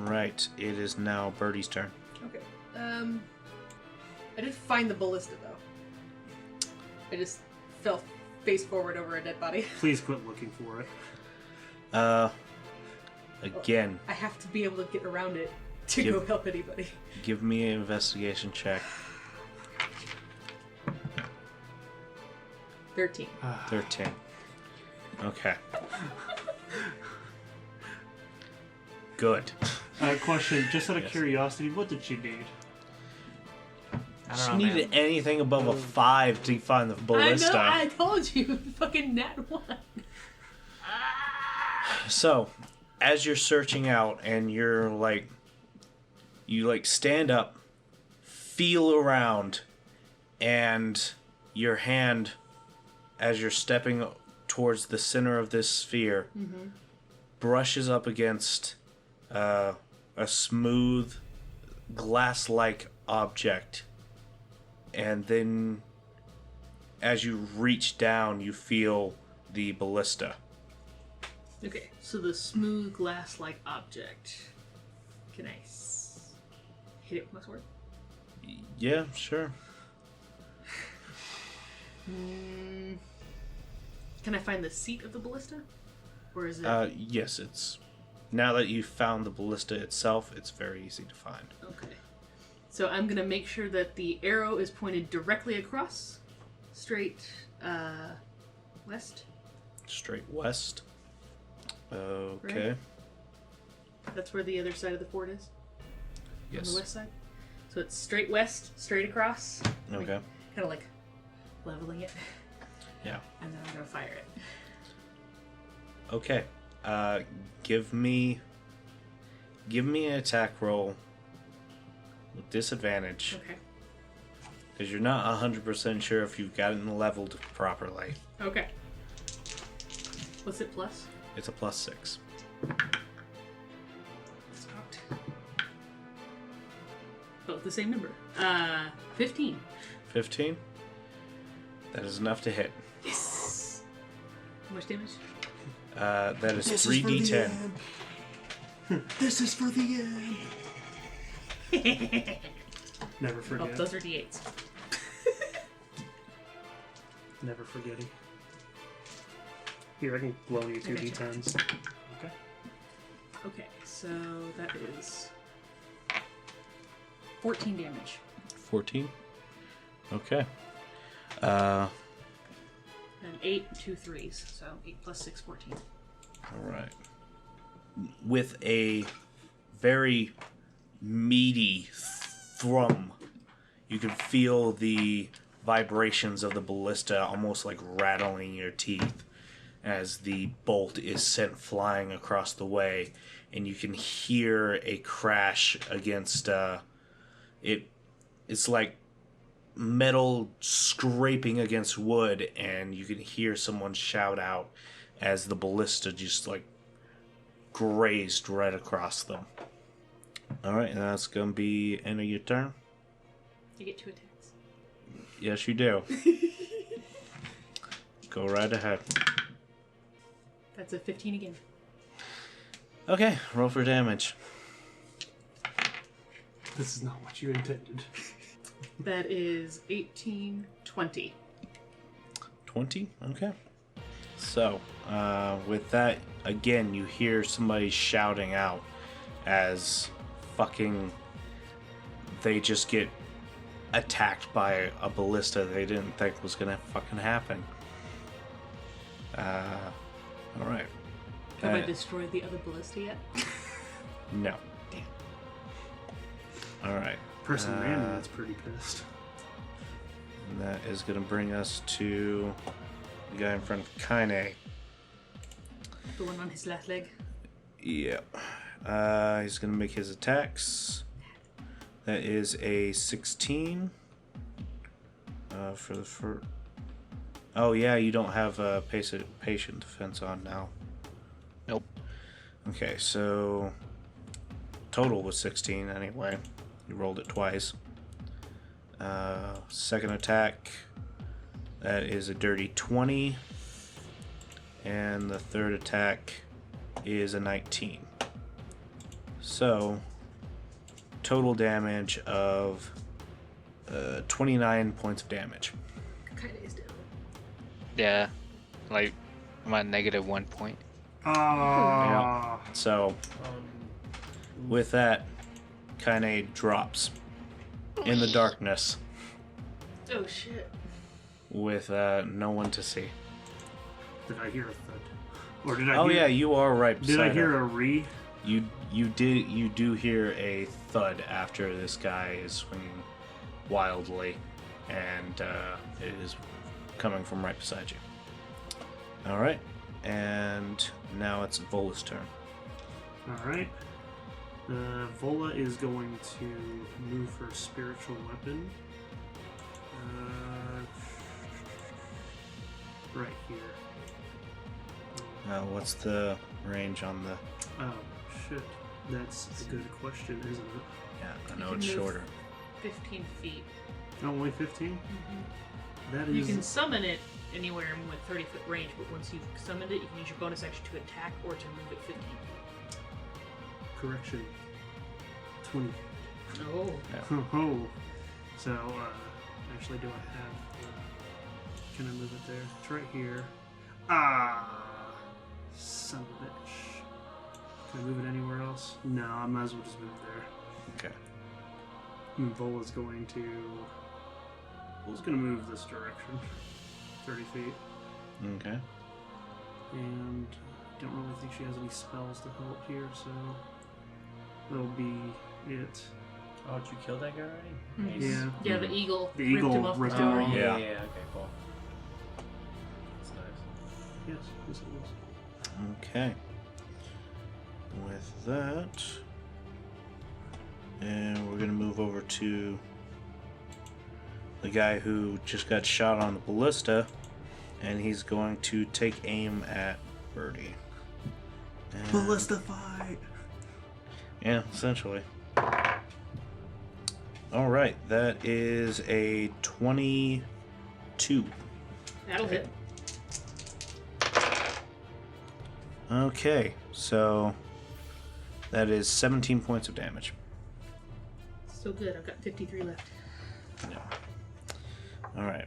Right, it is now Birdie's turn. Okay. I did find the ballista though. I just fell face forward over a dead body. Please quit looking for it. Again, I have to be able to get around it to Give- go help anybody. give me an investigation check. 13. 13. Okay. Good. Question, just out of Yes. curiosity, what did she need? I She don't know, needed man. anything above a 5 to find the ballista. I know, I told you. Fucking nat 1. So, as you're searching out and you're like, you like stand up, feel around, and your hand, as you're stepping towards the center of this sphere, brushes up against a smooth, glass-like object. And then, as you reach down, you feel the ballista. Okay, so the smooth glass-like object. Can I hit it with my sword? Yeah, sure. Can I find the seat of the ballista? Or is it... Yes, it's... Now that you've found the ballista itself, it's very easy to find. Okay. So I'm going to make sure that the arrow is pointed directly across. Straight, west. Straight west. Okay. Right. That's where the other side of the fort is? On Yes. the west side? So it's straight west, straight across. Okay. Kind of like leveling it. Yeah. And then I'm going to fire it. Okay. Give me an attack roll with disadvantage, Okay. because you're not 100% sure if you've gotten leveled properly. Okay. What's it plus? It's a +6. It's not. Both the same number. 15. 15. That is enough to hit. Yes! How much damage? That is 3d10. This is for the end. Never Oh, forget. those are d8s. Never forgetting. Here, I can blow you 2 Okay. d10s. Okay. Okay, so that is 14 damage. 14. Okay. And 8, 2 3s. So 8 plus 6, 14. All right. With a very meaty thrum, you can feel the vibrations of the ballista almost like rattling your teeth as the bolt is sent flying across the way, and you can hear a crash against it. It's like metal scraping against wood, and you can hear someone shout out as the ballista just like grazed right across them. Alright, and that's gonna be end of your turn. You get 2 attacks. Yes, you do. Go right ahead. That's a 15 again. Okay, roll for damage. This is not what you intended. That is 18, 20. 20? Okay. So, with that, again, you hear somebody shouting out as fucking they just get attacked by a ballista they didn't think was gonna fucking happen. Alright. Have I destroyed the other ballista yet? No. Damn. Alright. Person random that's pretty pissed. And that is going to bring us to the guy in front of Kaine. The one on his left leg. Yep. He's going to make his attacks. That is a 16. For the first... Oh, yeah, you don't have a patient defense on now. Nope. Okay, so... Total was 16 anyway. You rolled it twice. Second attack, that is a dirty 20. And the third attack is a 19. So, total damage of 29 points of damage. Kinda is down. Yeah. Like, I'm at -1 point. Ah. So, with that, Kaine drops in the darkness Oh shit. with no one to see. Did I hear a thud? Or did I Oh hear, yeah, you are right Did beside I hear her. a re? You do hear a thud after this guy is swinging wildly, and it is coming from right beside you. All right, and now it's Vola's turn. All right. Vola is going to move her spiritual weapon. Right here. What's the range on the? Oh shit, that's a good question, isn't it? Yeah, I know You it's can move shorter. 15 feet. Only 15. That You is can summon it anywhere in with 30-foot range, but once you've summoned it, you can use your bonus action to attack or to move it 15. correction. 20. Oh. Oh. So, actually, do I have? Can I move it there? It's right here. Ah, son of a bitch. Can I move it anywhere else? No, I might as well just move there. Okay. And Vola's going to. Vola's going to move this direction, 30 feet, Okay. and I don't really think she has any spells to help here, so that'll be it. Oh, did you kill that guy already? Mhm. Yeah. Yeah, the eagle. The ripped eagle him off ripped the him tower. off. Yeah. Okay, cool. That's nice. Yes, yes it was. Okay. With that, and we're gonna move over to the guy who just got shot on the ballista, and he's going to take aim at Birdie. And- Ballista fight! Yeah, essentially. All right, that is a 22. That'll hit. Okay, so that is 17 points of damage. Still good. I've got 53 left. Yeah. All right.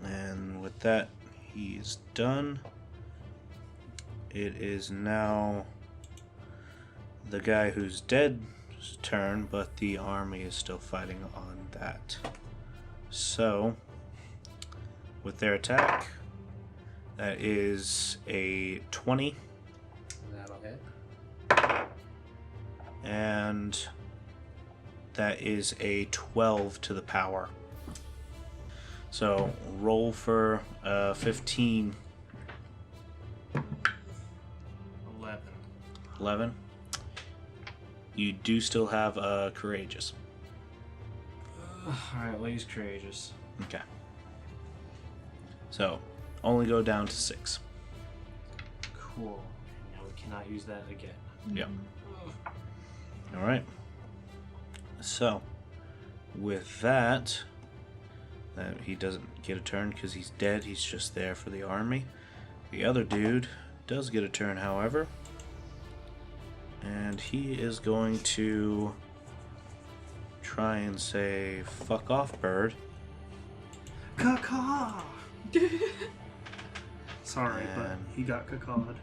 And with that, he's done. It is now the guy who's dead's turn, but the army is still fighting on that. So, with their attack, that is a 20, That'll hit. and that is a 12 to the power. So roll for 15. 11. 11. You do still have courageous. Alright, we'll use courageous. Okay. So only go down to 6. Cool. Now we cannot use that again. Yep. All right. So with that, he doesn't get a turn because he's dead. He's just there for the army. The other dude does get a turn, however. And he is going to try and say, fuck off, bird. Caw-caw! Sorry, but And- he got cacawed.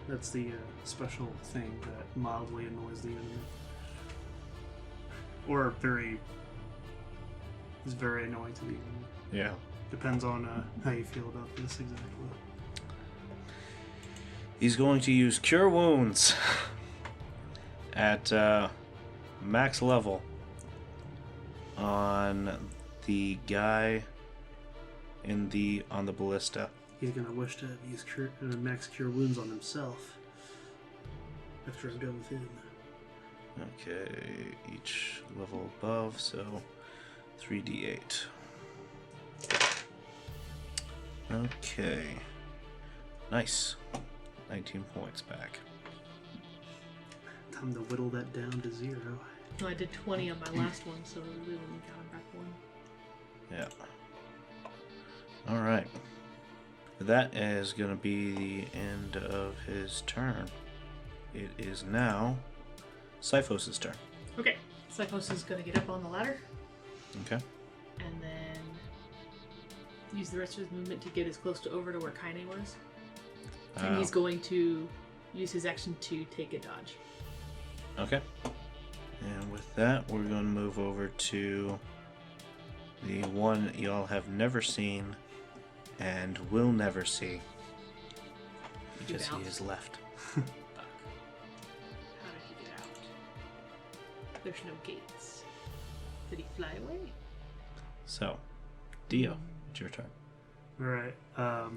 That's the special thing that mildly annoys the enemy. Or is very annoying to the enemy. Yeah. Depends on how you feel about this exactly. He's going to use Cure Wounds at max level on the guy on the ballista. He's gonna wish to use max cure wounds on himself after I'm done with him. Okay, each level above, so 3d8. Okay. Nice. 19 points back. Time to whittle that down to 0. No, I did 20 on my last one, so we only counted back one. Yeah. Alright. That is going to be the end of his turn. It is now Sifos' turn. Okay. Cyphos is going to get up on the ladder Okay. and then use the rest of his movement to get as close to over to where Kaine was. And he's going to use his action to take a dodge. Okay. And with that, we're going to move over to the one y'all have never seen and will never see because he bounced. is left. There's no gates. Did he fly away? So, Dio, it's your turn. All right.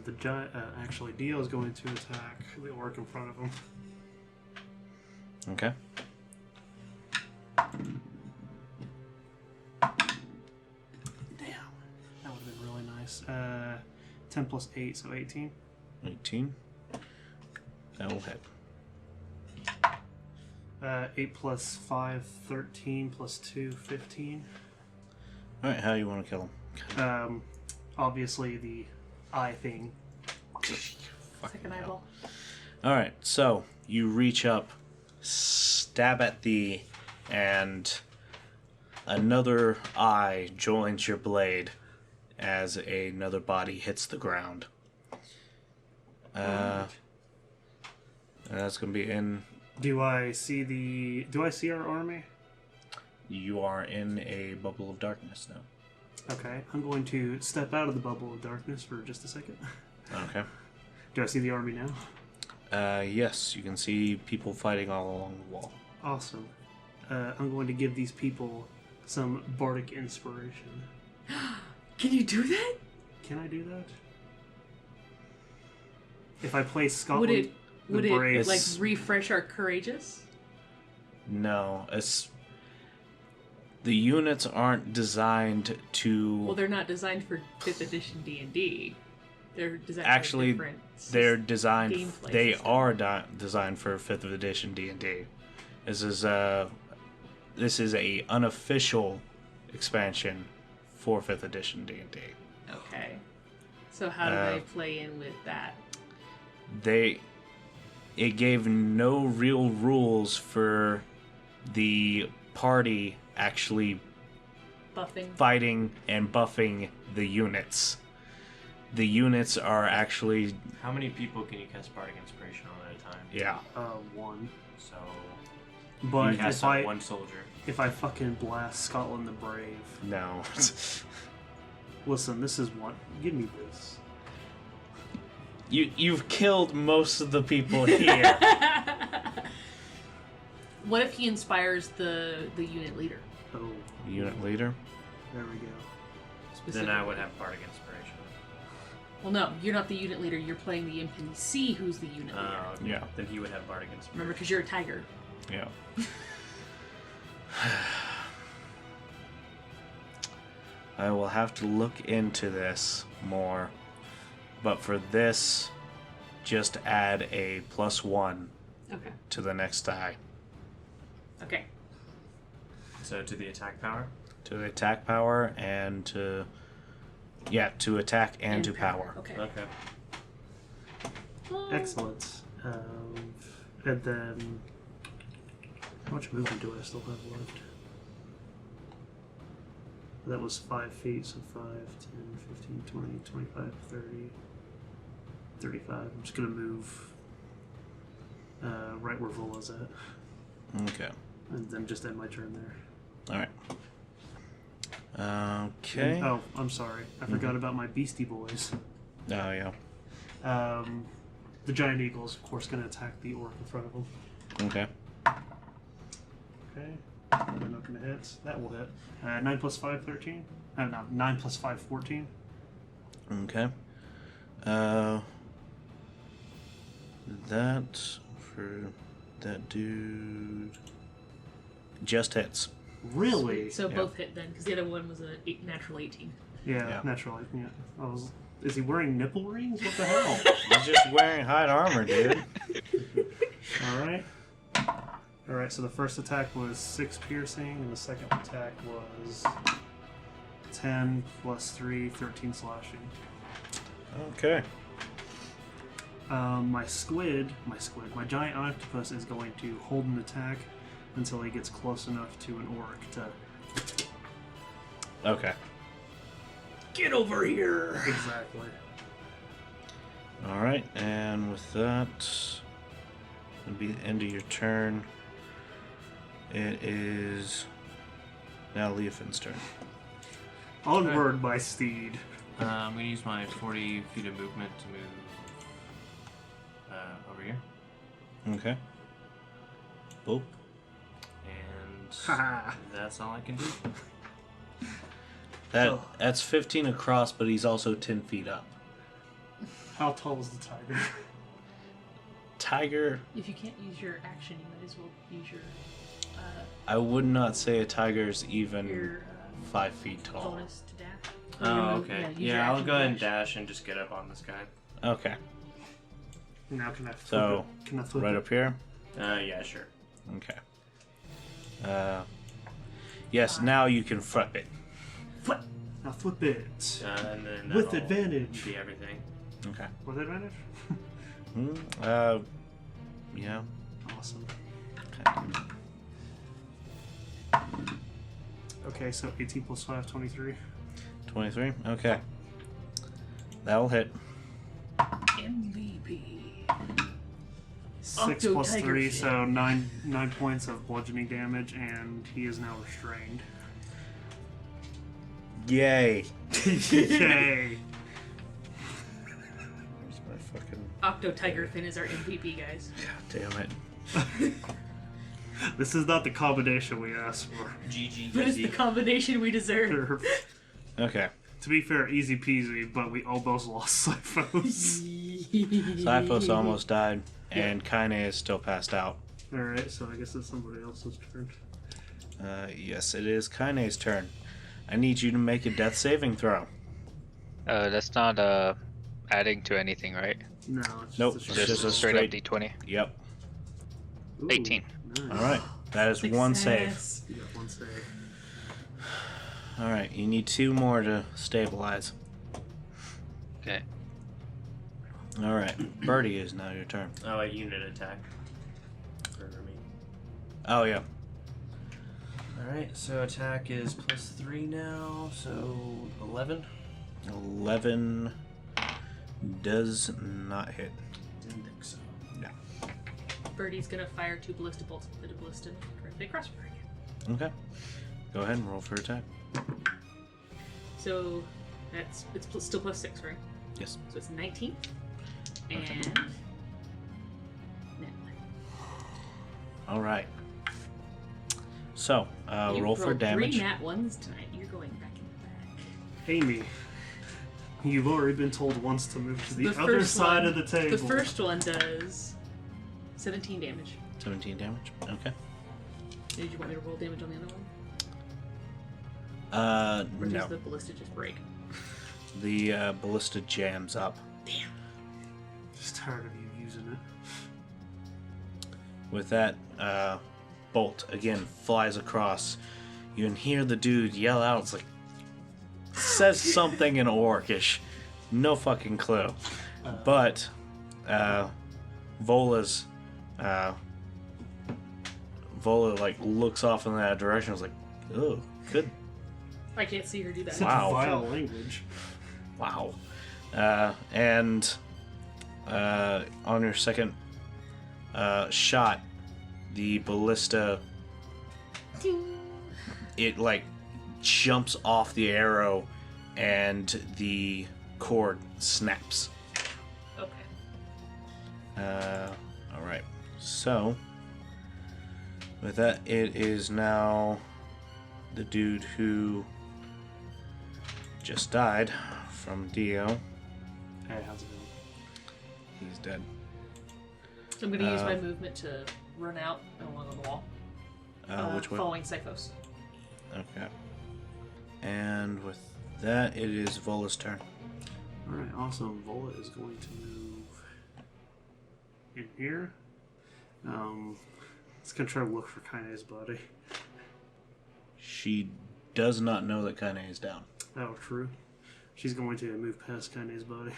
The giant. Actually, Dio is going to attack the orc in front of him. Okay. Damn, that would have been really nice. 10 plus 8, so 18. 18. That will hit. 8 plus 5, 13, plus 2, 15. Alright, how do you want to kill him? Obviously the eye thing. Second eyeball. Alright, so you reach up, stab at and another eye joins your blade as another body hits the ground. And that's going to be in... Do I see our army? You are in a bubble of darkness now. Okay, I'm going to step out of the bubble of darkness for just a second. Okay. Do I see the army now? Yes, you can see people fighting all along the wall. Awesome. I'm going to give these people some bardic inspiration. Can you do that? Can I do that? If I play Scotland, Would Brave. it like refresh our courageous? No, the units aren't designed to... Well, they're not designed for 5th edition D&D. They're designed Actually, for different they're designed. gameplay They system. are designed for 5th edition D&D. This is a unofficial expansion for 5th edition D&D. Okay. So how do they play in with that? It gave no real rules for the party actually Buffing? fighting and buffing the units. The units are actually... How many people can you cast Bardic Inspiration on at a time? Yeah. 1. So But you cast if on I one soldier. if I fucking blast Scotland the Brave, No. listen, this is one. Give me this. You've killed most of the people here. What if he inspires the unit leader? Oh, Unit leader? there we go. Then I would have Bardic Inspiration. Well, no, you're not the unit leader. You're playing the NPC who's the unit leader. Okay. Yeah. Then he would have Bardic Inspiration. Remember, because you're a tiger. Yeah. I will have to look into this more. But for this, just add a +1 Okay. to the next die. Okay. So to the attack power? To the attack power and to... Yeah, to attack and to power. Okay. Okay. Excellent. And then, how much movement do I still have left? That was 5 feet, so 5, 10, 15, 20, 25, 30, 35. I'm just going to move right where Vola's at. Okay. And then just end my turn there. Alright. Okay. Oh, I'm sorry. I forgot about my Beastie Boys. Oh, yeah. The giant eagle is, of course, going to attack the orc in front of him. Okay. Okay. They're not going to hit. That will hit. 9 plus 5, 13? No, 9 plus 5, 14. Okay. That for that dude just hits. Really? So Yeah. both hit then, because the other one was a natural 18. Yeah, Yeah. naturally. Yeah. Is he wearing nipple rings? What the hell? He's just wearing hide armor, dude. Alright. Alright, so the first attack was 6 piercing, and the second attack was 10 plus 3, 13 slashing. Okay. My giant octopus is going to hold an attack until he gets close enough to an orc to... Okay. Get over here! Exactly. Alright, and with that, it'll be the end of your turn. It is now Leofin's turn. Onward, my steed. I'm going to use my 40 feet of movement to move over here. Okay. Boop. And Haha. That's all I can do. That's 15 across, but he's also 10 feet up. How tall is the tiger? Tiger, If you can't use your action, you might as well use your I would not say a tiger's even your 5 feet tall. bonus to dash. Oh, okay. use your Yeah, I'll action go to ahead and dash and just get up on this guy. Okay, Now can I flip So, it? Can I flip right it? up here. Yeah, sure. Okay. Yes, now you can flip it. Flip. Now flip it. And then With that'll advantage. be everything. Okay. With advantage? Yeah. Awesome. Okay, so 18 plus 5, 23. 23. Okay. That'll hit. MVP. 6 Octo plus tiger 3, shit. so 9 points of bludgeoning damage, and he is now restrained. Yay. Yay! Where's my fucking... Octo Tiger Fin is our MVP, guys. Damn it. This is not the combination we asked for. GG. That is the combination we deserve. Okay. To be fair, easy peasy, but we almost lost Cyphos. Cyphos almost died, and Kaine is still passed out. Alright, so I guess it's somebody else's turn. Yes, it is Kaine's turn. I need you to make a death saving throw. That's not adding to anything, right? No, it's Nope, just it's Just just a a straight up straight- D20. Yep. Ooh, 18. Nice. Alright. That is one save. Success. You got one save. Alright, you need 2 more to stabilize. Okay. Alright. Birdie is now your turn. Oh, a unit attack. For me. Oh, yeah. Alright, so attack is plus 3 now, so 11. 11 does not hit. Didn't think so. Yeah. Birdie's gonna fire 2 ballista bolts with the ballista directly across her again. Okay. Go ahead and roll for attack. So it's still plus 6, right? Yes. So it's 19. And net Alright. So, You roll for rolled damage. 3 nat ones tonight. You're going back in the back. Amy, you've already been told once to move to the The other first side one- of the table. The first one does 17 damage. 17 damage. Okay. Did you want me to roll damage on the other one? Or No. does the ballista just break? The ballista jams up. Damn. Just tired of you using it. With that, bolt again flies across. You can hear the dude yell out. It's like, says something in Orcish. No fucking clue. But, Vola's, Vola, like, looks off in that direction. I was like, oh, good. I can't see her do that. Such Wow. vile language. Wow. And on your second shot, the ballista, it like jumps off the arrow and the cord snaps. Okay. Alright. So, with that, it is now the dude who just died from Dio. Hey, how's it going? He's dead. So I'm going to use my movement to run out along the wall. Which way? Following Cyphos. Okay. And with that, it is Vola's turn. Alright, awesome. Vola is going to move in here. It's going to try to look for Kaine's body. She does not know that Kaine is down. Oh, true. She's going to move past Kaine's body.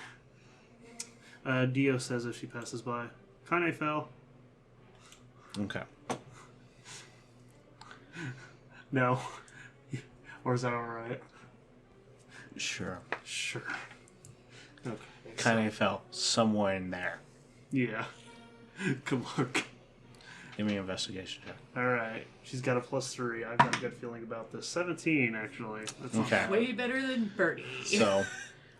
Dio says if she passes by, Kaine fell. Okay. No. Or is that alright? Sure. Sure. Okay. Kaine fell somewhere in there. Yeah. Come on. Give me an investigation check. Alright. She's got a +3. I've got a good feeling about this. 17, actually. That's not Okay. bad. Way better than Birdie. So,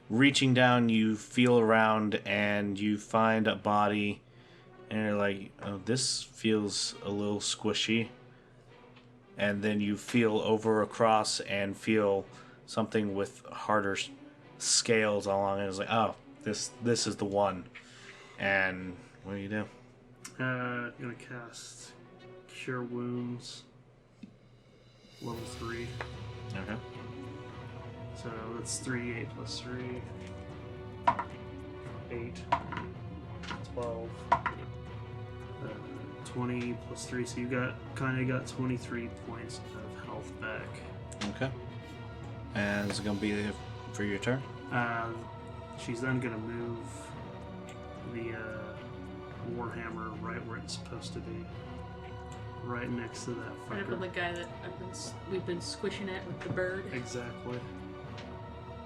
reaching down, you feel around and you find a body, and you're like, oh, this feels a little squishy. and then you feel over across and feel something with harder scales all along it. It's like, oh, this is the one. And what do you do? I'm gonna cast Cure Wounds, level 3. Okay. So that's 3d8 plus 3. 8. 12. 20 plus 3. So you got 23 points of health back. Okay. And is it going to be for your turn? She's then gonna move the Warhammer right where it's supposed to be. Right next to that Right up on the fucker. guy that we've been squishing at with the bird. Exactly.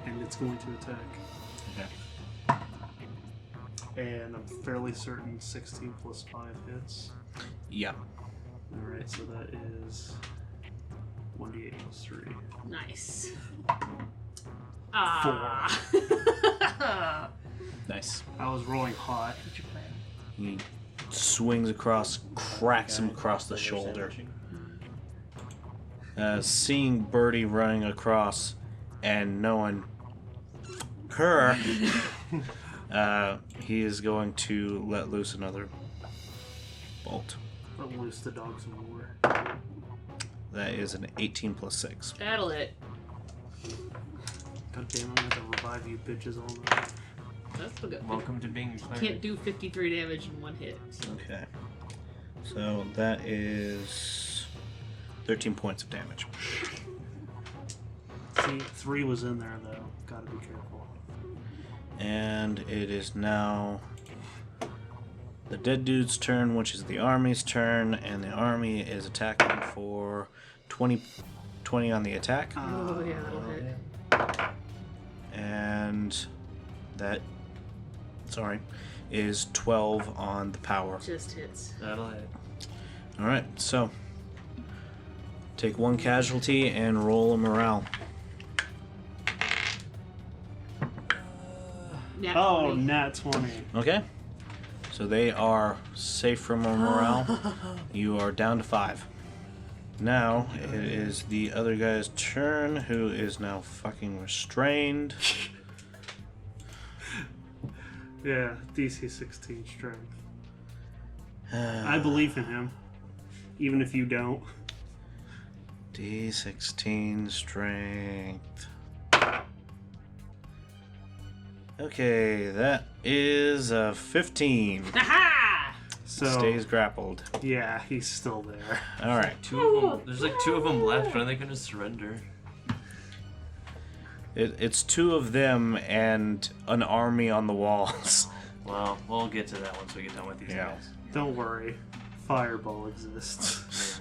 And it's going to attack. Okay. And I'm fairly certain 16 plus 5 hits. Yeah. Alright, so that is 1d8 plus 3. Nice. Ah. Nice. I was rolling hot. What's your plan? He swings across, cracks him across the shoulder. Seeing Birdie running across and knowing her, he is going to let loose another bolt. Let loose the dogs of war. That is an 18 plus 6. That'll hit. God damn, I'm gonna have to revive you bitches all night. That's the good. Welcome to being a cleric. Can't do 53 damage in one hit. So. Okay. So that is 13 points of damage. See, 3 was in there though. Gotta be careful. And it is now the dead dude's turn, which is the army's turn, and the army is attacking for 20 on the attack. Oh yeah, that'll hit. And that, is 12 on the power. Just hits. That'll hit. Alright, so take 1 casualty and roll a morale. Nat Oh, 20. nat 20. Okay? So they are safe from a morale. You are down to 5. Now it is the other guy's turn, who is now fucking restrained. Yeah, DC 16 strength. I believe in him. Even if you don't. D16 strength. Okay, that is a 15. Aha! So, Stays grappled. yeah, he's still there. Alright. There's like 2 of them left. When are they going to surrender? It's 2 of them and an army on the walls. Well, we'll get to that once we get done with these Yeah. guys. Don't worry. Fireball exists.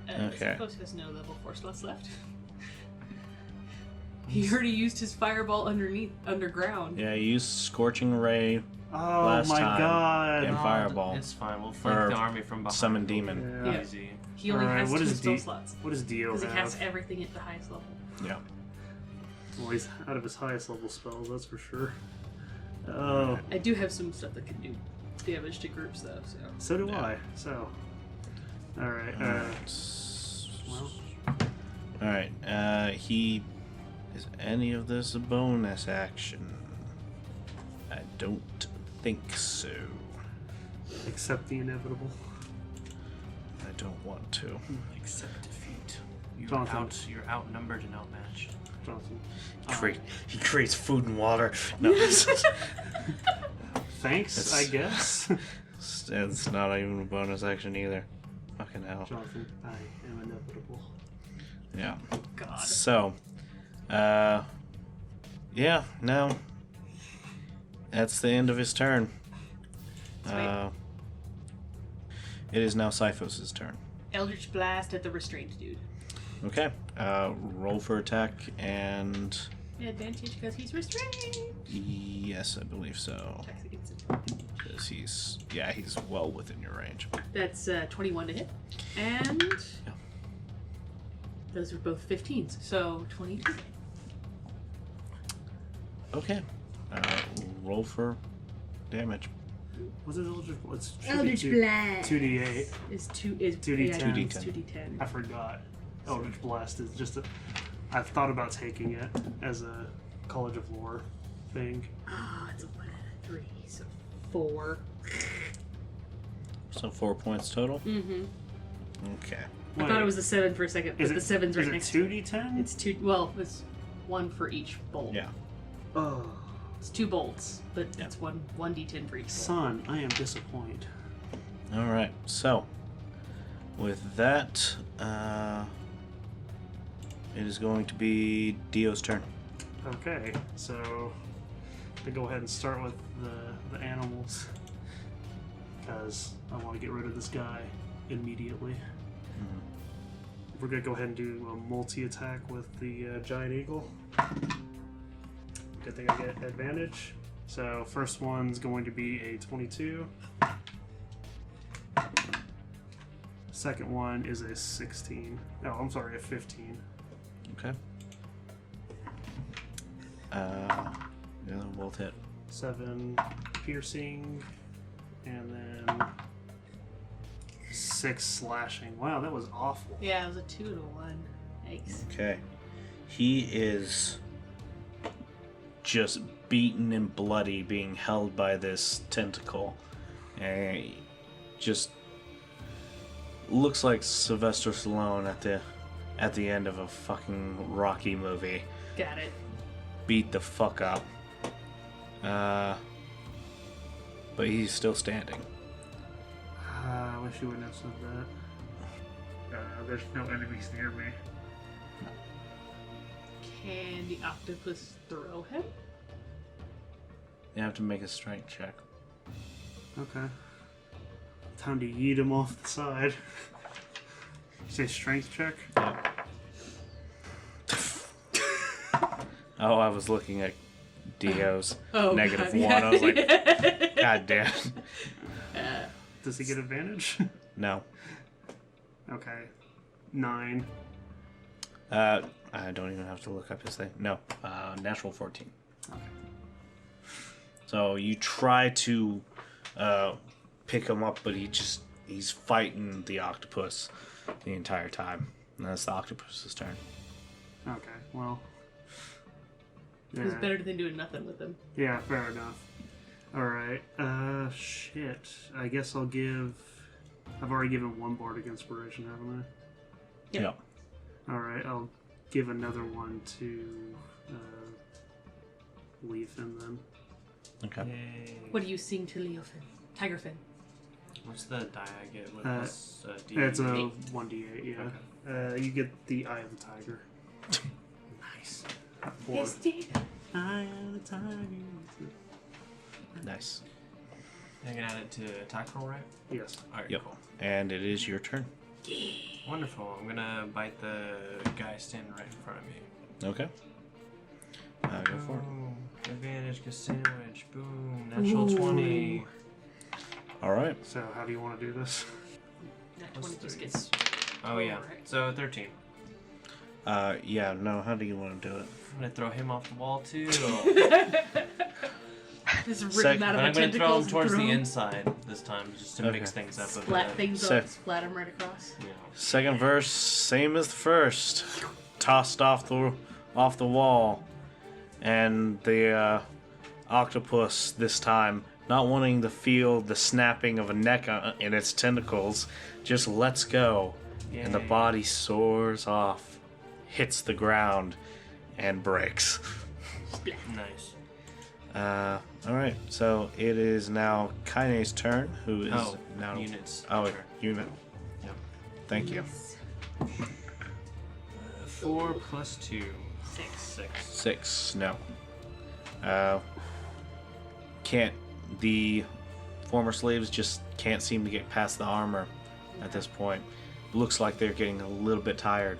Okay. I suppose he has no level 4 slots left. He already used his fireball underground. Yeah, you used Scorching Ray, Oh Last my time. god. Yeah. Fireball. It's fine. We'll flank Or the army from behind. Summon Demon. Yeah. Yeah. Easy. He only Alright, has what 2 is spell D- slots. What does Dio Because he have? casts everything at the highest level. Yeah. Well, he's out of his highest level spells, that's for sure. Oh, I do have some stuff that can do damage to groups though, so. so do Yeah. I. So, alright. Well, Alright, he... Is any of this a bonus action? I don't think so. accept the inevitable. I don't want to. Accept defeat. Jonathan. You're outnumbered and outmatched. Johnson. He creates food and water. No, Thanks, I guess. it's not even a bonus action either. Fucking hell. Jonathan, I am inevitable. Yeah. God. So, yeah, no. That's the end of his turn. Sweet. It is now Sifos' turn. Eldritch Blast at the restrained dude. Okay. Roll for attack and Advantage because he's restrained. yes, I believe so. Attacks against him. Because he's well within your range. That's 21 to hit. And those are both 15s, so 22. Okay. Roll for damage. Was it Eldritch Blast? Eldritch Blast 2d8. Is 2D10. 2D10. I forgot. Eldritch Blast is just a. I've thought about taking it as a College of Lore thing. Ah, it's a 1 out of 3, so 4. So 4 points total? Mm-hmm. Okay. I thought it was a 7 for a second, but the 7's right next to it. Is it 2d10? It's 2, well, it's 1 for each bolt. Yeah. Oh, It's 2 bolts, but it's 1d10 for each bolt. son, I am disappointed. Alright, so with that, it is going to be Dio's turn. Okay, so to go ahead and start with the animals, because I want to get rid of this guy immediately. We're gonna go ahead and do a multi-attack with the giant eagle. Good thing I get advantage. So first one's going to be a 22. Second one is a 16. No, I'm sorry, a 15. Okay. Yeah, they'll both hit. 7 piercing, and then 6 slashing. Wow, that was awful. Yeah, it was a 2 to 1. Yikes. Okay. He is just beaten and bloody, being held by this tentacle. And he just looks like Sylvester Stallone at the end of a fucking Rocky movie. Got it. Beat the fuck up. But he's still standing. I wish you wouldn't have said that. There's no enemies near me. Can the octopus throw him? You have to make a strength check. Okay. Time to yeet him off the side. Say strength check? Yeah. Oh, I was looking at Dio's negative God, 1. yeah. I was like, God damn. Does he get advantage? No. Okay. 9. I don't even have to look up his thing. No. Natural 14. Okay. So you try to pick him up, but he's fighting the octopus the entire time. And that's the octopus's turn. Okay, well. It was better than doing nothing with him. Yeah, fair enough. Alright, shit. I guess I'll give... I've already given 1 Bardic Inspiration, haven't I? Yep. Alright, I'll give another one to Leafin then. Okay. Yay. What do you sing to Leofin? Tigerfin. What's the die I get with this? It's a D8? 1d8, yeah. You get the Eye of the Tiger. Nice. 4. Yes, Dave. Eye of the Tiger. Nice. I can add it to attack roll, right? Yes. Alright, Yep. cool. And it is your turn. Wonderful. I'm gonna bite the guy standing right in front of me. Okay. Go for it. Boom. Advantage, get sandwich. Boom. Natural 20. All right. So, how do you want to do this? That Plus 20 just 3. gets. Oh, yeah. Right. So 13. Yeah, no, how do you want to do it? I'm gonna throw him off the wall too. Just rip Sec- him out But of I'm the gonna throw tentacles him towards and the throw him. inside this time, just to mix Okay. things up a Splat bit. things So- up, splat him right across. You know. Second verse, same as the first. Tossed off the wall, and the octopus this time, not wanting to feel the snapping of a neck in its tentacles, just lets go, and the Yay. body soars off, hits the ground, and breaks. Nice. All right, so it is now Kaine's turn, who is Oh, now units. Oh, Sure. unit. Yep. Thank you. 4 plus 2. 6. 6. 6. No. Can't. The former slaves just can't seem to get past the armor at this point. Looks like they're getting a little bit tired.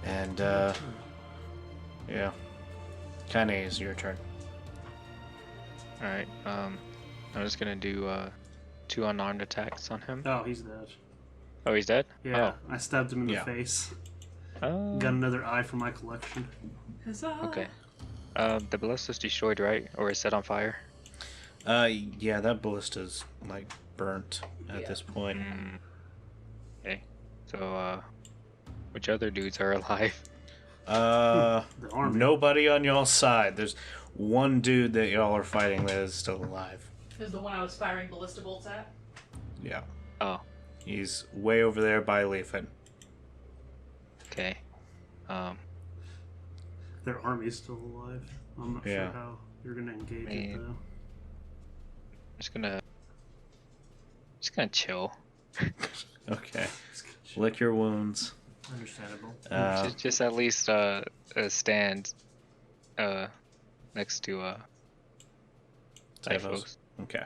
And, yeah. Kaine, is your turn. Alright, I'm just gonna do 2 unarmed attacks on him. Oh, he's dead. Oh, he's dead? Yeah, I stabbed him in the Yeah. face. Oh. Got another eye for my collection. Huzzah! Okay. The ballista is destroyed, right? Or is set on fire? Yeah, that ballista's like burnt at this point. Okay. So, which other dudes are alive? The army. Nobody on y'all's side. There's one dude that y'all are fighting that is still alive. Is the one I was firing ballista bolts at? Yeah. Oh, He's way over there by Leafin. okay. Their army's still alive. I'm not Yeah. sure how you're gonna engage it Man. though. Just gonna chill. Okay. Lick your wounds. Understandable. Just at least stand next to Typhos. Typhos. Okay.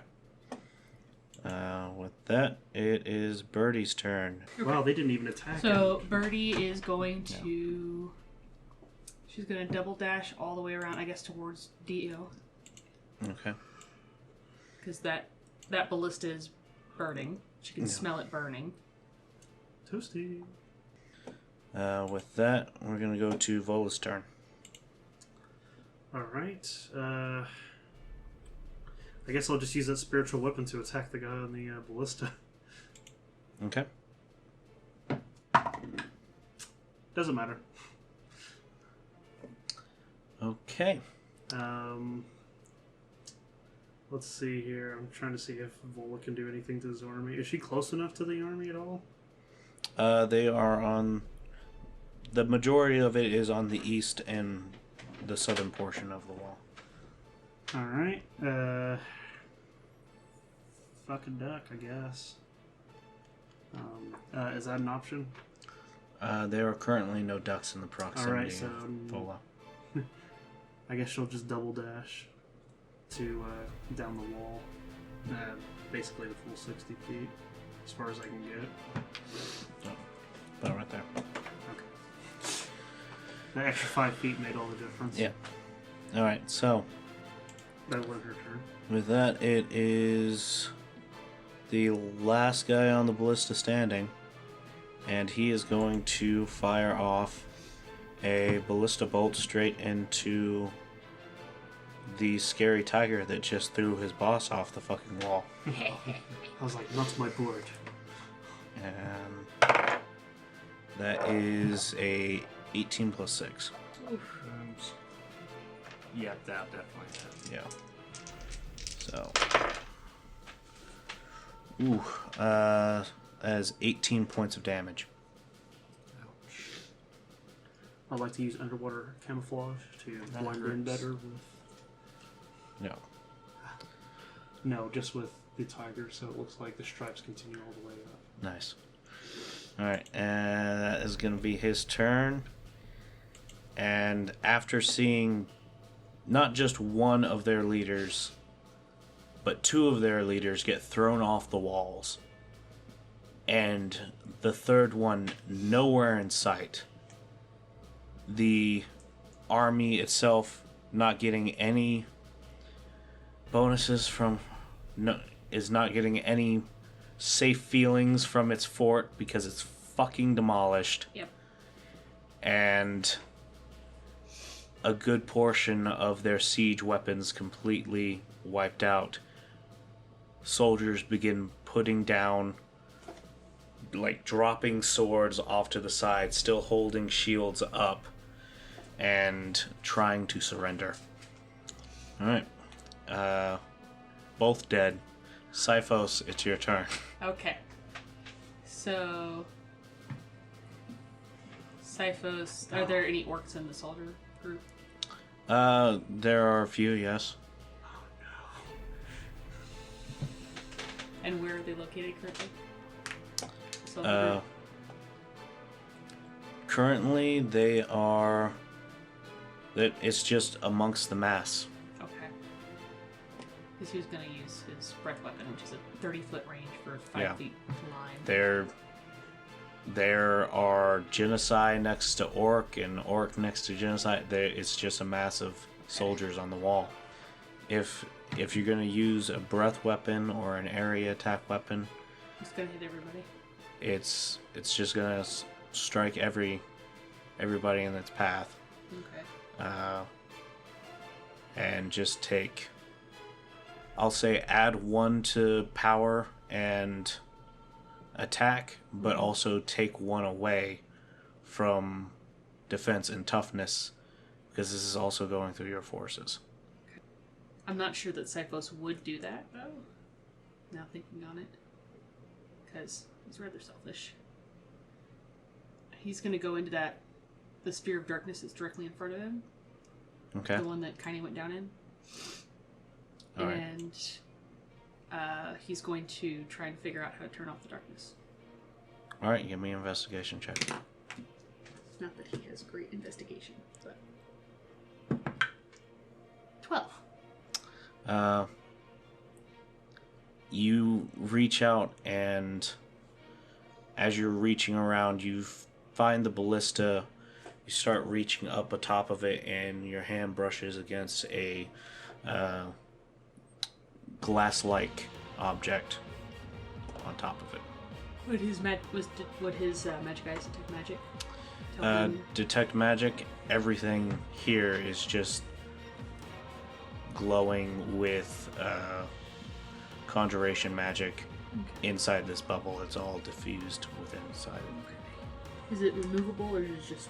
With that, it is Byrdie's turn. Wow, they didn't even attack. So Birdie is going to. She's going to double dash all the way around, I guess, towards Dio. Okay. Because that ballista is burning. She can smell it burning. Toasty. With that, we're gonna go to Vola's turn. All right. I guess I'll just use that spiritual weapon to attack the guy on the ballista. Okay. Doesn't matter. Okay. Let's see here. I'm trying to see if Vola can do anything to his army. Is she close enough to the army at all? They are on. The majority of it is on the east and the southern portion of the wall. All right. Fuck a duck, I guess. Is that an option? There are currently no ducks in the proximity All right, so of Vola. I guess she'll just double dash to down the wall. Basically the full 60 feet, as far as I can get. About right there. Okay. The extra 5 feet made all the difference. Yeah. All right. So That was her turn. with that, it is the last guy on the ballista standing, and he is going to fire off a ballista bolt straight into the scary tiger that just threw his boss off the fucking wall. I was like, not my board. And that is a 18 plus 6. Yeah, that definitely. Yeah. So. That is 18 points of damage. I'd like to use underwater camouflage to blend her in hurts. better with... No. No, just with the tiger, so it looks like the stripes continue all the way up. Nice. Alright, and that is going to be his turn. And after seeing not just one of their leaders, but two of their leaders get thrown off the walls, and the third one nowhere in sight, the army itself not getting any bonuses from... is not getting any safe feelings from its fort because it's fucking demolished. Yep. And a good portion of their siege weapons completely wiped out. Soldiers begin putting down, like dropping swords off to the side, still holding shields up, and trying to surrender. Alright. Both dead. Syphos, it's your turn. Okay. So, Syphos, are there any orcs in the soldier group? There are a few, yes. And where are they located currently? Soldier group? Currently, they are... It's just amongst the mass. Okay. Because he was going to use his breath weapon, which is a 30-foot range for 5 feet line. There are genocide next to orc and orc next to genocide. It's just a mass of soldiers on the wall. If you're going to use a breath weapon or an area attack weapon, It's going to hit everybody. it's just going to strike everybody in its path. Okay. And just take I'll say add 1 to power and attack, but also take 1 away from defense and toughness, because this is also going through your forces. I'm not sure that Cyphos would do that, though, now thinking on it, because he's rather selfish. He's going to go into the Sphere of Darkness that's directly in front of him. Okay. The one that Kaine went down in. All right. And he's going to try and figure out how to turn off the darkness. All right, give me an investigation check. Not that he has great investigation, but 12. You reach out, and as you're reaching around, you find the ballista. You start reaching up atop of it, and your hand brushes against a glass-like object on top of it. Would his magic eyes detect magic? Tell him- Detect magic. Everything here is just glowing with conjuration magic inside this bubble. It's all diffused within inside it. Is it removable, or is it just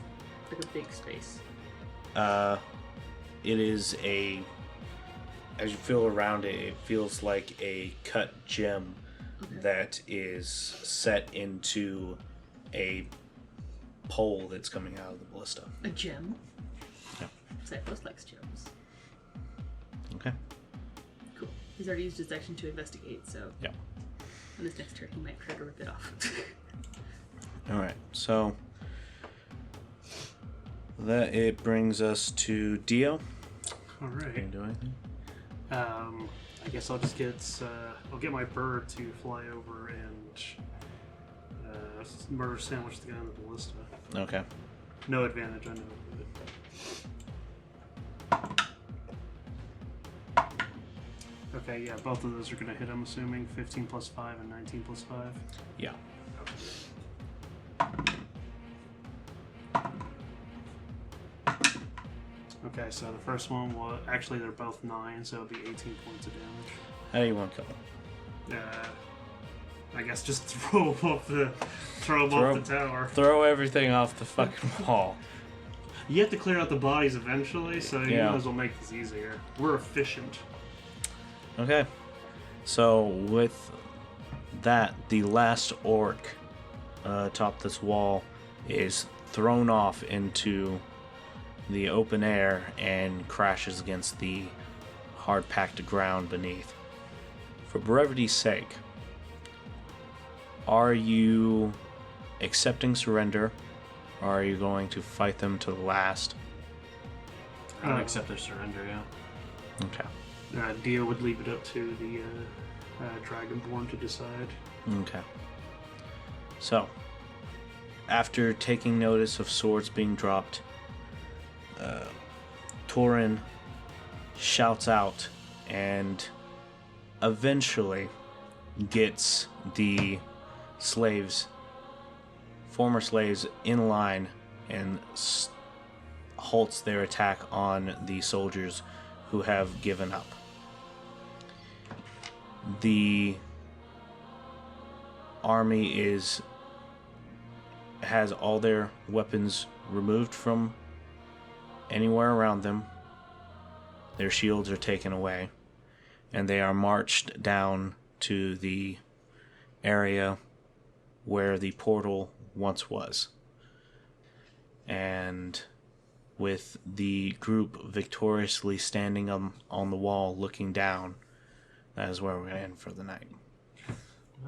like a big space? It is as you feel around it, it feels like a cut gem that is set into a pole that's coming out of the ballista. A gem? Yeah. Cyphos likes gems. Okay. Cool. He's already used his action to investigate, so Yeah. on his next turn he might try to rip it off. Alright, so that it brings us to Dio. All Can you right. do anything? I guess I'll just get I'll get my bird to fly over and murder sandwich the guy on the ballista. Okay. No advantage, I know. But... Okay, yeah, both of those are gonna hit. I'm assuming 15 plus 5 and 19 plus 5. Yeah. Okay, so the first one was actually they're both 9, so it'll be 18 points of damage. How do you want to kill him? I guess just throw him off the tower. Throw everything off the fucking wall. You have to clear out the bodies eventually, so you Yeah. might as well make this easier. We're efficient. Okay. So with that, the last orc atop this wall is thrown off into the open air and crashes against the hard-packed ground beneath. For brevity's sake, are you accepting surrender, or are you going to fight them to the last? I would accept their surrender, yeah. Okay. Dio would leave it up to the dragonborn to decide. Okay. So, after taking notice of swords being dropped, Torin shouts out and eventually gets the former slaves in line and halts their attack on the soldiers who have given up. The army has all their weapons removed from anywhere around them. Their shields are taken away, and they are marched down to the area where the portal once was. And with the group victoriously standing on the wall looking down, that is where we're going to end for the night.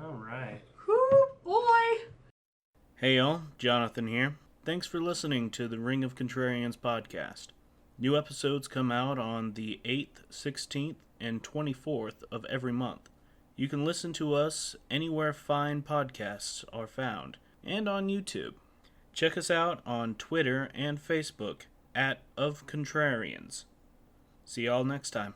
Alright. Whoo, boy! Hey y'all, Jonathan here. Thanks for listening to the Ring of Contrarians podcast. New episodes come out on the 8th, 16th, and 24th of every month. You can listen to us anywhere fine podcasts are found, and on YouTube. Check us out on Twitter and Facebook @ofcontrarians. See y'all next time.